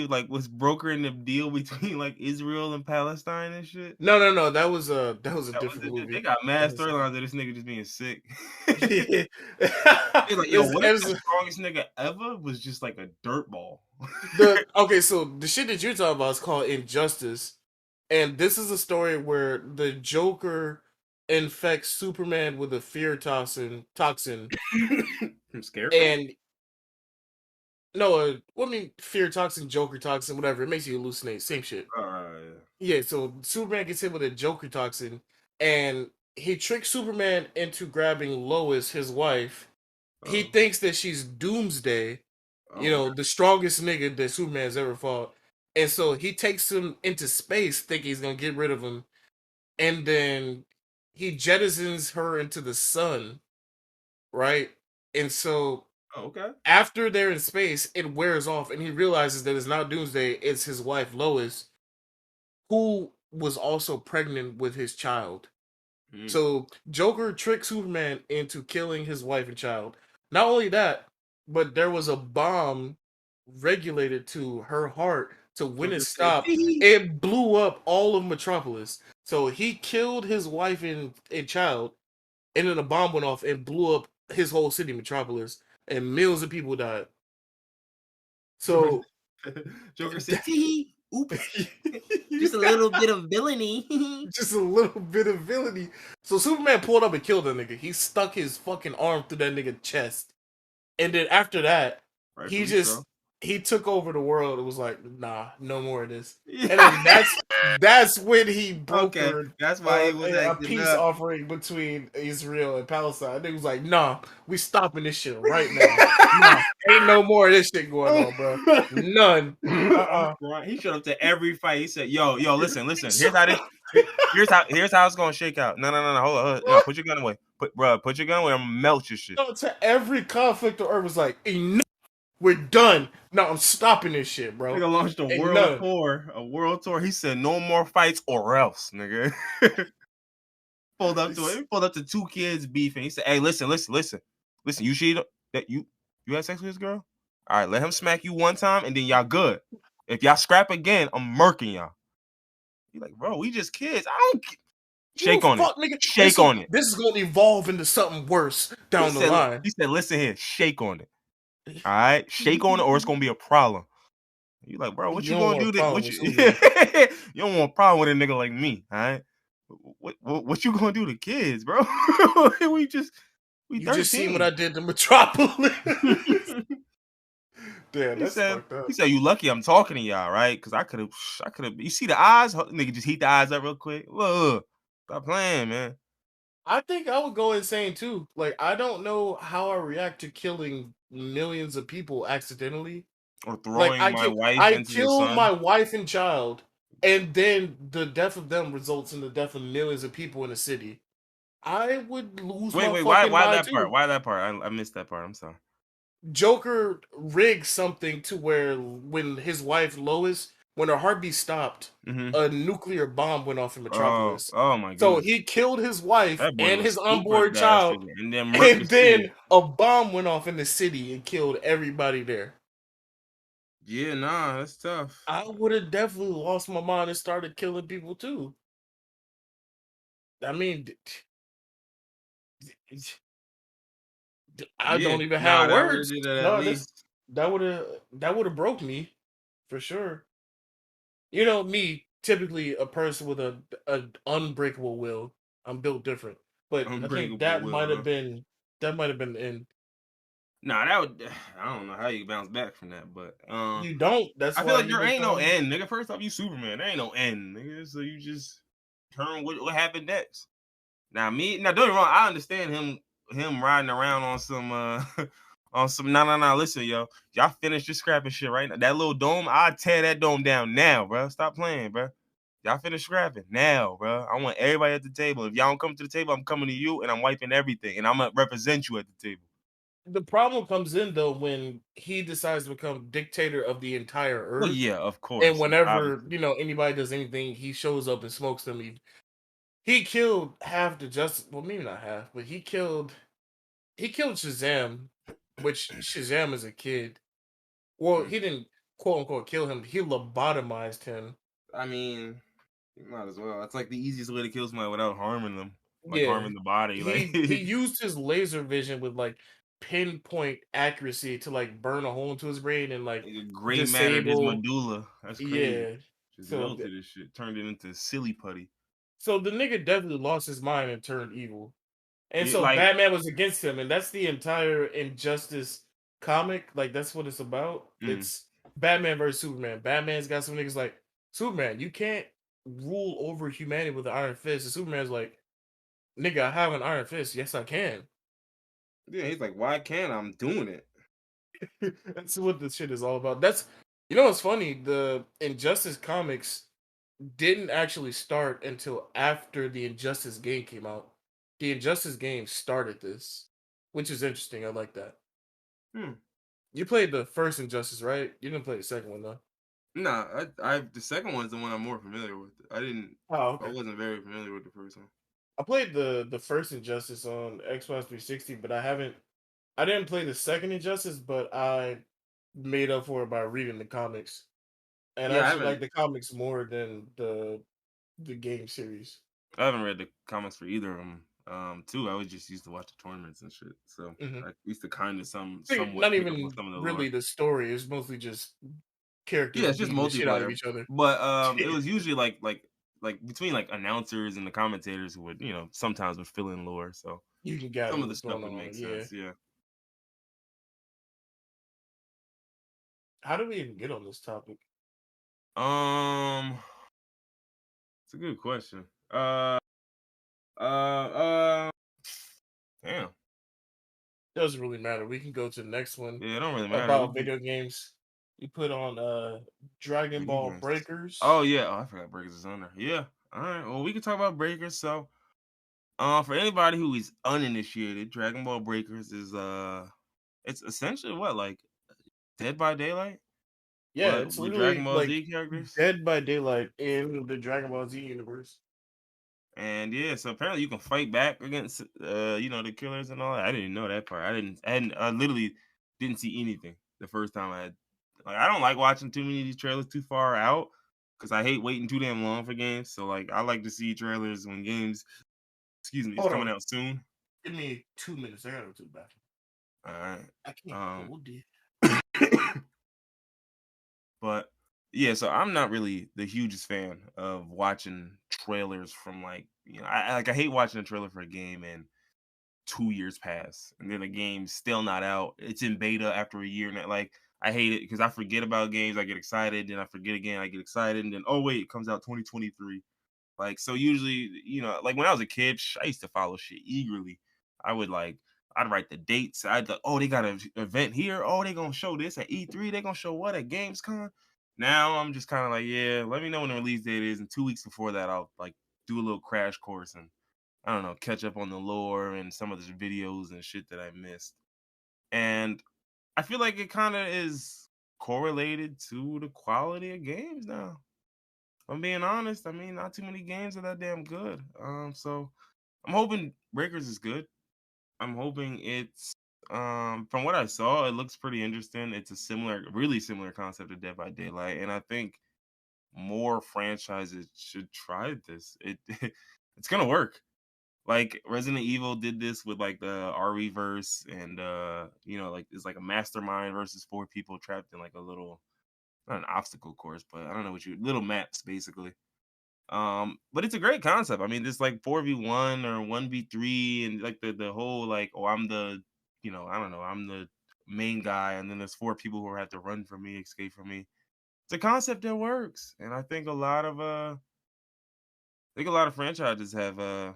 B: like was brokering the deal between like Israel and Palestine and shit?
A: No. That was a
B: That was
A: different
B: it. They
A: movie.
B: got
A: That
B: mad
A: was
B: storylines of this nigga just being sick.
A: yeah.
B: He's like, yo,
A: it's,
B: what if the
A: it's
B: strongest nigga ever was just like a dirt ball?
A: the okay. So the shit that you're talking about is called Injustice, and this is a story where the Joker infects Superman with a fear toxin,
B: From Scarecrow?
A: and no, what I mean, fear toxin, Joker toxin, whatever. It makes you hallucinate. Same shit.
B: Yeah.
A: Yeah. So Superman gets hit with a Joker toxin, and he tricks Superman into grabbing Lois, his wife. He
B: Oh.
A: thinks that she's Doomsday,
B: Oh, okay.
A: the strongest nigga that Superman's ever fought. And so he takes him into space, thinking he's gonna get rid of him, and then he jettisons her into the sun, right? And so
B: Oh, okay.
A: after they're in space, it wears off, and he realizes that it's not Doomsday, it's his wife Lois, who was also pregnant with his child.
B: Mm.
A: So Joker tricked Superman into killing his wife and child. Not only that, but there was a bomb regulated to her heart to when it
B: Joker said,
A: stopped, it blew up all of Metropolis. So he killed his wife and child, and then a bomb went off and blew up his whole city, Metropolis, and millions of people died.
B: Joker,
A: So
B: Joker said, tee oops, just a little bit of villainy.
A: just a little bit of villainy. So Superman pulled up and killed that nigga. He stuck his fucking arm through that nigga's chest. And then after that, he
B: Rightfully so.
A: just he took over the world. It was like, nah, no more of this. And then
B: Yeah.
A: that's when he
B: Okay,
A: brokered
B: that's why he was
A: a
B: acting
A: peace
B: up.
A: offering between Israel and Palestine. They was like, nah, we stopping this shit right now. Nah, ain't no more of this shit going on, bro. None.
B: I'm crying. He showed up to every fight. He said, "Yo, listen.
A: So,
B: Here's how it's gonna shake out. No. Hold on. No, put your gun away. Put your gun away. I'm gonna melt your shit."
A: to every conflict on earth was like, enough. We're done. No, I'm stopping this shit, bro.
B: Nigga launched a
A: Ain't
B: world
A: none.
B: tour. A world tour. He said, "No more fights or else, nigga." Pulled up to two kids beefing. He said, "Hey, listen. You cheated. That you had sex with this girl? All right, let him smack you one time, and then y'all good. If y'all scrap again, I'm murking y'all." You like, bro, we just kids. I don't
A: You
B: shake on it.
A: fuck, nigga.
B: Shake on it.
A: This is gonna evolve into something worse
B: He
A: down the
B: said,
A: line.
B: listen here, shake on it. All right, shake on it, or it's gonna be a problem. You like, bro, what
A: You
B: you
A: don't
B: gonna
A: want a
B: do? That
A: problem
B: what
A: with
B: you?
A: Superman.
B: You don't want a problem with a nigga like me, all right? What you gonna do to kids, bro? we
A: You just seen what I
B: 13.
A: did to Metropolis. Damn,
B: he
A: that's
B: said
A: fucked
B: he
A: up.
B: said you lucky I'm talking to y'all, right? Because I could have. You see the eyes, nigga, just heat the eyes up real quick. Look, stop playing, man.
A: I think I would go insane too. Like, I don't know how I react to killing millions of people accidentally.
B: Or
A: Like,
B: throwing my wife
A: I
B: into the
A: kill
B: sun.
A: my wife and child, and then the death of them results in the death of millions of people in a city. I would lose my
B: Wait, why
A: fucking
B: why
A: mind
B: that part?
A: too.
B: Why that part? I missed that part. I'm sorry.
A: Joker rigged something to where when his wife Lois, when her heartbeat stopped,
B: Hmm.
A: a nuclear bomb went off in Metropolis.
B: Oh my
A: So
B: goodness.
A: he killed his wife
B: That boy
A: and
B: was
A: his
B: super
A: unborn child,
B: dastardly, and then murked the
A: and
B: city.
A: then a bomb went off in the city and killed everybody there.
B: Yeah, nah, that's tough.
A: I would have definitely lost my mind and started killing people too. I mean, I
B: Yeah,
A: don't even
B: nah,
A: have
B: that would have
A: words.
B: did it at
A: No,
B: least.
A: that would have broke me for sure. You know me, typically a person with a unbreakable will. I'm built different, but I think
B: Unbreakable will, huh?
A: that might have been the end.
B: Nah, that would. I don't know how you bounce back from that, but
A: You don't. That's
B: I feel
A: why
B: like
A: you
B: there ain't no
A: become.
B: end, nigga. First off, you Superman. There ain't no end, nigga. So you just turn what happened next. Now don't get me wrong, I understand him riding around on some on some no. Listen, yo, y'all finish your scrapping shit right now. That little dome, I'll tear that dome down now, bro. Stop playing, bro. Y'all finish scrapping now, bro. I want everybody at the table. If y'all don't come to the table, I'm coming to you and I'm wiping everything and I'm gonna represent you at the table.
A: The problem comes in though when he decides to become dictator of the entire
B: Well,
A: earth,
B: yeah, of
A: and
B: course.
A: whenever
B: Obviously.
A: anybody does anything, he shows up and smokes them. He killed half the justice. Well, maybe not half, but he killed Shazam, which Shazam is a kid. Well,
B: Mm.
A: he didn't quote unquote kill him. He lobotomized him.
B: I mean, you might as well. It's like the easiest way to kill somebody without harming them, like
A: Yeah,
B: harming the body. Like
A: he used his laser vision with like pinpoint accuracy to like burn a hole into his brain and like
B: gray mattered his
A: disable.
B: medulla. That's crazy.
A: Yeah.
B: Just
A: So
B: melted this shit, turned it into silly putty.
A: so the nigga definitely lost his mind and turned evil. And
B: It
A: so
B: like
A: Batman was against him, and that's the entire Injustice comic. Like that's what it's about.
B: mm,
A: It's Batman versus Superman. Batman's got some niggas like Superman. You can't rule over humanity with an iron fist. And Superman's like, nigga, I have an iron fist. Yes, I can.
B: yeah, he's like, why can't I'm doing it?
A: That's what this shit is all about. That's you know what's funny? The Injustice comics didn't actually start until after the Injustice game came out. The Injustice game started this, which is interesting. I like that.
B: Hmm.
A: You played the first Injustice, right? You didn't play the second one though.
B: Nah, I the second one's the one I'm more familiar with.
A: Oh,
B: I
A: okay.
B: wasn't very familiar with the first one.
A: I played the first Injustice on Xbox 360, but I didn't play the second Injustice, but I made up for it by reading the comics. And I
B: Yeah,
A: actually like the comics more than the game series.
B: I haven't read the comics for either of them. Too, I was just used to watch the tournaments and shit. So
A: Hmm.
B: I used to kind of somewhat
A: Not
B: pick up on
A: even
B: some of the
A: really
B: lore.
A: the story. It's mostly just
B: Yeah,
A: characters
B: it's just
A: beating the shit out of
B: multiplayer,
A: each other.
B: but it was usually like between like announcers and the commentators who would sometimes would fill in lore. So
A: You can
B: some
A: gather
B: of the
A: what's
B: stuff
A: going
B: would make
A: on. Yeah.
B: sense. Yeah.
A: How do we even get on this topic?
B: Um, it's a good question. Uh. Damn.
A: Doesn't really matter. We can go to the next one
B: Yeah, it don't really matter. We
A: about
B: can
A: video games. You put on Dragon
B: video
A: Ball
B: games.
A: Breakers.
B: Oh yeah. Oh, I forgot Breakers is on there. Yeah. All right. Well, we can talk about Breakers. So, for anybody who is uninitiated, Dragon Ball Breakers is it's essentially what like Dead by Daylight,
A: Yeah,
B: but
A: it's
B: with Dragon
A: literally
B: Ball
A: like
B: Z characters.
A: Dead by Daylight in the Dragon Ball Z universe.
B: And yeah, so apparently you can fight back against the killers and all that. I didn't know that part. I literally didn't see anything the first time I had like I don't like watching too many of these trailers too far out because I hate waiting too damn long for games. So like I like to see trailers when games is
A: Hold
B: coming
A: on.
B: out soon.
A: Give me 2 minutes. I gotta go to the bathroom.
B: All right.
A: I can't
B: Um
A: hold it.
B: but yeah, so I'm not really the hugest fan of watching trailers from I hate watching a trailer for a game and 2 years pass and then the game's still not out. It's in beta after a year, and like I hate it because I forget about games. I get excited, then I forget again. I get excited, and then oh wait, it comes out 2023. Like so, usually, like when I was a kid, I used to follow shit eagerly. I would I'd write the dates. I'd like, oh, they got an event here. Oh, they gonna show this at E3. They gonna show what at Gamescom. Now I'm just kind of like, yeah, let me know when the release date is, and 2 weeks before that, I'll like do a little crash course and I don't know, catch up on the lore and some of the videos and shit that I missed. And I feel like it kind of is correlated to the quality of games now. If I'm being honest. I mean, not too many games are that damn good. So I'm hoping Breakers is good. I'm hoping it's from what I saw, it looks pretty interesting. It's a really similar concept to Dead by Daylight, and I think more franchises should try this. It's gonna work. Like Resident Evil did this with like the RE-verse and like it's like a mastermind versus four people trapped in like a little not an obstacle course, but I don't know what you little maps basically. But it's a great concept. I mean, this like 4v1 or 1v3 and like the whole like, oh, I'm the I don't know, I'm the main guy, and then there's four people who have to run from me, escape from me. It's a concept that works. And I think a lot of franchises have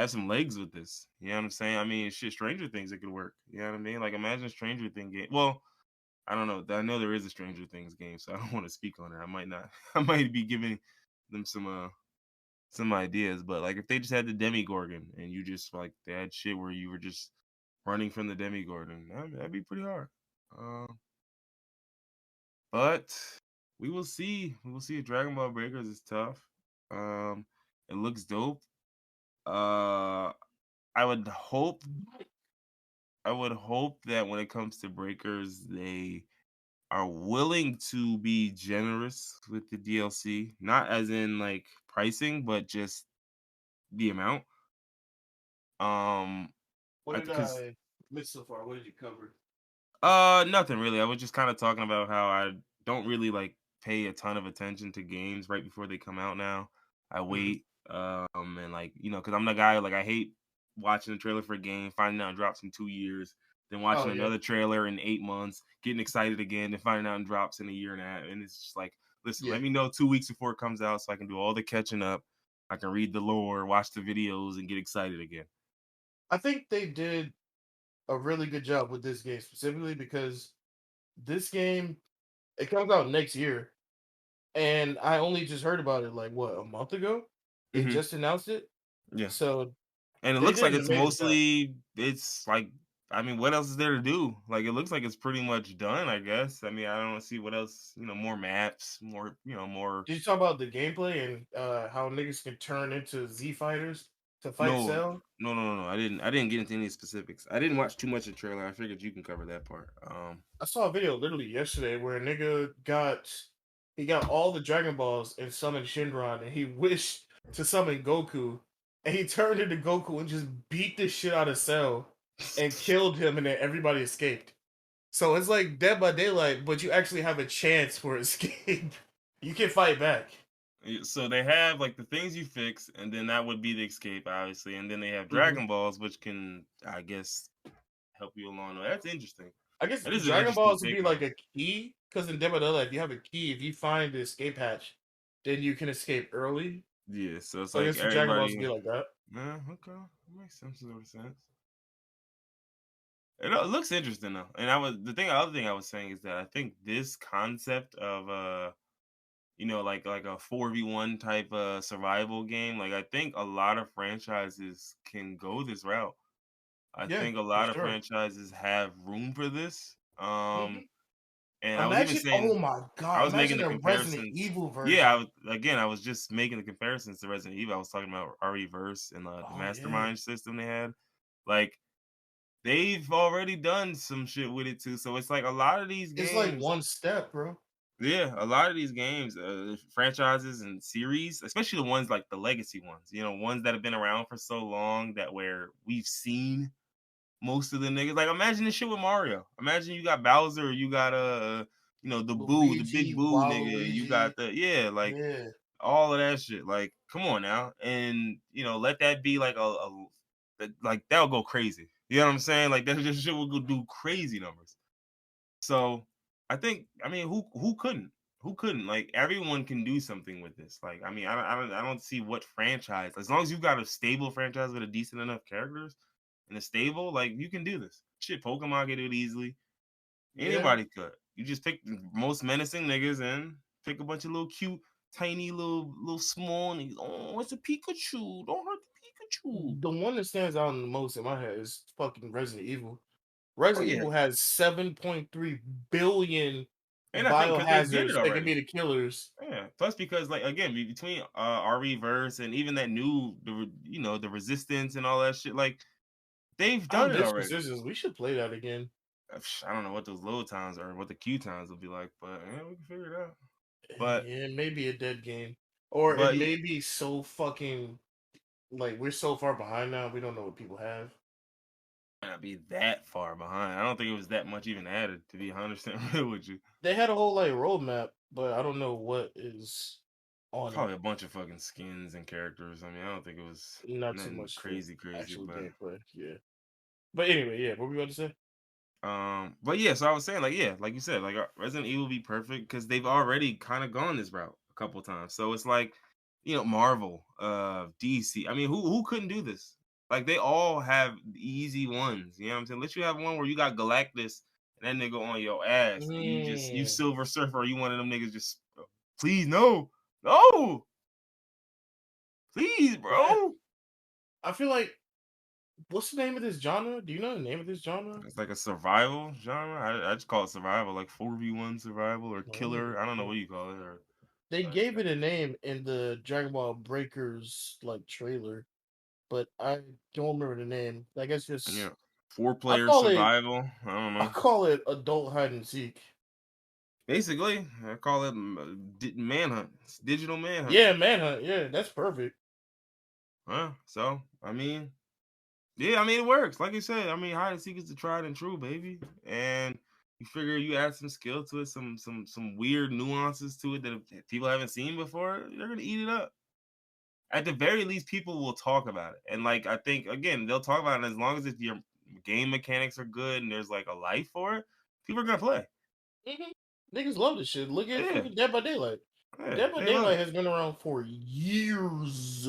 B: some legs with this. You know what I'm saying? I mean, shit, Stranger Things it could work. You know what I mean? Like imagine Stranger Things game. Well, I don't know. I know there is a Stranger Things game, so I don't want to speak on it. I might not. I might be giving them some ideas, but like if they just had the Demigorgon and you just like they had shit where you were just running from the Demigorgon, that'd be pretty hard. Um, but we will see. We will see. Dragon Ball Breakers is tough. It looks dope. Uh, I would hope that when it comes to breakers, they are willing to be generous with the DLC, not as in like pricing, but just the amount. Um,
A: What did
B: because
A: I miss so far? What did you cover?
B: nothing really. I was just kind of talking about how I don't really like pay a ton of attention to games right before they come out now. I
A: Hmm.
B: wait, and like because I'm the guy like I hate watching a trailer for a game, finding out it drops in 2 years, then
A: Oh
B: watching
A: yeah,
B: another trailer in 8 months, getting excited again, then finding out it drops in a year and a half, and it's just like, listen,
A: yeah.
B: let me know 2 weeks before it comes out so I can do all the catching up. I can read the lore, watch the videos, and get excited again.
A: I think they did a really good job with this game specifically because this game it comes out next year, and I only just heard about it like what a month ago. They
B: Hmm.
A: just announced it,
B: Yeah.
A: so
B: And it
A: they
B: looks
A: did
B: like
A: an
B: it's
A: amazing job.
B: mostly it's like I mean, what else is there to do? Like it looks like it's pretty much done, I guess. I mean, I don't see what else, more maps, more
A: Did you talk about the gameplay and how niggas can turn into Z fighters to fight
B: no,
A: Cell?
B: no. I didn't get into any specifics. I didn't watch too much of the trailer. I figured you can cover that part.
A: I saw a video literally yesterday where a nigga got all the Dragon Balls and summoned Shinron, and he wished to summon Goku, and he turned into Goku and just beat the shit out of Cell and killed him, and then everybody escaped. So it's like Dead by Daylight, but you actually have a chance for escape. You can fight back.
B: So they have like the things you fix, and then that would be the escape, obviously. And then they have
A: Hmm.
B: Dragon Balls, which can, I guess, help you along. That's interesting.
A: I guess
B: That is an
A: Dragon
B: interesting
A: Balls would be
B: take on
A: like
B: it.
A: a key, because in Dead by Daylight, if you have a key, if you find the escape hatch, then you can escape early.
B: Yeah, so it's
A: So I
B: like
A: guess the Dragon Balls would
B: everybody.
A: be like that.
B: Yeah, okay, that makes sense. Sort of sense. It looks interesting though, and the other thing I was saying is that I think this concept of like a 4v1 type survival game, like I think a lot of franchises can go this route. I
A: Yeah,
B: think a
A: for
B: lot of
A: sure.
B: franchises have room for this.
A: Mhm.
B: And I was even
A: Imagine, oh
B: saying
A: my
B: I
A: god,
B: was making
A: imagine
B: the
A: a Resident
B: comparisons.
A: Evil
B: Yeah,
A: version.
B: I was just making the comparisons to Resident Evil. I was talking about RE-verse and the
A: Oh yeah.
B: mastermind system they had. Like they've already done some shit with it too. So it's like a lot of these
A: It's like
B: games,
A: one step, bro.
B: yeah, a lot of these games, franchises and series, especially the ones like the legacy ones, ones that have been around for so long that where we've seen most of the niggas. Like imagine this shit with Mario. Imagine you got Bowser, you got the Boo, the big
A: Luigi,
B: Boo nigga. You got
A: Waluigi.
B: like
A: Yeah.
B: all of that shit. Like, come on now, and let that be like like that'll go crazy. You know what I'm saying? Like that just shit will go do crazy numbers. So I mean, who couldn't? Who couldn't? Like everyone can do something with this. Like, I mean, I don't see what franchise. As long as you've got a stable franchise with a decent enough characters and a stable, like you can do this. Shit, Pokemon can do it easily.
A: Yeah.
B: Anybody could. You just pick the most menacing niggas and pick a bunch of little cute, tiny little small niggas. Oh, it's a Pikachu. Don't hurt the Pikachu.
A: The one that stands out the most in my head is fucking Resident Evil.
B: Oh
A: Resident
B: yeah,
A: Evil has 7.3 billion
B: and I think because they did it
A: biohazards that can be
B: already.
A: the killers.
B: Yeah. Plus, because like again, between RE verse and even that new, the resistance and all that shit, like they've
A: Oh,
B: done it
A: this
B: already.
A: Resistance. We should play that again.
B: I don't know what those load times are, what the queue times will be like, but yeah, we can figure it out. But
A: Yeah, it may be a dead game. Or it
B: but
A: may be so fucking like we're so far behind now, we don't know what people have.
B: not be that far behind. I don't think it was that much even added, to be 100% real with you.
A: They had a whole like roadmap, but I don't know what is on it.
B: Probably a bunch of fucking skins and characters. I mean, I don't think it was
A: Not too
B: nothing
A: much for
B: crazy,
A: actual
B: but
A: gameplay. Yeah. But anyway, yeah, what were we about to say?
B: but yeah, so I was saying, like, yeah, like you said, like Resident Evil be perfect because they've already kind of gone this route a couple times. So it's like, Marvel, DC. I mean, who couldn't do this? Like they all have easy ones. You know what I'm saying? Let you have one where you got Galactus and that nigga on your ass, and you
A: Mm,
B: Silver Surfer, or you one of them niggas just please no, no, please,
A: yeah.
B: bro.
A: I feel like what's the name of this genre? Do you know the name of this genre?
B: It's like a survival genre. I just call it survival, like 4v1 survival or
A: No, let me
B: killer.
A: look
B: I don't
A: it
B: know
A: up.
B: what you call it. Or
A: They
B: but
A: gave it a name in the Dragon Ball Breakers like trailer, but I don't remember the name. I guess
B: yeah,
A: just I
B: four-player
A: call it
B: survival. I don't
A: I
B: know.
A: call it adult hide and seek.
B: Basically, I call it manhunt. It's digital manhunt.
A: Yeah, Manhunt. Yeah, that's perfect.
B: Huh? So, yeah, it works. Like you said, hide and seek is the tried and true, baby. And you figure you add some skill to it, some weird nuances to it that people haven't seen before, they're gonna eat it up. At the very least, people will talk about it. And like I think again, they'll talk about it as long as if your game mechanics are good and there's like a life for it, people are gonna play.
A: Hmm. Niggas love this shit. Look at
B: Yeah,
A: fucking Dead by Daylight.
B: yeah,
A: Dead by
B: they love
A: Daylight
B: it.
A: has been around for years.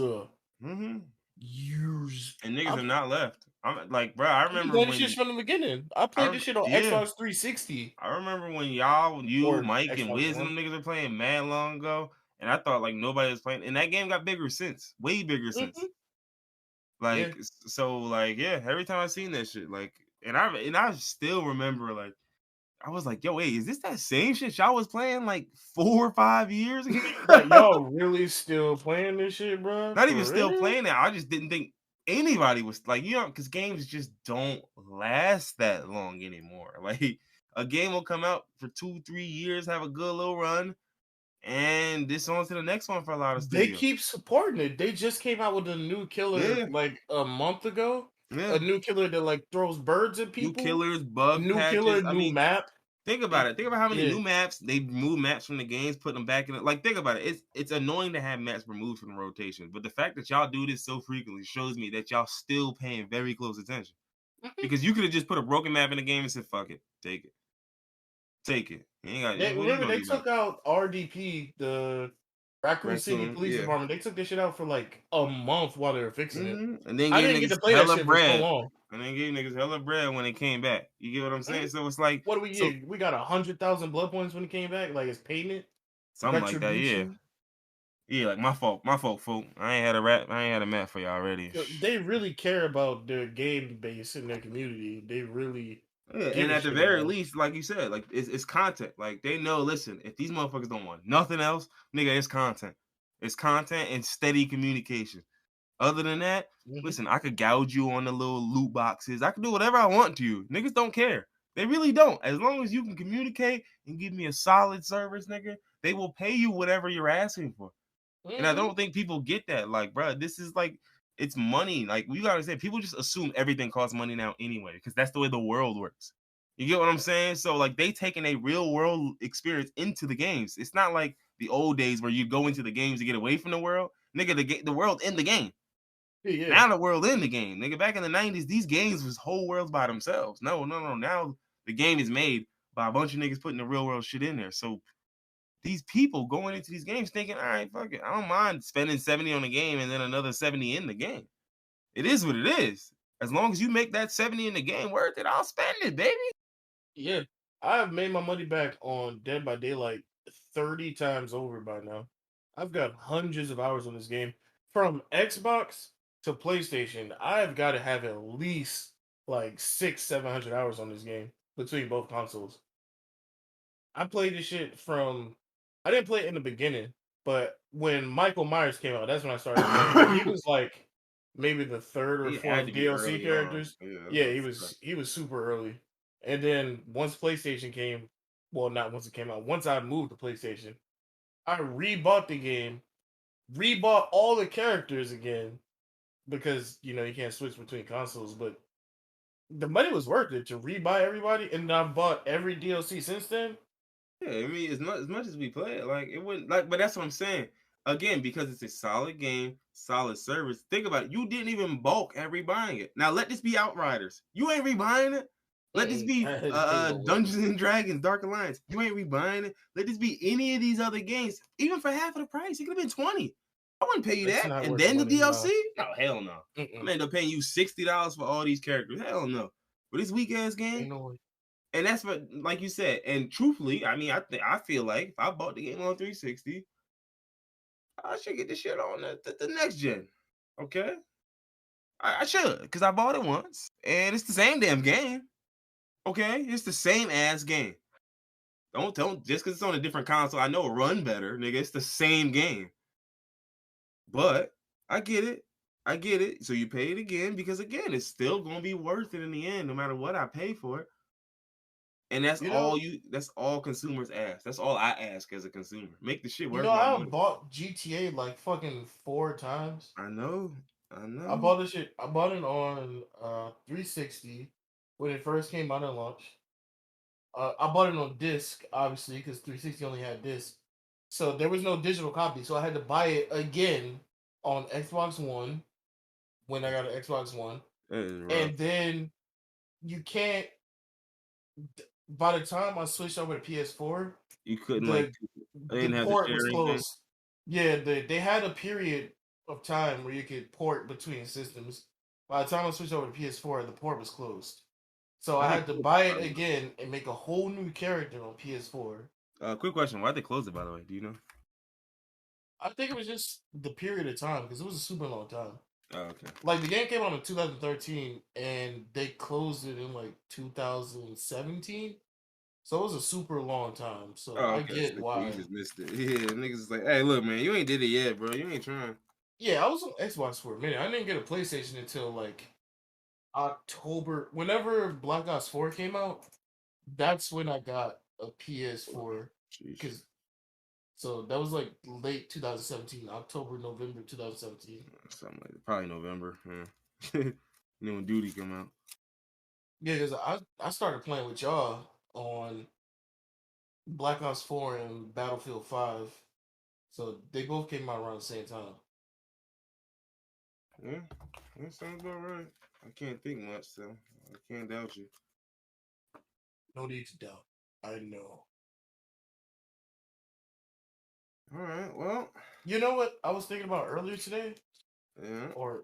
B: Hmm.
A: Years.
B: And niggas
A: I
B: have not left. I'm like, bro, I
A: I've been
B: remember
A: playing this shit
B: when
A: from the beginning. I played this shit on
B: yeah,
A: Xbox 360
B: I remember when y'all, you,
A: or
B: Mike, and
A: Xbox
B: Wiz and
A: One.
B: them niggas were playing mad long ago, and I thought like nobody was playing. And that game got bigger since, way bigger
A: Hmm.
B: since.
A: Yeah.
B: Like so, like yeah. Every time I seen that shit, like, and I still remember like I was like, yo, wait, is this that same shit y'all was playing like 4 or 5 years ago?
A: Like y'all really still playing this shit, bro?
B: Not even
A: For
B: still
A: real?
B: playing it. I just didn't think anybody was like, because games just don't last that long anymore. Like a game will come out for 2, 3 years, have a good little run, and this on to the next one for a lot of
A: They
B: studios.
A: keep supporting it. They just came out with a new killer
B: Yeah,
A: like a month ago. A
B: yeah.
A: new killer that like throws birds at
B: New
A: people.
B: killers,
A: A
B: bug
A: new killer,
B: patches.
A: new map.
B: Think about
A: It
B: it. Think about how many
A: yeah.
B: new maps they moved maps from the games, put them back in it. Like, think about it. It's annoying to have maps removed from the rotation, but the fact that y'all do this so frequently shows me that y'all still paying very close attention.
A: Mhm.
B: Because you could have just put a broken map in the game and said, "Fuck it, take it." You ain't got. What are you
A: Remember
B: gonna
A: they
B: do about it?
A: took out RDP, the Raccoon City
B: Raccoon,
A: Police
B: yeah.
A: Department. They took this shit out for like a month while they were fixing it.
B: And then
A: I
B: gave
A: didn't get
B: niggas
A: to play that
B: hella
A: shit for so
B: bread.
A: long.
B: And then gave niggas hella bread when they came back. You get what I'm saying?
A: Mhm.
B: So it's like,
A: What do we
B: so
A: get? We got 100,000 blood points when he came back. Like it's payment,
B: something like that. Yeah,
A: retribution.
B: yeah. Like my fault, folk. I ain't had a map for y'all already.
A: They really care about their game base and their community. They really
B: Yeah,
A: give
B: and
A: a
B: at the
A: shit
B: very
A: about it.
B: least, like you said, like it's content. Like they know, listen, if these motherfuckers don't want nothing else, nigga, it's content. It's content and steady communication. Other than that,
A: Mhm.
B: listen, I could gouge you on the little loot boxes. I can do whatever I want to you. Niggas don't care. They really don't. As long as you can communicate and give me a solid service, nigga, they will pay you whatever you're asking for. And I
A: Mhm.
B: don't think people get that. Like, bro, this is like it's money. Like, we gotta say, people just assume everything costs money now anyway, because that's the way the world works. You get what I'm saying? So, like, they taking a real world experience into the games. It's not like the old days where you go into the games to get away from the world. Nigga, the world in the game.
A: Yeah.
B: Now the world in the game. Nigga, back in the 90s, these games was whole worlds by themselves. No, no, no. Now the game is made by a bunch of niggas putting the real world shit in there. So these people going into these games thinking, all right, fuck it. I don't mind spending 70 on the game and then another 70 in the game. It is what it is. As long as you make that 70 in the game worth it, I'll spend it, baby.
A: Yeah. I have made my money back on Dead by Daylight 30 times over by now. I've got hundreds of hours on this game. From Xbox to PlayStation, I've got to have at least like 700 hours on this game between both consoles. I played this shit from. I didn't play it in the beginning, but when Michael Myers came out, that's when I started playing it. He was like maybe the third or
B: It had
A: fourth
B: to be
A: DLC
B: early on.
A: characters.
B: Yeah, that's
A: Yeah,
B: what I'm
A: he
B: saying.
A: was he was super early. And then once PlayStation came, well, not once it came out. Once I moved to PlayStation, I rebought the game, rebought all the characters again because you can't switch between consoles. But the money was worth it to rebuy everybody, and I've bought every DLC since then.
B: Yeah, as much as we play it, like it wouldn't like, but that's what I'm saying. Again, because it's a solid game, solid service. Think about it. You didn't even bulk at rebuying it. Now let this be Outriders. You ain't rebuying it. Let this
A: Mm-mm.
B: be
A: Ain't no way.
B: Dungeons and Dragons, Dark Alliance. You ain't rebuying it. Let this be any of these other games, even for half of the price. It could have been 20. I wouldn't pay you
A: It's
B: that.
A: not
B: And
A: worth the
B: then the
A: money. No.
B: DLC? No, hell no. I'm
A: Mm-mm.
B: gonna end up paying you $60 for all these characters. Hell no. For this weak ass
A: Ain't
B: game,
A: no way.
B: and that's what, like you said, and truthfully, I feel like if I bought the game on 360, I should get the shit on the next gen. Okay, I should, because I bought it once, and it's the same damn game. Okay, it's the same ass game. Don't just because it's on a different console, I know it run better, nigga. It's the same game, but I get it. I get it. So you pay it again because again, it's still gonna be worth it in the end, no matter what I pay for it. And that's
A: You know,
B: that's all consumers ask. That's all I ask as a consumer. Make the shit
A: you
B: worth
A: know,
B: my
A: I
B: money.
A: bought GTA like fucking 4 times.
B: I know. I
A: I
B: know.
A: bought this shit. I bought it on 360 when it first came out at launch. I bought it on disc, obviously, because 360 only had disc. So there was no digital copy. So I had to buy it again on Xbox One when I got an Xbox One.
B: That is rough.
A: And then you can't, by the time I switched over to PS4,
B: You couldn't like
A: the
B: they
A: the
B: didn't have the
A: port was
B: sharing thing.
A: closed. Yeah, they had a period of time where you could port between systems. By the time I switched over to PS4, the port was closed. So I
B: Why they
A: had to
B: close
A: buy
B: it, by
A: it
B: the way?
A: again and make a whole new character on PS4.
B: Quick question: why'd they close it? By the way, do you know?
A: I think it was just the period of time because it was a super long time.
B: Oh, okay.
A: Like the game came out in 2013 and they closed it in like 2017. So it was a super long time. So
B: Oh,
A: I
B: okay.
A: get
B: So you
A: why.
B: just missed it. Yeah, niggas is like, hey, look, man, you ain't did it yet, bro. You ain't trying.
A: Yeah, I was on Xbox for a minute. I didn't get a PlayStation until like October. Whenever Black Ops 4 came out, that's when I got a PS4.
B: Jeez.
A: Because so that was like late 2017, October, November 2017.
B: Something like that. Probably November. Yeah. You know when Duty come out.
A: Yeah, because I started playing with y'all on Black Ops 4 and Battlefield 5. So they both came out around the same time.
B: Yeah, that sounds about right. I can't think much, so I can't doubt you.
A: No need to doubt. I know.
B: All right, well,
A: You know what I was thinking about earlier today?
B: yeah,
A: Or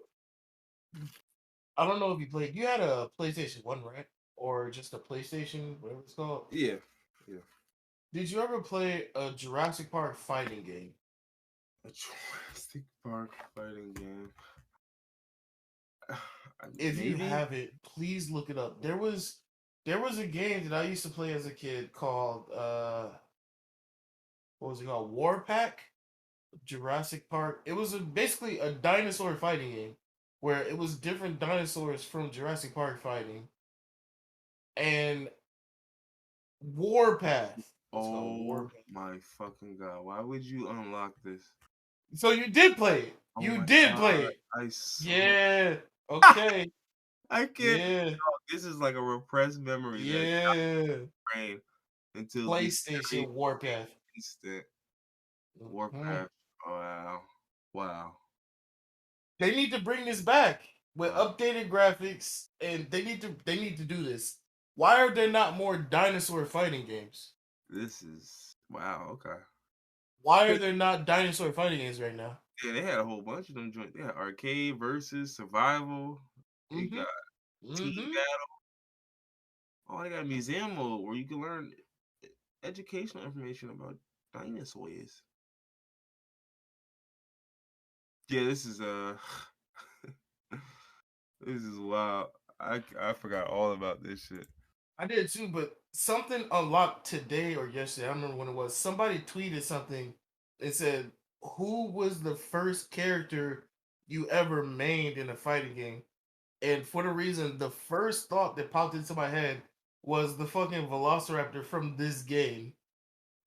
A: I don't know if you played. You had a PlayStation 1, right? Or just a PlayStation, whatever it's called.
B: yeah, yeah.
A: Did you ever play a Jurassic Park fighting game?
B: A Jurassic Park fighting game.
A: If you
B: Maybe.
A: haven't, please look it up. There was a game that I used to play as a kid called what was it called? War Pack? Jurassic Park. It was basically a dinosaur fighting game where it was different dinosaurs from Jurassic Park fighting. And Warpath. It's called
B: Oh
A: Warpath.
B: my fucking god! Why would you unlock this?
A: So you did play it.
B: Oh
A: You
B: my
A: did play
B: god!
A: it.
B: I saw.
A: Yeah. Okay.
B: I can't.
A: Yeah.
B: This is like a repressed memory that
A: Yeah.
B: brain until this
A: PlayStation
B: very
A: Warpath.
B: instant.
A: Mhm.
B: Warpath. Oh, wow. Wow.
A: They need to bring this back with
B: Wow.
A: updated graphics, and they need to do this. Why are there not more dinosaur fighting games?
B: This is wow. Okay.
A: Why are there not dinosaur fighting games right now?
B: Yeah, they had a whole bunch of them joints. They had arcade versus survival. They
A: Mm-hmm.
B: got team
A: Mm-hmm.
B: battle. Oh, they got museum mode where you can learn educational information about dinosaurs. Yeah, this is this is wild. I forgot all about this shit.
A: I did too, but something unlocked today or yesterday. I don't remember when it was. Somebody tweeted something. It said, "Who was the first character you ever made in a fighting game?" And for the reason, the first thought that popped into my head was the fucking Velociraptor from this game.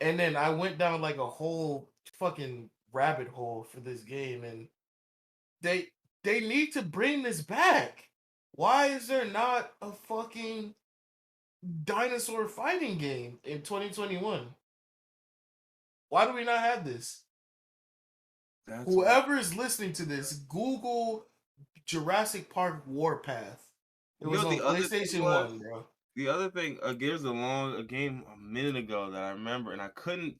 A: And then I went down like a whole fucking rabbit hole for this game, and they they need to bring this back. Why is there not a fucking dinosaur fighting game in 2021? Why do we not have this?
B: That's wild.
A: Whoever is listening to this, Google Jurassic Park Warpath. It
B: You know
A: was
B: what
A: on
B: the other thing
A: PlayStation
B: was?
A: 1, bro.
B: The other thing, there's a game a minute ago that I remember, and I couldn't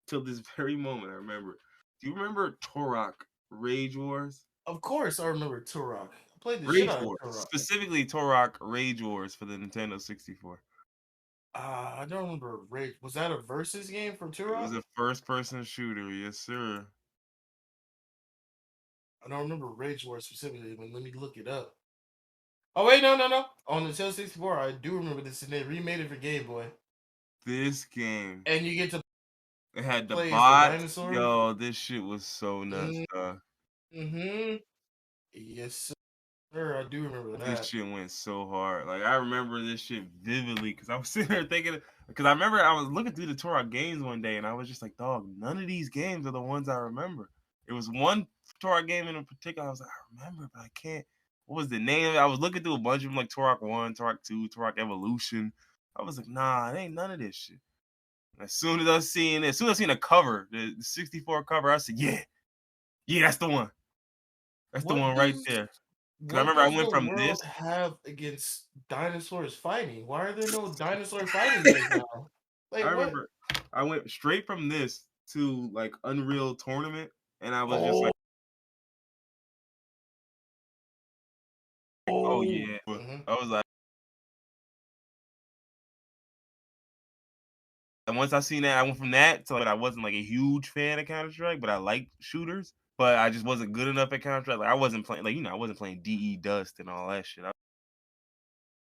B: till this very moment. I remember. Do you remember Turok Rage Wars?
A: Of course, I remember Turok. I played the shit
B: Rage
A: out of
B: Wars,
A: Turok.
B: specifically Turok Rage Wars for the Nintendo 64.
A: I don't remember Rage. Was that a versus game from
B: It was
A: Turok?
B: a first-person shooter, yes, sir.
A: I don't remember Rage War specifically, but let me look it up. Oh wait, no, no, no. On Nintendo 64, I do remember this, and they remade it for Game Boy.
B: This game,
A: And you get to
B: it had the
A: play as the
B: bots.
A: dinosaur.
B: Yo, this shit was so nuts,
A: Mm-hmm. Yes, sir. Sure, I do remember
B: This
A: that.
B: shit went so hard. Like I remember this shit vividly because I was sitting there thinking. Because I remember I was looking through the Turok games one day and I was just like, dog, none of these games are the ones I remember. It was one Turok game in particular. I was like, I remember, but I can't. What was the name? I was looking through a bunch of them, like Turok 1, Turok 2, Turok Evolution. I was like, nah, it ain't none of this shit. And as soon as I seen the cover, the 64 cover, I said, yeah, that's the one. That's the
A: What
B: one right
A: does
B: there. Because I
A: what
B: remember I
A: does
B: went
A: the
B: from
A: world
B: this.
A: have against dinosaurs fighting? Why are there no dinosaur fighting games now?
B: I
A: Like what?
B: remember I went straight from this to like Unreal Tournament, and I was just
A: Oh,
B: like, oh
A: oh.
B: yeah.
A: Mhm.
B: I was like, and once I seen that, I went from that to like I wasn't like a huge fan of Counter Strike, but I liked shooters. But I just wasn't good enough at Counter Strike. Like I wasn't playing, like I wasn't playing DE Dust and all that shit. I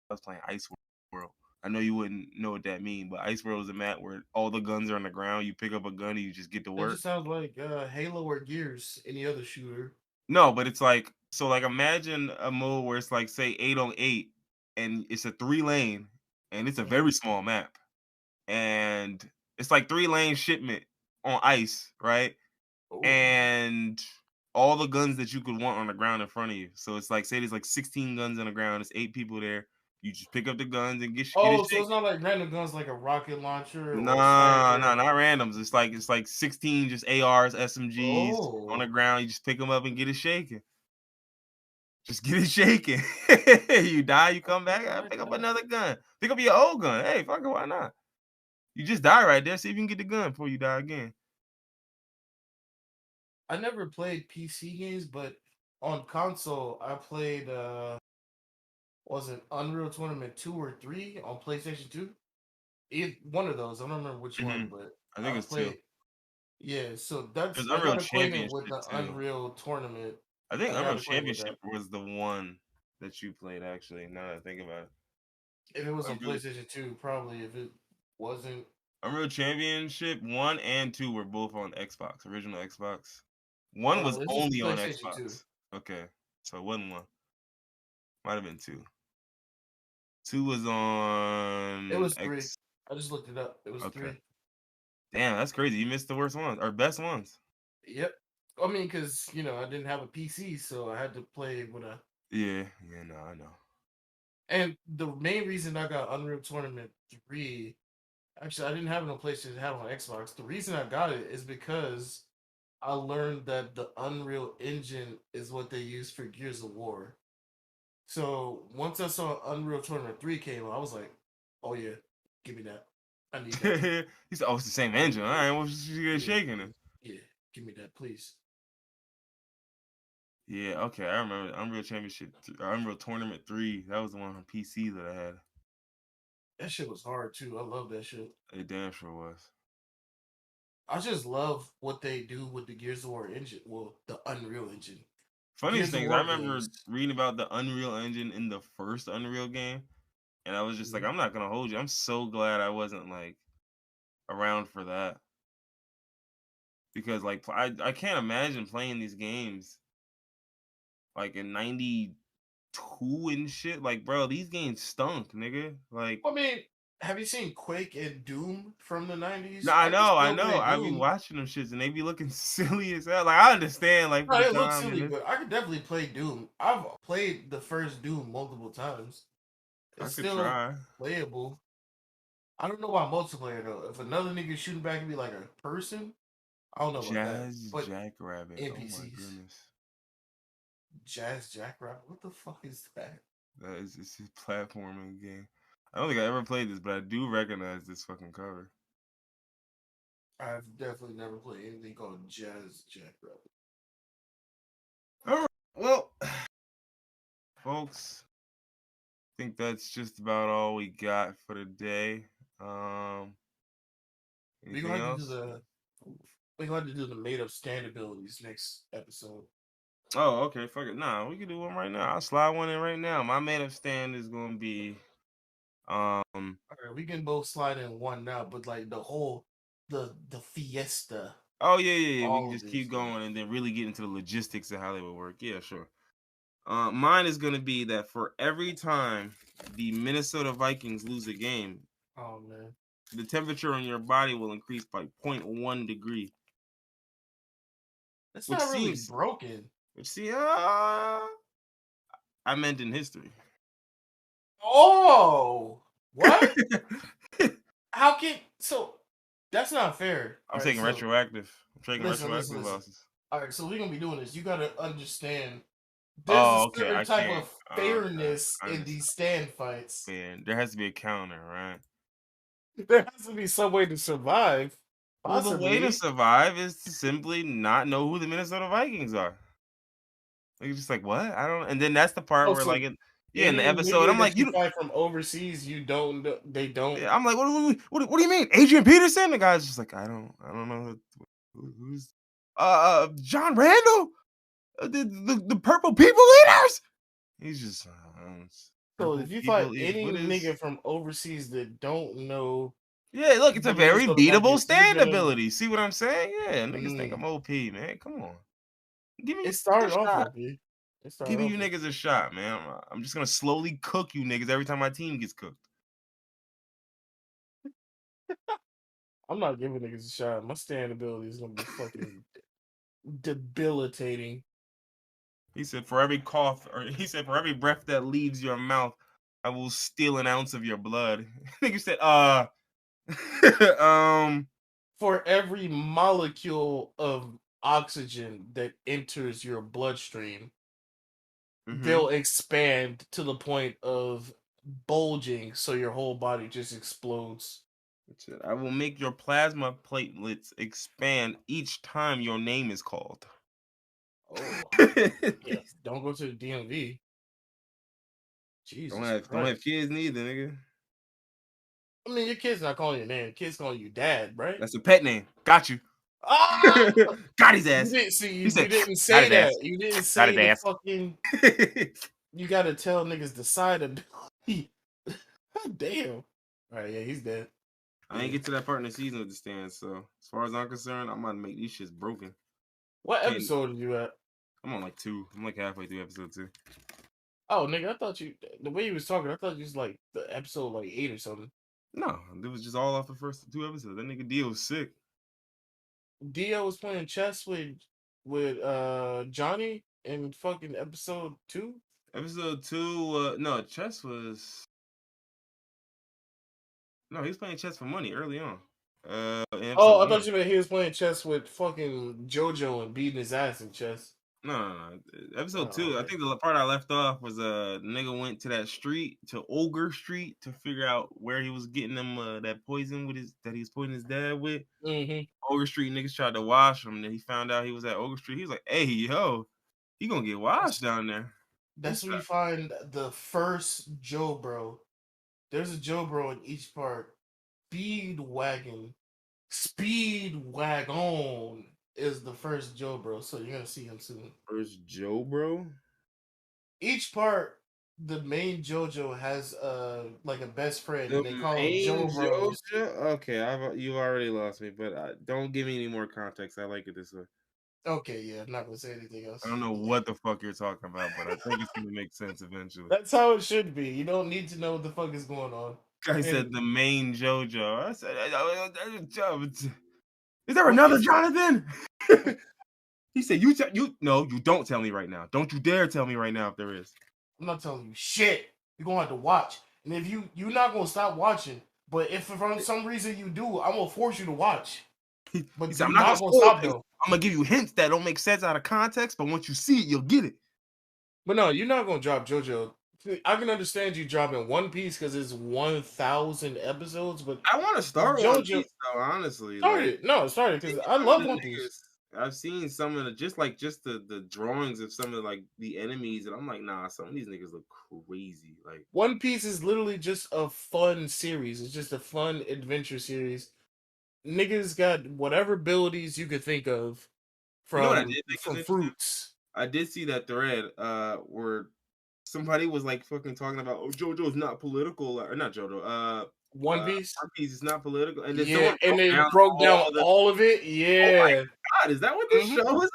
B: was playing Ice World. I know you wouldn't know what that means, but Ice World is a map where all the guns are on the ground. You pick up a gun and you just get to
A: That
B: work.
A: just sounds like Halo or Gears, any other shooter.
B: No, but it's like so like imagine a mode where it's like say 8 on 8 and it's a 3 lane and it's a
A: Mhm.
B: very small map. And it's like 3 lane shipment on ice, right?
A: Oh,
B: And all the guns that you could want on the ground in front of you. So it's like say there's like 16 guns on the ground, there's 8 people there. You just pick up the guns and get it
A: oh, so
B: shaking.
A: it's not like random guns like a rocket launcher or a
B: Nah, nah,
A: sniper.
B: not randoms. It's like 16 just ARs, SMGs on the
A: Oh,
B: ground. You just pick them up and get it shaking. Just get it shaking. You die, you come
A: okay,
B: back,
A: I like
B: pick up
A: that.
B: another gun. Pick up your old gun. Hey, fuck it, why not? You just die right there. See if you can get the gun before you die again.
A: I never played PC games, but on console I played was it Unreal Tournament 2 or 3 on PlayStation 2? One of those. I don't remember which one,
B: Hmm.
A: but
B: I think
A: I
B: it's two.
A: played. Yeah, so
B: There's
A: I
B: Unreal
A: got acquainted with
B: Championship
A: the
B: too.
A: Unreal Tournament.
B: I think
A: I
B: Unreal
A: got acquainted with that.
B: Championship was the one that you played actually. Now that I think about it,
A: If it was on
B: Unreal,
A: PlayStation 2, probably. If it wasn't,
B: Unreal Championship 1 and 2 were both on Xbox, original Xbox. One was
A: this is
B: only on
A: PlayStation 2.
B: Xbox. Okay, so it wasn't one. Might have been two. Two was
A: It
B: on
A: was 3.
B: X.
A: I just looked it up. It was
B: Okay.
A: 3.
B: Damn, that's crazy. You missed the worst ones or best ones.
A: Yep. I mean, because I didn't have a PC, so I had to play with a.
B: Yeah, yeah, no, I know.
A: And the main reason I got Unreal Tournament 3, actually, I didn't have it on PlayStation, I had it on Xbox. The reason I got it is because I learned that the Unreal Engine is what they use for Gears of War. So once I saw Unreal Tournament 3 came out, I was like, oh yeah, give me that. I need that.
B: He said, "Oh, it's the same
A: I
B: engine.
A: need
B: All
A: that.
B: right, well, she get
A: Yeah,
B: shaking
A: yeah,
B: it."
A: yeah. Give me that, please.
B: Yeah, okay, I remember Unreal Championship, Unreal Tournament 3. That was the one on PC that I had.
A: That shit was hard too. I love that shit.
B: It damn sure was.
A: I just love what they do with the Gears of War engine. Well, the Unreal Engine.
B: Funniest
A: Gears of
B: things, I
A: War
B: remember
A: games.
B: reading about the Unreal Engine in the first Unreal game, and I was just like,
A: Mhm.
B: I'm not gonna hold you. I'm so glad I wasn't like around for that because like I can't imagine playing these games like in '92 and shit. Like, bro, these games stunk, nigga. Like,
A: I mean, have you seen Quake and Doom from the
B: no,
A: 90s?
B: I
A: I can
B: know, I
A: still
B: know.
A: play
B: I be
A: Doom.
B: watching them shits and they be looking silly as hell. Like, I understand, like for
A: No,
B: the
A: it looks
B: time
A: silly,
B: and this,
A: but I could definitely play Doom. I've played the first Doom multiple times.
B: I
A: It's
B: could
A: still
B: try.
A: playable. I don't know about multiplayer though. If another nigga shooting back and be like a person, I don't know about that.
B: Jazz
A: But
B: Jackrabbit. Oh my
A: NPCs,
B: goodness.
A: Jazz Jackrabbit, what the fuck is that?
B: That is it's his platforming game. I don't think I ever played this, but I do recognize this fucking cover.
A: I've definitely never played anything called Jazz Jackrabbit.
B: All right. Well, folks, I think that's just about all we got for today. Um,
A: We gonna
B: anything
A: have to do
B: else?
A: the we gonna have to do the made up stand abilities next episode.
B: Oh, okay. Fuck it. Nah, we can do one right now. I'll slide one in right now. My made up stand is gonna be um.
A: All right, we can both slide in one now, but like the fiesta,
B: Oh yeah, yeah, yeah. We can
A: all of
B: just
A: these
B: keep
A: things.
B: going and then really get into the logistics of how they would work. Yeah, sure. Mine is gonna be that for every time the Minnesota Vikings lose a game,
A: Oh man,
B: the temperature on your body will increase by 0.1 degree.
A: that's
B: Which
A: not really
B: seems,
A: broken.
B: I meant in history.
A: Oh, what? How can so? That's not fair.
B: I'm
A: All right,
B: taking
A: so
B: retroactive. I'm taking
A: listen,
B: retroactive
A: listen, listen.
B: losses.
A: All right, so we're gonna be doing this. You gotta understand. There's a
B: Oh, okay.
A: certain
B: I
A: type
B: can't.
A: of
B: Okay,
A: fairness
B: I
A: in
B: understand.
A: these stand fights.
B: Man, there has to be a counter, right?
A: There has to be some way to survive,
B: Well, the way to
A: possibly.
B: survive is to simply not know who the Minnesota Vikings are. Like, you're just like, what? I don't. And then that's the part
A: Oh,
B: where,
A: so
B: like, yeah, in the
A: any
B: episode,
A: nigga
B: I'm
A: that
B: like,
A: you
B: you.
A: fight from overseas, you don't. They don't.
B: Yeah, I'm like, what do you mean, Adrian Peterson? The guy's just like, I don't know who's, John Randall, the Purple People Eaters. He's just,
A: So
B: Purple
A: if you fight
B: People Eaters.
A: any
B: What is?
A: nigga from overseas that don't know
B: Yeah, look, it's a
A: the
B: very
A: Minnesota
B: beatable
A: Vikings, you're
B: stand
A: gonna.
B: ability. See what I'm saying? Yeah, niggas think
A: Mm,
B: I'm OP, man. Come on, give me
A: it
B: a
A: started off
B: shot.
A: OP. It started
B: Giving
A: off
B: you
A: OP.
B: niggas a shot, man. I'm just gonna slowly cook you niggas every time my team gets cooked.
A: I'm not giving niggas a shot. My stand ability is gonna be fucking debilitating.
B: He said, for every cough, or he said, for every breath that leaves your mouth, I will steal an ounce of your blood. Nigga said, um,
A: For every molecule of oxygen that enters your bloodstream,
B: mm-hmm.
A: they'll expand to the point of bulging so your whole body just explodes.
B: I will make your plasma platelets expand each time your name is called.
A: Oh, yeah. Don't go to the DMV. Jesus
B: Don't have
A: Christ.
B: kids neither, nigga.
A: I mean, your kid's not calling your name. Your kid's calling you dad, right?
B: That's a pet name. Got you.
A: Ah!
B: Got his
A: You
B: ass.
A: didn't see.
B: He
A: You
B: said,
A: didn't
B: got
A: say
B: his
A: that.
B: ass.
A: You didn't
B: Got
A: say
B: his
A: the
B: ass.
A: fucking. You gotta tell niggas the side of. Damn. All right, yeah, he's dead.
B: I ain't
A: Yeah.
B: get to that part in the season with the stands, so as far as I'm concerned, I'm gonna make these shits broken.
A: What
B: Can't.
A: episode are you at?
B: I'm on like 2. I'm like halfway through episode 2.
A: Oh, nigga, I thought you. The way you was talking, I thought you was like the episode like 8 or something.
B: No, it was just all off the first 2 episodes. That nigga Dio was sick.
A: Dio was playing chess with Johnny in fucking episode 2.
B: Episode 2, no, chess was no, he was playing chess for money early on. In
A: Oh,
B: episode
A: I
B: 1.
A: thought you meant he was playing chess with fucking JoJo and beating his ass in chess.
B: No. Episode
A: Oh,
B: 2, I
A: okay.
B: think the part I left off was nigga went to that street, to Ogre Street, to figure out where he was getting them that poison with his that he was poisoning his dad with.
A: Mm-hmm.
B: Ogre Street niggas tried to wash him, and then he found out he was at Ogre Street. He was like, "Hey, yo, he gonna get washed
A: That's
B: down there."
A: that's
B: What's
A: where you
B: up?
A: find the first Joe Bro. There's a Joe Bro in each part. Speedwagon is the first Joe Bro, so you're gonna see him soon.
B: First Joe, bro.
A: Each part, the main JoJo has like a best friend,
B: The
A: and they call them
B: main
A: Joe Bros.
B: JoJo. Okay, you already lost me, but don't give me any more context. I like it this way.
A: Okay, yeah, I'm not gonna say anything
B: I
A: else.
B: don't know what the fuck you're talking about, but I think it's gonna make sense eventually.
A: That's how it should be. You don't need to know what the fuck is going on.
B: Guy said
A: And
B: the main JoJo. I said, is there
A: One
B: another
A: Piece,
B: Jonathan? He said, you no, you don't tell me right now. Don't you dare tell me right now if there is.
A: I'm not telling you shit. You're gonna have to watch, and if you're not gonna stop watching. But if for some reason you do, I'm gonna force you to watch.
B: He
A: But
B: said, I'm
A: you're
B: not gonna
A: not gonna
B: spoil
A: stop
B: things.
A: though.
B: I'm gonna give you hints that don't make sense out of context, but once you see it, you'll get it.
A: But no, you're not gonna drop JoJo. I can understand you dropping One Piece because it's 1,000 episodes, but
B: I want to start One
A: JoJo
B: Piece though, honestly. Like,
A: started. No, it started because
B: maybe
A: I
B: some of
A: love
B: the
A: One Piece.
B: niggas. I've seen some of the just the drawings of some of like the enemies, and I'm like, nah, some of these niggas look crazy. Like,
A: One Piece is literally just a fun series. It's just a fun adventure series. Niggas got whatever abilities you could think of
B: you know what I
A: from
B: did think was
A: from
B: interesting?
A: fruits.
B: I did see that thread where somebody was like fucking talking about, oh, JoJo's not political, or not JoJo,
A: One Piece.
B: One Piece is not political, and then
A: Yeah,
B: someone
A: and
B: broke
A: they
B: down
A: broke down
B: all the.
A: all of it.
B: Oh my
A: Yeah.
B: god, is that what this
A: hmm
B: show is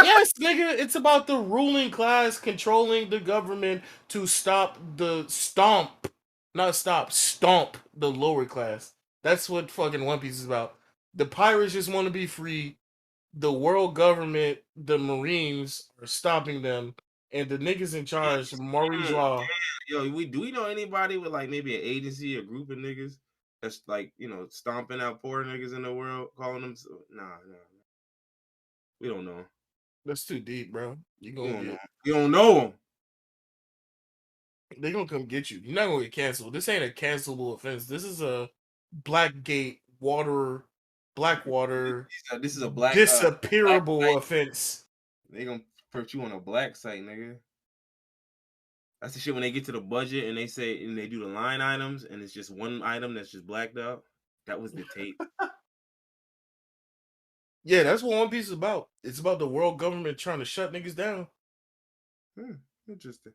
A: Yes, nigga, it's about the ruling class controlling the government to stop the stomp, not stop, stomp the lower class. That's what fucking One Piece is about. The pirates just want to be free. The world government, the Marines, are stopping them, and the niggas in charge, Maurice
B: Mm,
A: Law.
B: Yo, we know anybody with like maybe an agency, a group of niggas that's like stomping out poor niggas in the world, calling them? Nah, we don't know.
A: That's too deep, bro. You
B: We
A: gonna
B: don't know.
A: get
B: We don't know them.
A: they gonna come get you. You're not gonna get canceled. This ain't a cancelable offense. This is a Blackgate water, Blackwater
B: This is a black
A: disappearable
B: site.
A: offense.
B: They gonna put you on a black site, nigga. That's the shit when they get to the budget and they say and they do the line items and it's just one item that's just blacked out. That was the tape.
A: Yeah, that's what One Piece is about. It's about the world government trying to shut niggas down.
B: Hmm, interesting.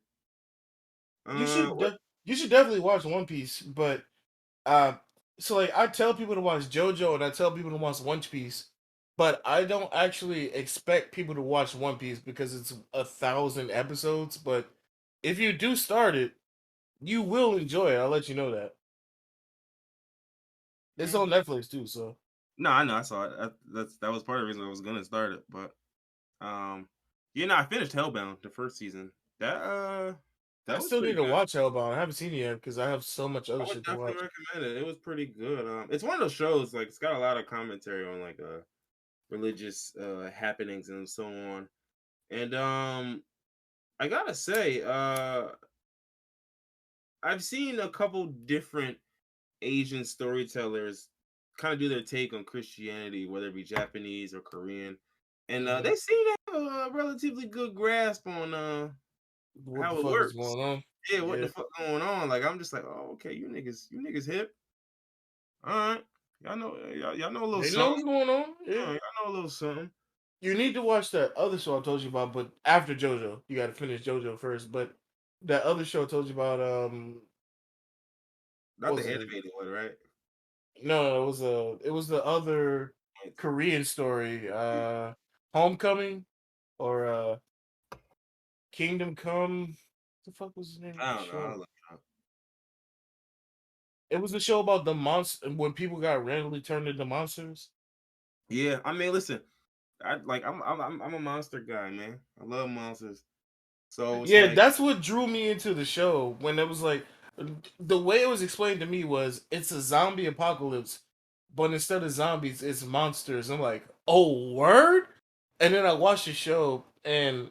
A: You should
B: What?
A: you should definitely watch One Piece, but uh so like I tell people to watch JoJo and I tell people to watch One Piece, but I don't actually expect people to watch One Piece because it's 1,000 episodes. But if you do start it, you will enjoy it. I'll let you know that. It's
B: Hmm.
A: on Netflix too, so
B: No, I know. I saw it. That was part of the reason I was gonna start it. But I finished Hellbound the first season.
A: I
B: That was
A: still need
B: pretty
A: to
B: good.
A: watch Hellbound. I haven't seen it yet because I have so much
B: I
A: other
B: would
A: shit to watch.
B: definitely recommend it. It was pretty good. It's one of those shows like it's got a lot of commentary on like religious happenings and so on. And I gotta say, I've seen a couple different Asian storytellers kind of do their take on Christianity, whether it be Japanese or Korean, and
A: Hmm.
B: they seem to have a relatively good grasp on
A: What the
B: how it
A: fuck is
B: works.
A: going on?
B: Yeah, what the
A: Yeah,
B: fuck going on? Like I'm just like, oh, okay, you niggas hip. All right, y'all know a little
A: they know
B: something.
A: what's going on. Yeah.
B: Y'all know a little something.
A: You need to watch that other show I told you about, but after JoJo, you got to finish JoJo first. But that other show I told you about,
B: Not
A: what
B: the
A: was it?
B: animated one, right?
A: No, it was the other Korean story, Homecoming or Kingdom Come. What the fuck was the name of
B: I
A: the
B: don't know. I'll
A: show?
B: look it up.
A: It was a show about the monster when people got randomly turned into monsters.
B: Yeah, I mean, listen, I'm a monster guy, man. I love monsters. So it's
A: Yeah,
B: like,
A: that's what drew me into the show when it was like the way it was explained to me was it's a zombie apocalypse, but instead of zombies, it's monsters. I'm like, oh, word? And then I watched the show, and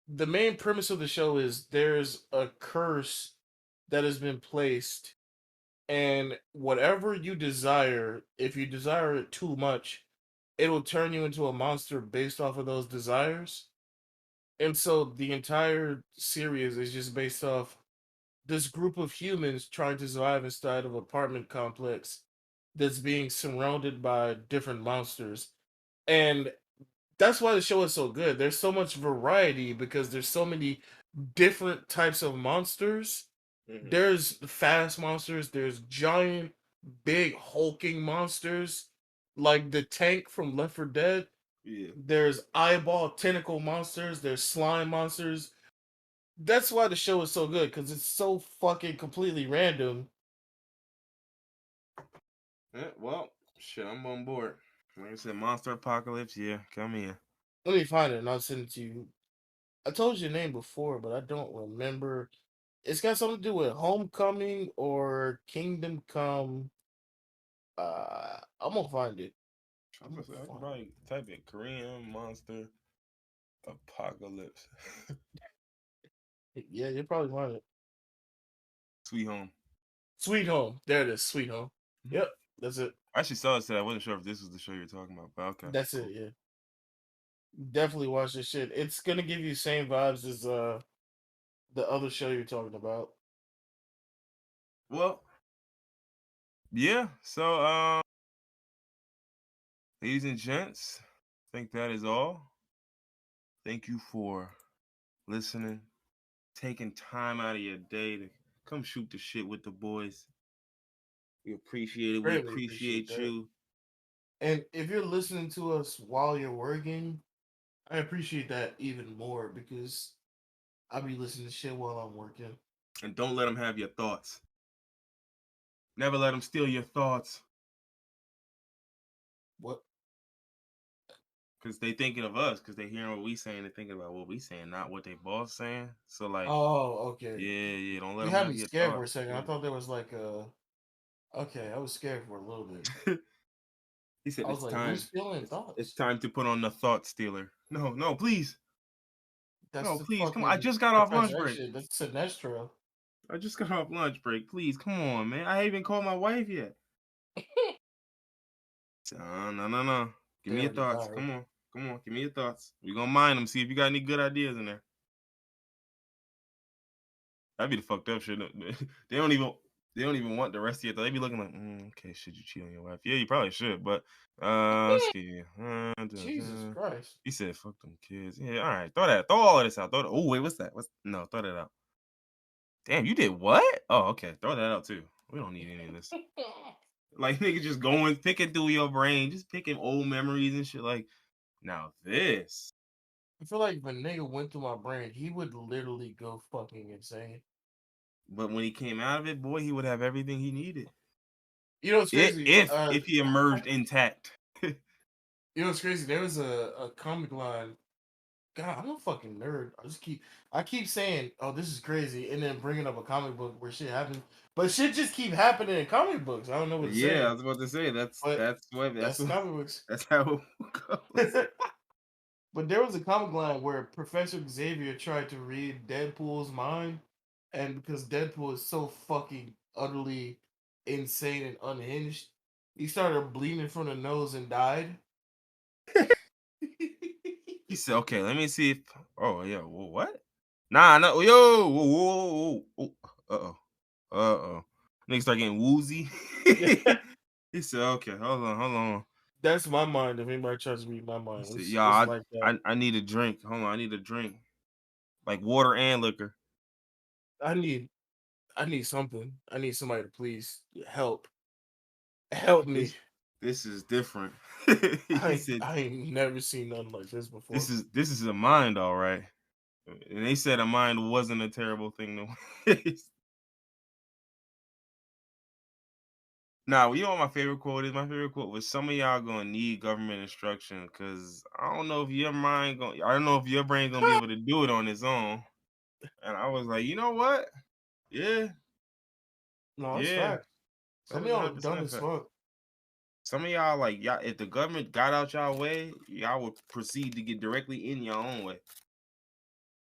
A: the main premise of the show is there's a curse that has been placed, and whatever you desire, if you desire it too much, it'll turn you into a monster based off of those desires. And so the entire series is just based off this group of humans trying to survive inside of an apartment complex that's being surrounded by different monsters. And that's why the show is so good. There's so much variety because there's so many different types of monsters.
B: mhm,
A: There's fast monsters, there's giant, big, hulking monsters like the tank from Left 4 Dead.
B: yeah.
A: There's eyeball tentacle monsters, there's slime monsters. That's why the show is so good because it's so fucking completely random.
B: Yeah, well, shit, I'm on board. Like I said, Monster Apocalypse, yeah, come here.
A: Let me find it and I'll send it to you. I told you your name before, but I don't remember. It's got something to do with Homecoming or Kingdom Come. I'm gonna find it.
B: I
A: I'm gonna
B: could
A: find
B: probably type in Korean Monster Apocalypse.
A: it. Yeah, you'll probably find it.
B: Sweet Home.
A: Sweet Home. There it is. Sweet Home.
B: Mhm.
A: Yep, that's it.
B: I actually saw it today. I wasn't sure if this was the show you're talking about, but okay,
A: That's it.
B: cool.
A: Yeah, definitely watch this shit. It's gonna give you the same vibes as the other show you're talking about.
B: Well, yeah. So, ladies and gents, I think that is all. Thank you for listening, taking time out of your day to come shoot the shit with the boys. We appreciate it. We
A: Greatly appreciate
B: appreciate
A: that.
B: you.
A: And if you're listening to us while you're working, I appreciate that even more because I be listening to shit while I'm working.
B: And don't let them have your thoughts. Never let them steal your thoughts.
A: What?
B: Because they thinking of us, because they hearing what we saying, they thinking about what we saying, not what they boss saying. So like,
A: Oh, okay.
B: yeah, don't let
A: You
B: them
A: had
B: have
A: me
B: your
A: scared for a
B: thoughts.
A: second. I
B: Yeah.
A: thought there was like a. Okay, I was scared for a little bit.
B: He said
A: I was
B: it's
A: like,
B: time.
A: who's stealing
B: It's
A: thoughts?
B: time to put on the thought stealer. No, please.
A: That's
B: No,
A: the
B: please. Come on. I
A: fucking
B: just got off lunch
A: Professor X
B: break.
A: shit. That's Sinestro.
B: I just got off lunch break. Please, come on, man. I ain't even called my wife yet. No. Give
A: They
B: me your
A: already
B: thoughts.
A: got her.
B: Come on. Give me your thoughts. We gonna mind them. See if you got any good ideas in there. That'd be the fucked up shit. They don't even. They don't even want the rest of your thoughts. They be looking like, okay, should you cheat on your wife? Yeah, you probably should, but scared.
A: Jesus Christ.
B: He said, "Fuck them kids." Yeah, all right. Throw all of this out. Oh wait, what's that? No? Throw that out. Damn, you did what? Oh, okay. Throw that out too. We don't need any of this. Like nigga just going picking through your brain, just picking old memories and shit. Like now this,
A: I feel like if a nigga went through my brain, he would literally go fucking insane.
B: but when he came out of it, boy, he would have everything he needed.
A: You know what's crazy?
B: If he emerged intact.
A: You know what's crazy? There was a comic line. God, I'm a fucking nerd. I keep saying, "Oh, this is crazy," and then bringing up a comic book where shit happens, but shit just keep happening in comic books. I don't know what to
B: Yeah, I
A: say,
B: was about to say
A: but
B: that's
A: that's
B: what
A: comic books.
B: that's how it goes.
A: But there was a comic line where Professor Xavier tried to read Deadpool's mind, and because Deadpool is so fucking utterly insane and unhinged, he started bleeding from the nose and died.
B: He said, "Okay, let me see if." Oh yeah, what? Nah, no, yo, whoa. Uh oh. Niggas start getting woozy.
A: Yeah,
B: He said, "Okay, hold on."
A: that's my mind. If anybody tries to read my
B: He
A: mind,
B: said,
A: it's
B: "Y'all,
A: like that.
B: I need a drink. Hold on, I need a drink, like water and liquor."
A: I need I need something. I need somebody to please help me.
B: This this is different. He
A: I
B: said,
A: I ain't never seen nothing like this before.
B: this is a mind, all right." And they said a mind wasn't a terrible thing to waste. Nah, you know what my favorite quote is? My favorite quote was, "Some of y'all gonna need government instruction because I don't know if your mind I don't know if your brain gonna be able to do it on its own." And I was like, you know what? Yeah,
A: No, it's
B: yeah,
A: fact.
B: that
A: Some of
B: was
A: y'all are dumb
B: 100%
A: as
B: fact.
A: fuck.
B: Some of y'all like y'all, if the government got out y'all way, y'all would proceed to get directly in your own way.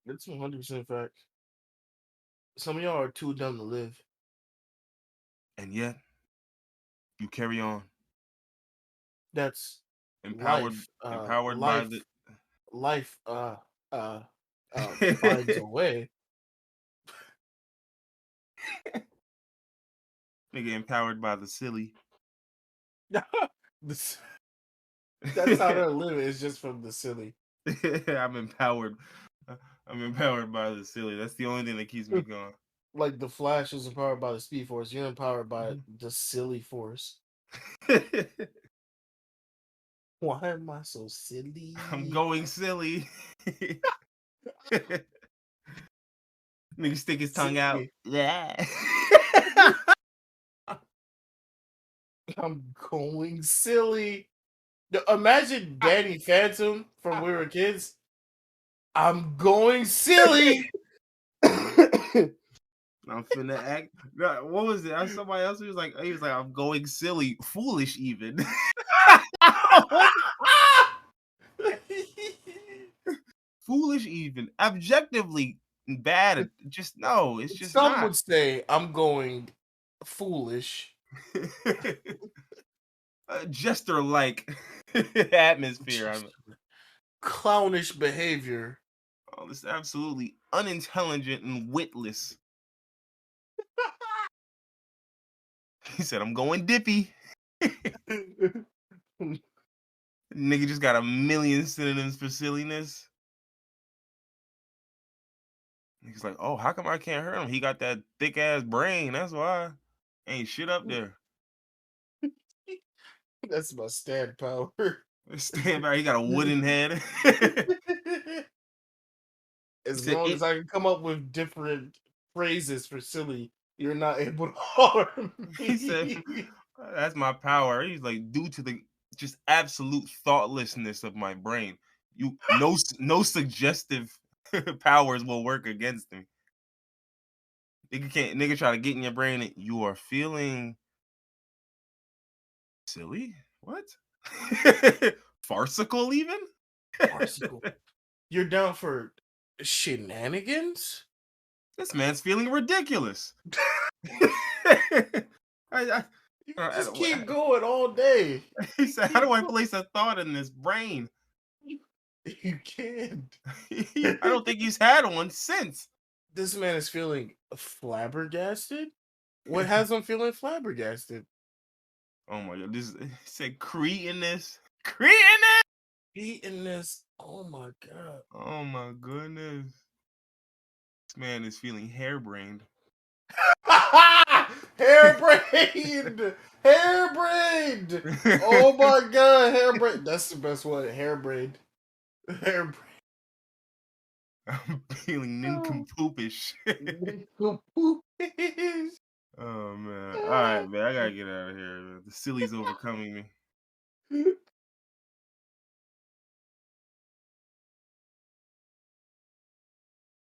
A: It's 100% fact. Some of y'all are too dumb to live.
B: And yet you carry on,
A: That's
B: empowered,
A: life.
B: empowered by the
A: Life. Uh, finds a way.
B: nigga, empowered by the silly.
A: This, that's how they're living. It's just from the silly.
B: I'm empowered. I'm empowered by the silly. That's the only thing that keeps me going.
A: Like the Flash is empowered by the Speed Force. You're empowered by the silly force. Why am I so
B: I'm
A: silly?
B: going silly. Nigga stick his tongue out.
A: Silly.
B: Yeah.
A: I'm going silly. Imagine Danny Phantom from We Were Kids. I'm going silly.
B: I'm finna act. No, what was it? Somebody else he was like, I'm going silly, foolish even. Foolish even. Objectively bad. Just no, it's just
A: Some
B: not.
A: would say I'm going foolish.
B: Jester like atmosphere.
A: Clownish behavior.
B: Oh, this is absolutely unintelligent and witless. He said, I'm going dippy. Nigga just got a million synonyms for silliness. He's like, oh, how come I can't hurt him? He got that thick ass brain. That's why. Ain't shit up there.
A: That's my stand power.
B: Stand by. He got a wooden head. He
A: As
B: said,
A: long
B: it,
A: as I can come up with different phrases for silly, you're not able to harm
B: he said,
A: me.
B: that's my power. He's like, due to the just absolute thoughtlessness of my brain, no suggestive powers will work against me. Nigga try to get in your brain and you are feeling silly? What? Farcical even?
A: Farcical. You're down for shenanigans?
B: This man's feeling ridiculous. I, I,
A: You
B: I
A: just
B: don't-
A: keep going all day.
B: he
A: You
B: said, "How do
A: keep
B: I
A: going.
B: place a thought in this brain?"
A: You can't.
B: I don't think he's had one since.
A: This man is feeling flabbergasted? What has him feeling flabbergasted?
B: Oh my god! This he said cretinous, cretinous.
A: Eating this. Oh my god.
B: Oh my goodness! This man is feeling harebrained.
A: Hairbrained! Hairbrained! Oh my god, hairbrained. That's the best one. Hairbrained. Hairbrained.
B: I'm feeling
A: Oh.
B: nincompoopish.
A: Nincompoop.
B: Oh man! All right, man. I gotta get out of here. Man. The silly's overcoming me.